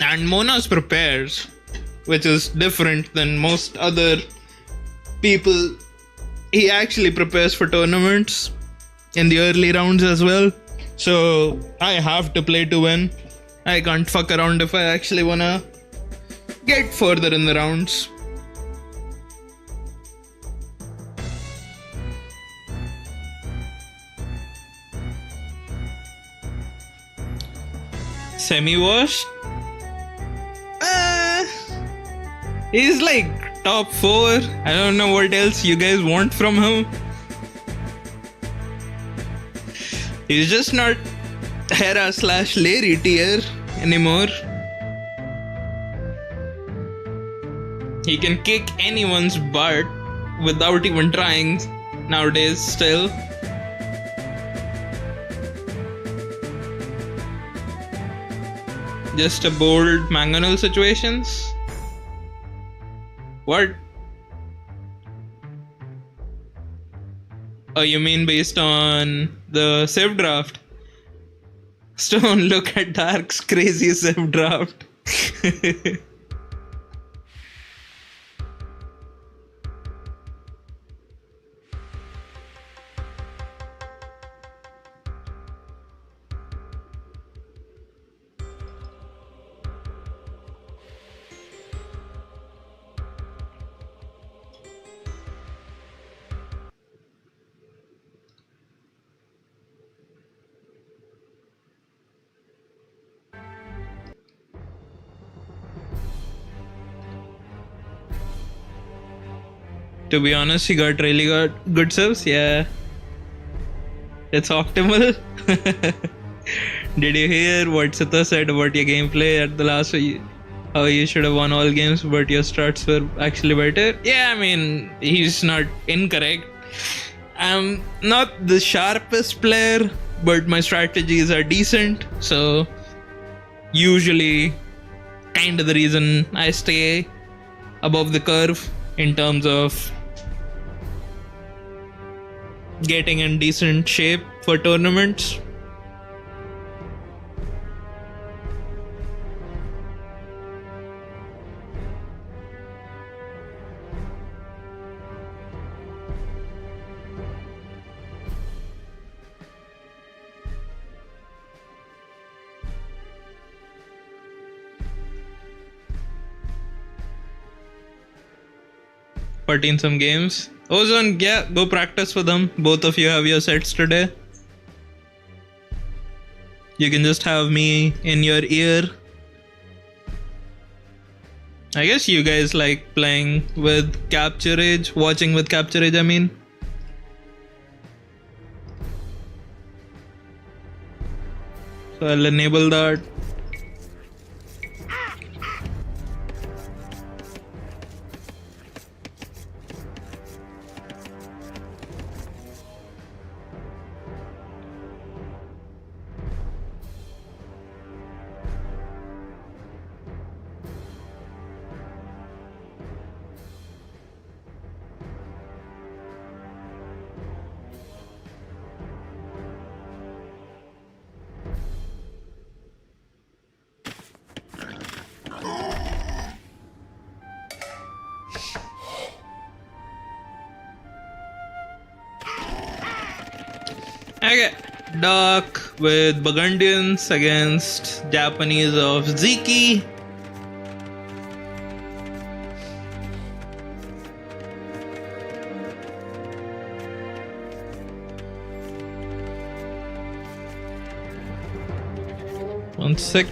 And Monos prepares, which is different than most other people. He actually prepares for tournaments in the early rounds as well. So I have to play to win. I can't fuck around if I actually wanna get further in the rounds. Semi-washed? He's like top 4. I don't know what else you guys want from him. He's just not Hera/Larry tier anymore. He can kick anyone's butt without even trying nowadays still. Just a bold mangonel situations? What? Oh, you mean based on the save draft? Stone, look at Dark's crazy save draft. To be honest, he got good serves. Yeah, it's optimal. Did you hear what Sita said about your gameplay at the last? How you should have won all games, but your starts were actually better. Yeah, I mean, he's not incorrect. I'm not the sharpest player, but my strategies are decent. So usually, kind of the reason I stay above the curve in terms of getting in decent shape for tournaments. Put in some games. Ozone, yeah, go practice for them. Both of you have your sets today. You can just have me in your ear. I guess you guys like playing with Capture Age, watching with Capture Age, I mean. So I'll enable that. Okay, Dark with Burgundians against Japanese of Zeki. One sec.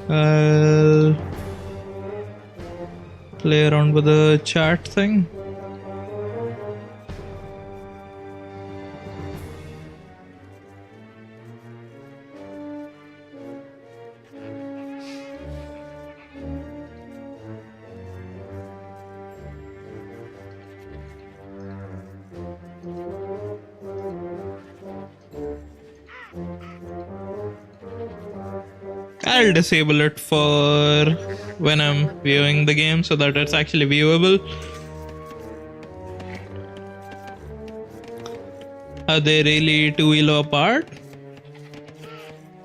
I'll play around with the chat thing. I'll disable it for when I'm viewing the game so that it's actually viewable. Are they really 2 elo apart?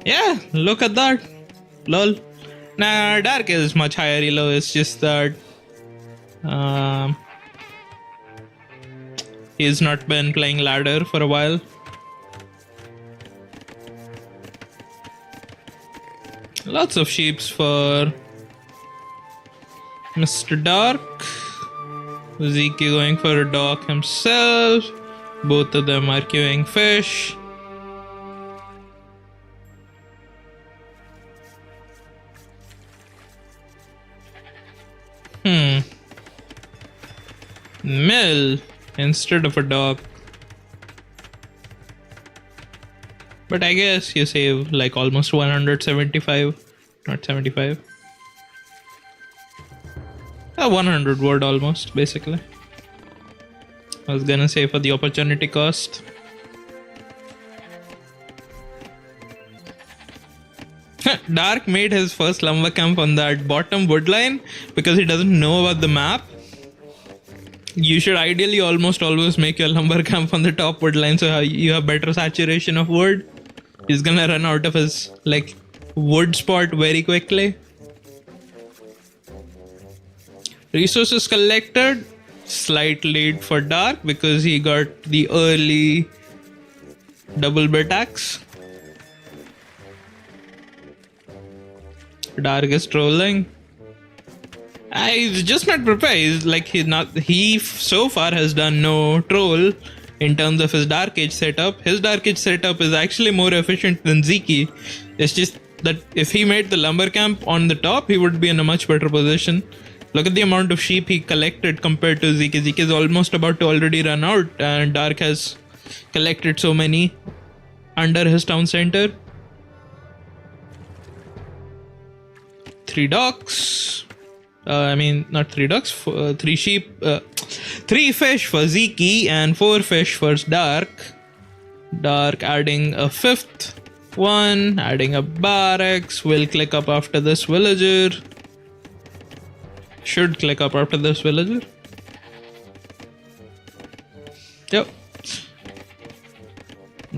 Yeah, look at that. Lol. Nah, Dark is much higher elo. It's just that he's not been playing ladder for a while. Lots of sheeps for Mr. Dark. Zeke going for a dock himself. Both of them are queuing fish. Mill instead of a dock. But I guess you save like almost 175, not 75. 100 word almost, basically. I was gonna say for the opportunity cost. Dark made his first lumber camp on that bottom wood line because he doesn't know about the map. You should ideally almost always make your lumber camp on the top wood line so you have better saturation of wood. He's gonna run out of his like wood spot very quickly. Resources collected, slight lead for Dark because he got the early double bit axe. Dark is trolling. He's just not prepared. He's like he so far has done no troll in terms of his Dark Age setup. His Dark Age setup is actually more efficient than Zeke. It's just that if he made the lumber camp on the top, he would be in a much better position. Look at the amount of sheep he collected compared to Zeke. Zeke is almost about to already run out, and Dark has collected so many under his town center. 3 docks. Not 3 ducks, 3 sheep, 3 fish for Zeke and 4 fish for Dark. Dark adding a 5th one, adding a barracks. Will click up after this villager. Should click up after this villager. Yep.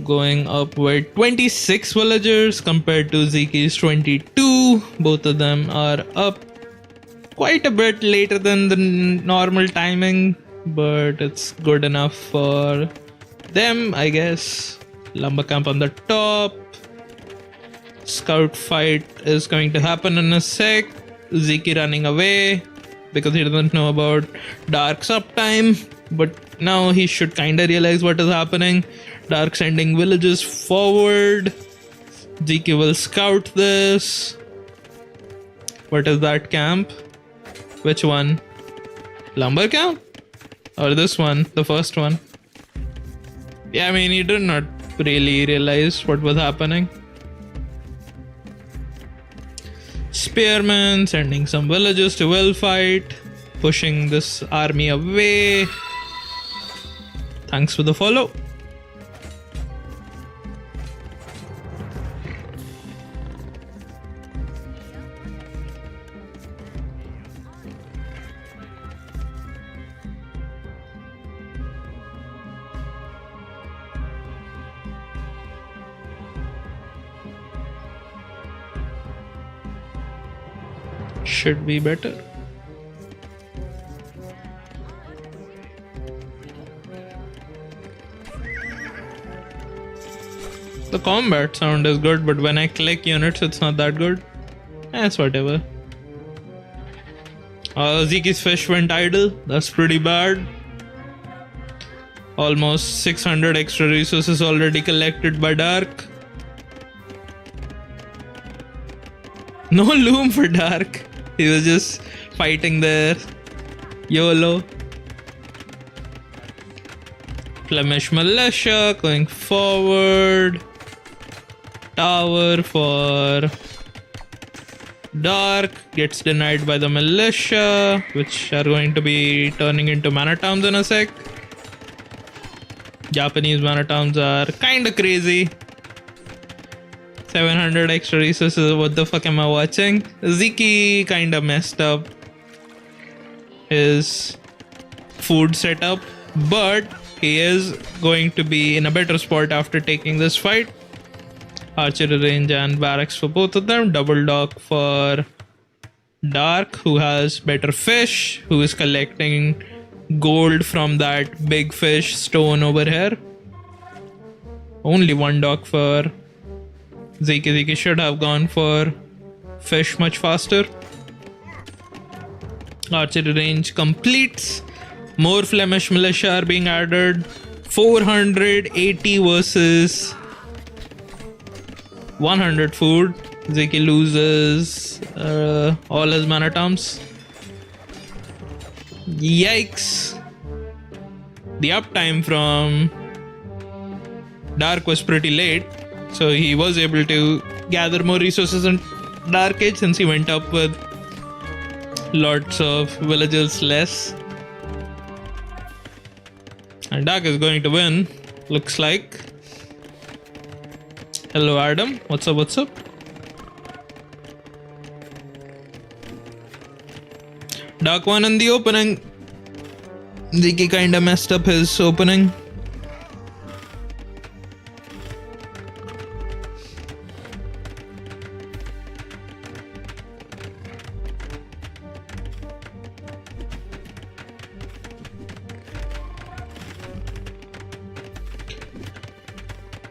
Going up with 26 villagers compared to Zeke's 22. Both of them are up quite a bit later than the normal timing, but it's good enough for them, I guess. Lumber camp on the top. Scout fight is going to happen in a sec. Zeke running away because he doesn't know about Dark's uptime, but now he should kinda realize what is happening. Dark sending villages forward. Zeke will scout this. What is that camp? Which one? Lumber camp? Or this one? The first one? Yeah, I mean, he did not really realize what was happening. Spearmen sending some villagers to will fight, pushing this army away. Thanks for the follow. Should be better. The combat sound is good, but when I click units, it's not that good. It's whatever. Zeke's fish went idle. That's pretty bad. Almost 600 extra resources already collected by Dark. No loom for Dark. He was just fighting there. YOLO. Flemish militia going forward. Tower for Dark gets denied by the militia, which are going to be turning into mana towns in a sec. Japanese mana towns are kinda crazy. 700 extra resources. What the fuck am I watching? Ziki kinda messed up his food setup, but he is going to be in a better spot after taking this fight. Archery range and barracks for both of them. Double dock for Dark, who has better fish, who is collecting gold from that big fish stone over here. Only one dock for Ziki. Ziki should have gone for fish much faster. Archery range completes. More Flemish militia are being added. 480 versus 100 food. Ziki loses all his man at arms. Yikes. The uptime from Dark was pretty late, so he was able to gather more resources in Dark Age since he went up with lots of villagers less. And Dark is going to win, looks like. Hello Adam, what's up, what's up? Dark won in the opening. Ziki kinda messed up his opening.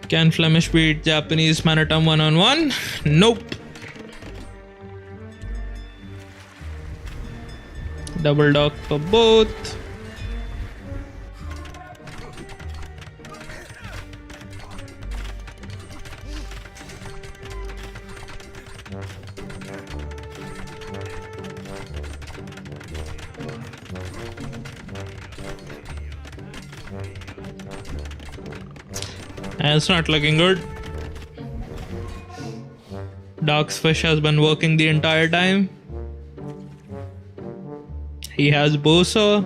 Can Flemish beat Japanese man-at-arm 1-on-1? Nope. Double dock for both. It's not looking good. Dark's fish has been working the entire time. He has Bosa.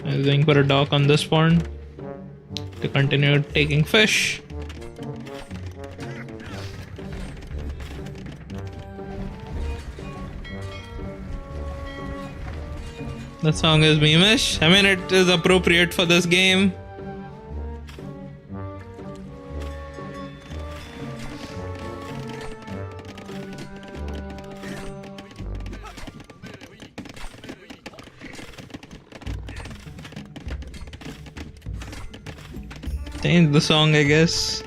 I'm going for a dock on this one to continue taking fish. The song is memeish. I mean, it is appropriate for this game. Change the song, I guess.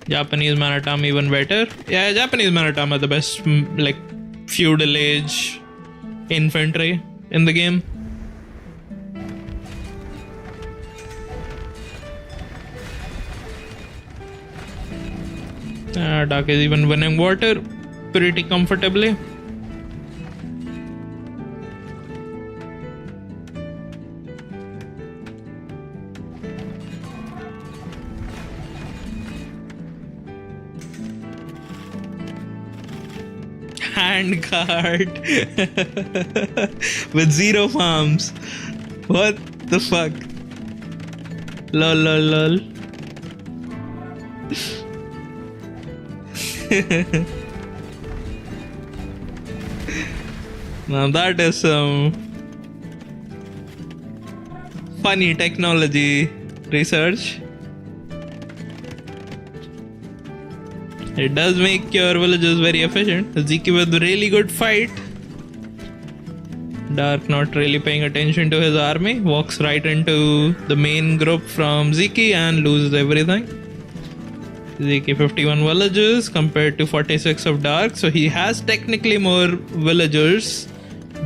Japanese man-at-arm even better. Yeah, Japanese man-at-arm are the best, like, feudal age infantry in the game. Dark is even winning water pretty comfortably. Hand card with 0 farms. What the fuck? Lol lol lol. Now that is some funny technology research. It does make your villagers very efficient. Ziki with a really good fight. Dark not really paying attention to his army. Walks right into the main group from Ziki and loses everything. Ziki 51 villagers compared to 46 of Dark. So he has technically more villagers.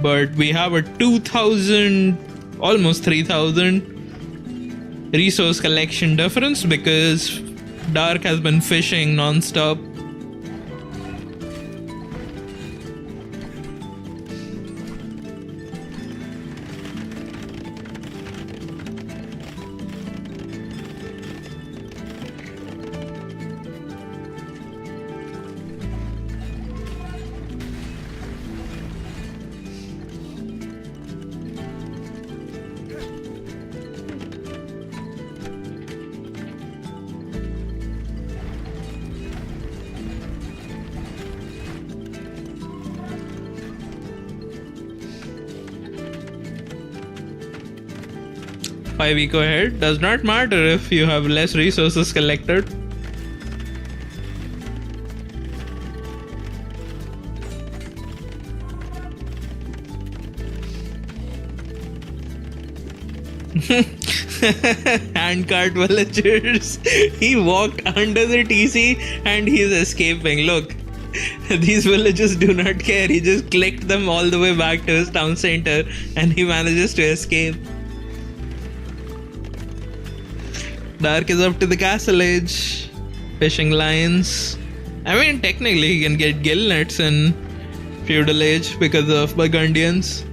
But we have a 2,000, almost 3,000 resource collection difference because Dark has been fishing non-stop. Five eco ahead. Does not matter if you have less resources collected. Handcart villagers. He walked under the TC and he's escaping. Look, these villagers do not care. He just clicked them all the way back to his town center and he manages to escape. Dark is up to the castle edge. Fishing lines. I mean, technically he can get gill nets in feudal age because of Burgundians.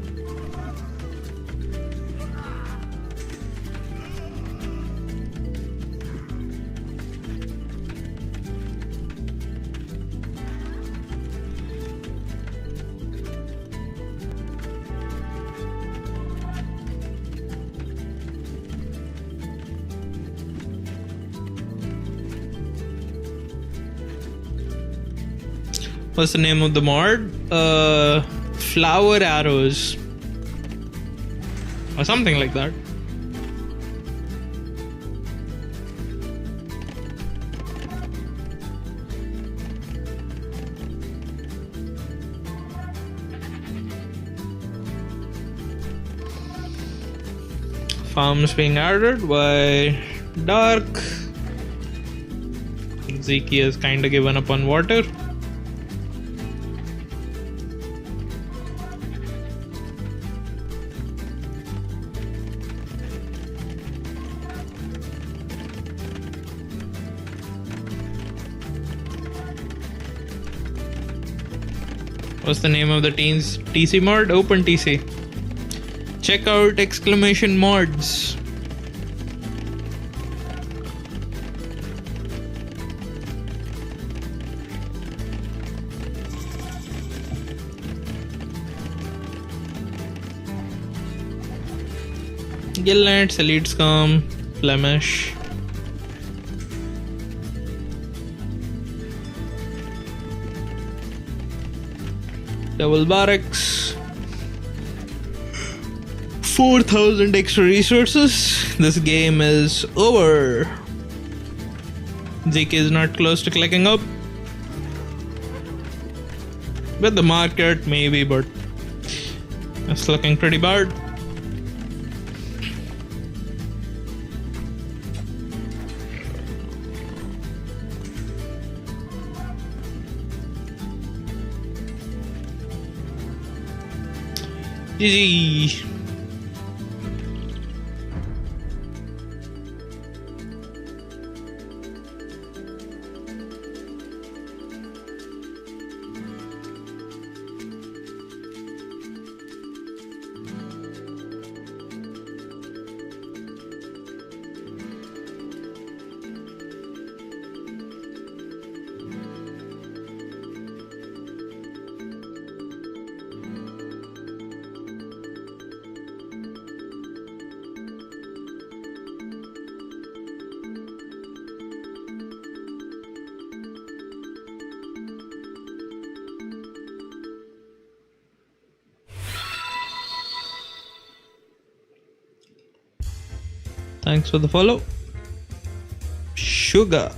What's the name of the mod? Flower arrows. Or something like that. Farms being added by Dark. Zeke has kinda given up on water. What's the name of the TC mod? Open TC. Check out exclamation mods. Gillnet, Elite Scum, Flemish. Double barracks. 4,000 extra resources. This game is over. Zeke is not close to clicking up. With the market, maybe, but it's looking pretty bad. GG. Thanks for the follow. Sugar.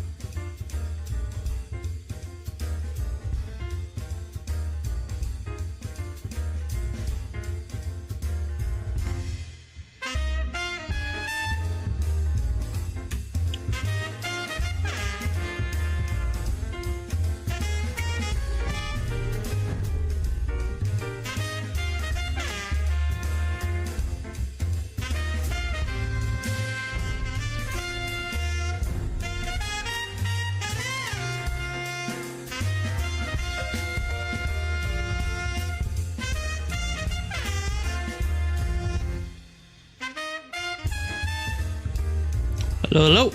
Hello, hello.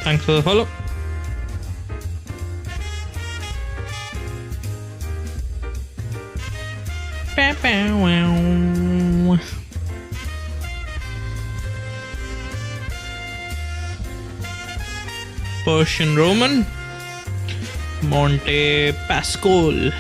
Thanks for the follow. Persian Roman, Monte Pascal.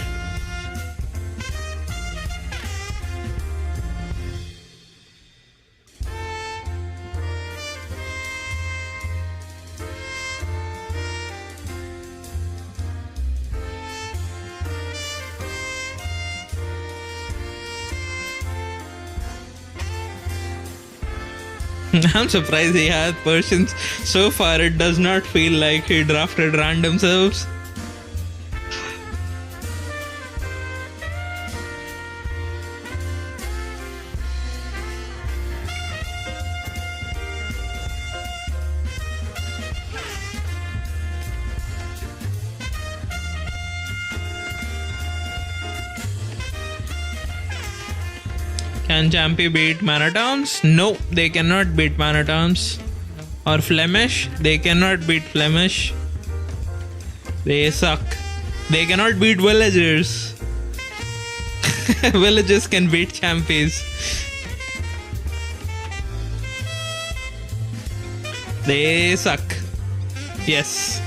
I'm surprised he has Persians. So far, it does not feel like he drafted random serves. Can Champy beat Manatowns? No, they cannot beat Manatowns. Or Flemish? They cannot beat Flemish. They suck. They cannot beat villagers. Villagers can beat Champies. They suck. Yes.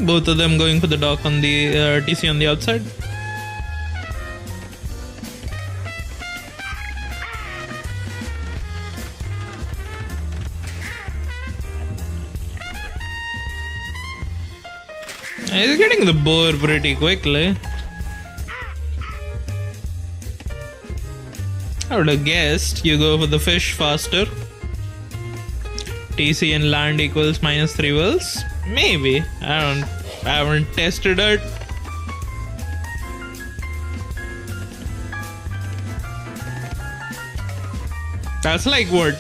Both of them going for the dock on the TC on the outside. He's getting the boar pretty quickly. I would have guessed you go for the fish faster. TC and land equals -3 wills. Maybe. I haven't tested it. That's like what?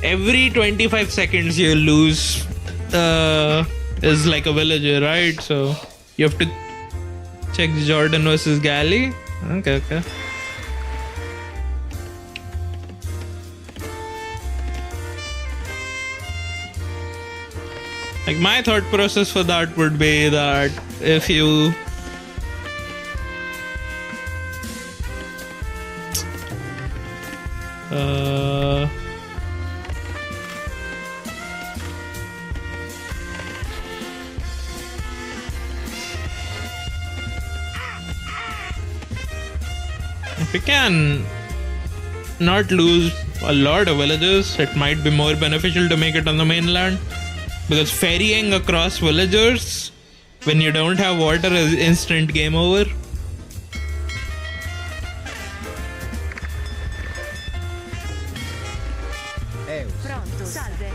Every 25 seconds you lose is like a villager, right? So you have to check Jordan versus Galley. Okay. Like my thought process for that would be that if you if you can not lose a lot of villagers, it might be more beneficial to make it on the mainland. Because ferrying across villagers when you don't have water is instant game over. Pronto. Salve.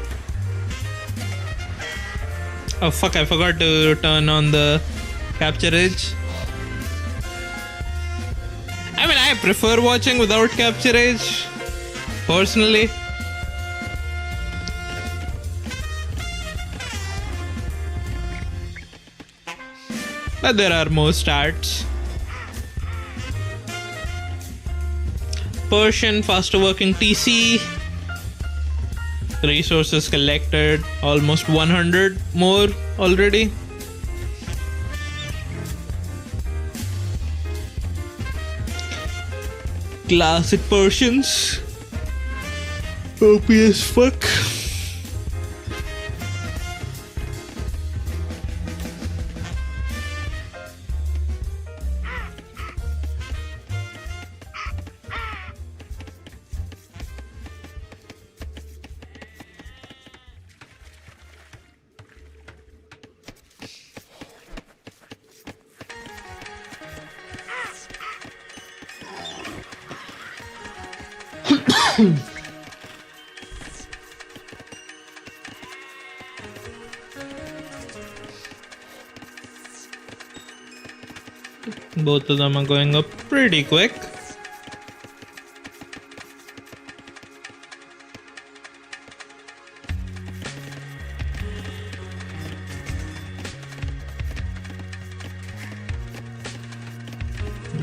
Oh fuck, I forgot to turn on the capture edge. I mean, I prefer watching without capture edge, personally. But there are more stats. Persian, faster working TC. Resources collected, almost 100 more already. Classic Persians. OP as fuck. Both of them are going up pretty quick.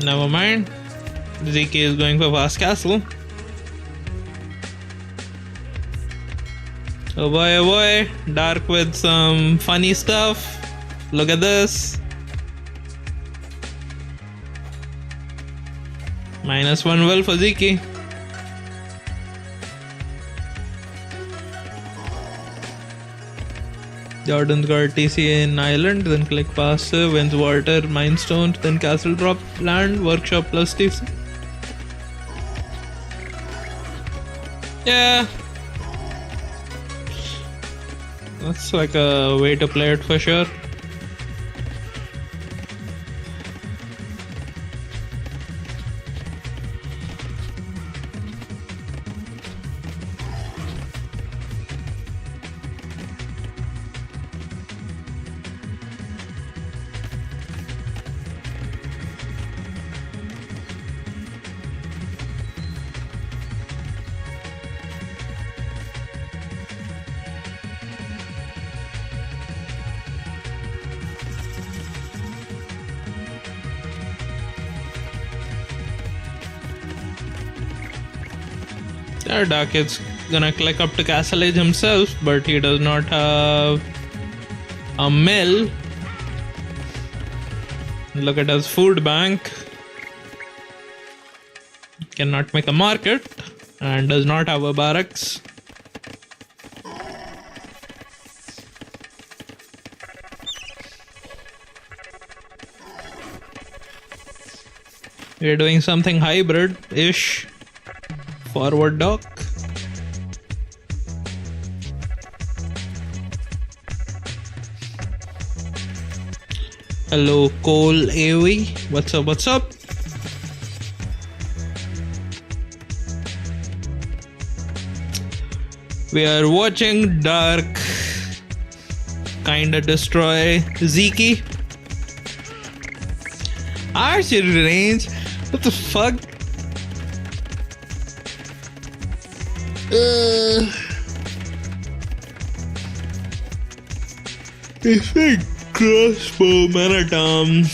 Never mind. ZK is going for Fast Castle. Oh boy, oh boy. Dark with some funny stuff. Look at this. -1 will for ZK. Jordan's got TCA in Island, then click passive, wins water, Mindstone, then castle drop, land, workshop plus TC. Yeah. That's like a way to play it for sure. Dark is gonna click up to Castle Age himself, but he does not have a mill. Look at his food bank. Cannot make a market and does not have a barracks. We're doing something hybrid-ish. Forward dock. Hello, Cole AOE. What's up? What's up? We are watching Dark kinda destroy Zeke. Archery range? What the fuck? It's a crossbow marathon.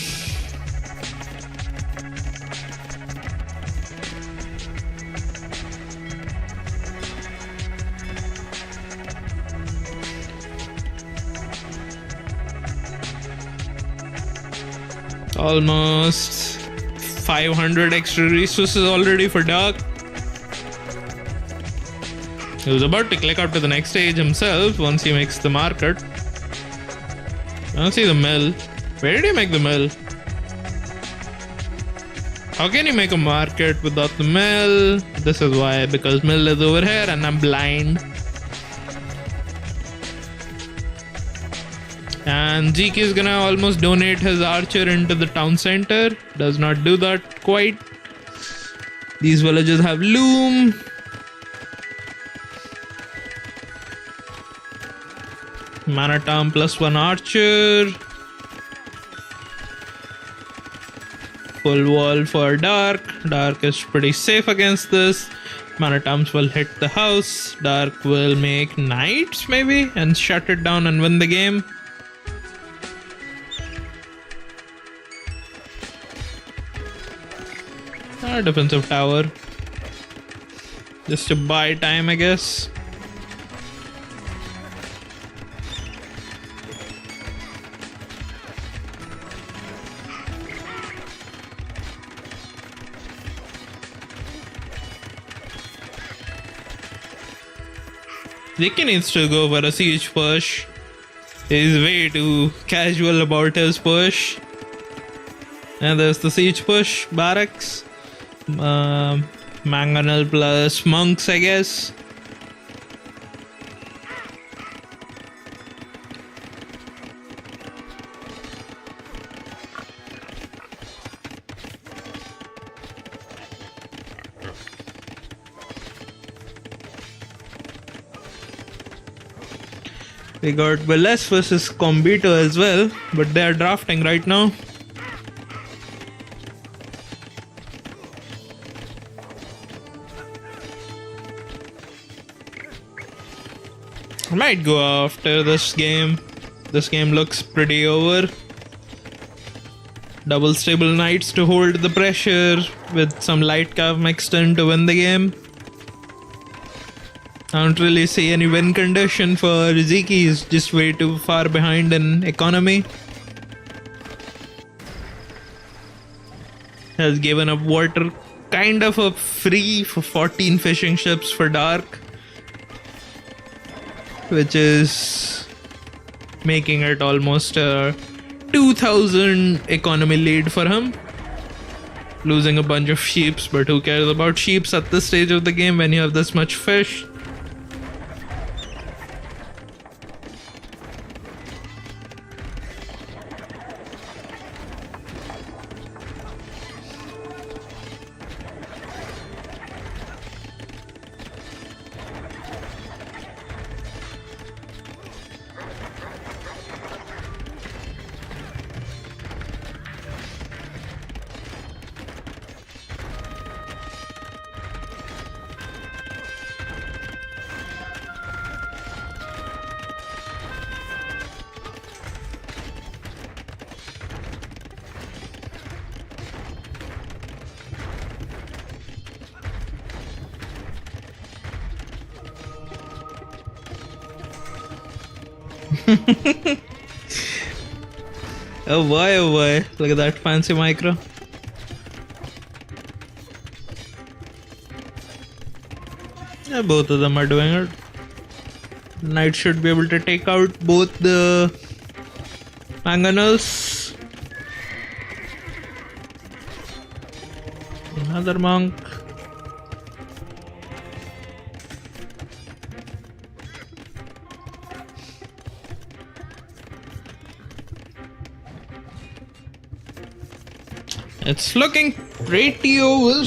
Almost 500 extra resources already for Dark. He was about to click up to the next stage himself once he makes the market. I don't see the mill. Where did he make the mill? How can you make a market without the mill? This is why, because mill is over here and I'm blind. And Zeke is gonna almost donate his archer into the town center. Does not do that quite. These villages have loom. Manatam +1 archer. Full wall for Dark. Dark is pretty safe against this. Manatams will hit the house. Dark will make knights maybe and shut it down and win the game. Defensive tower. Just to buy time, I guess. Zeke needs to go for a siege push. He's way too casual about his push. And there's the siege push, barracks. Mangonel plus monks, I guess. We got Veles versus Combito as well, but they are drafting right now. I might go after this game. This game looks pretty over. Double stable knights to hold the pressure with some light cav mixed in to win the game. I don't really see any win condition for Ziki. He's just way too far behind in economy. Has given up water kind of a free for 14 fishing ships for dark, which is making it almost a 2000 economy lead for him. Losing a bunch of sheeps, but who cares about sheeps at this stage of the game when you have this much fish? Oh boy, look at that fancy micro. Yeah, both of them are doing it. Knight should be able to take out both the mangonels. Another monk. It's looking pretty over.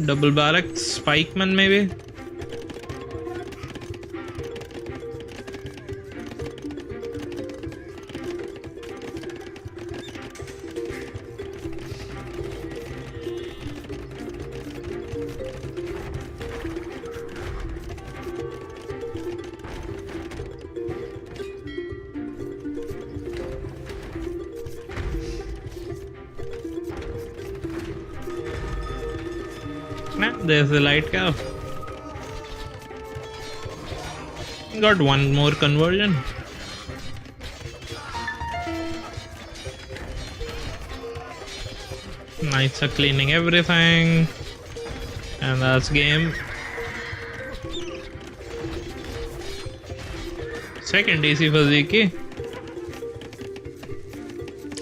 Double barracks, pikeman maybe. There's the light cow. Got one more conversion. Knights are cleaning everything. And that's game. Second DC for Ziki.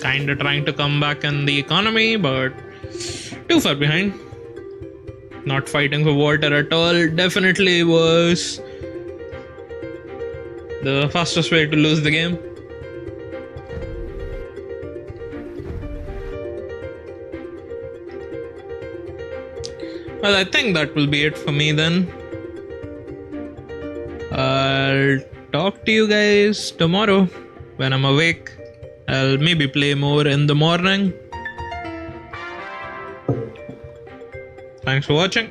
Kinda trying to come back in the economy, but too far behind. Not fighting for water at all definitely was the fastest way to lose the game. Well, I think that will be it for me then. I'll talk to you guys tomorrow when I'm awake. I'll maybe play more in the morning. Thanks for watching.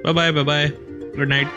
Bye bye. Good night.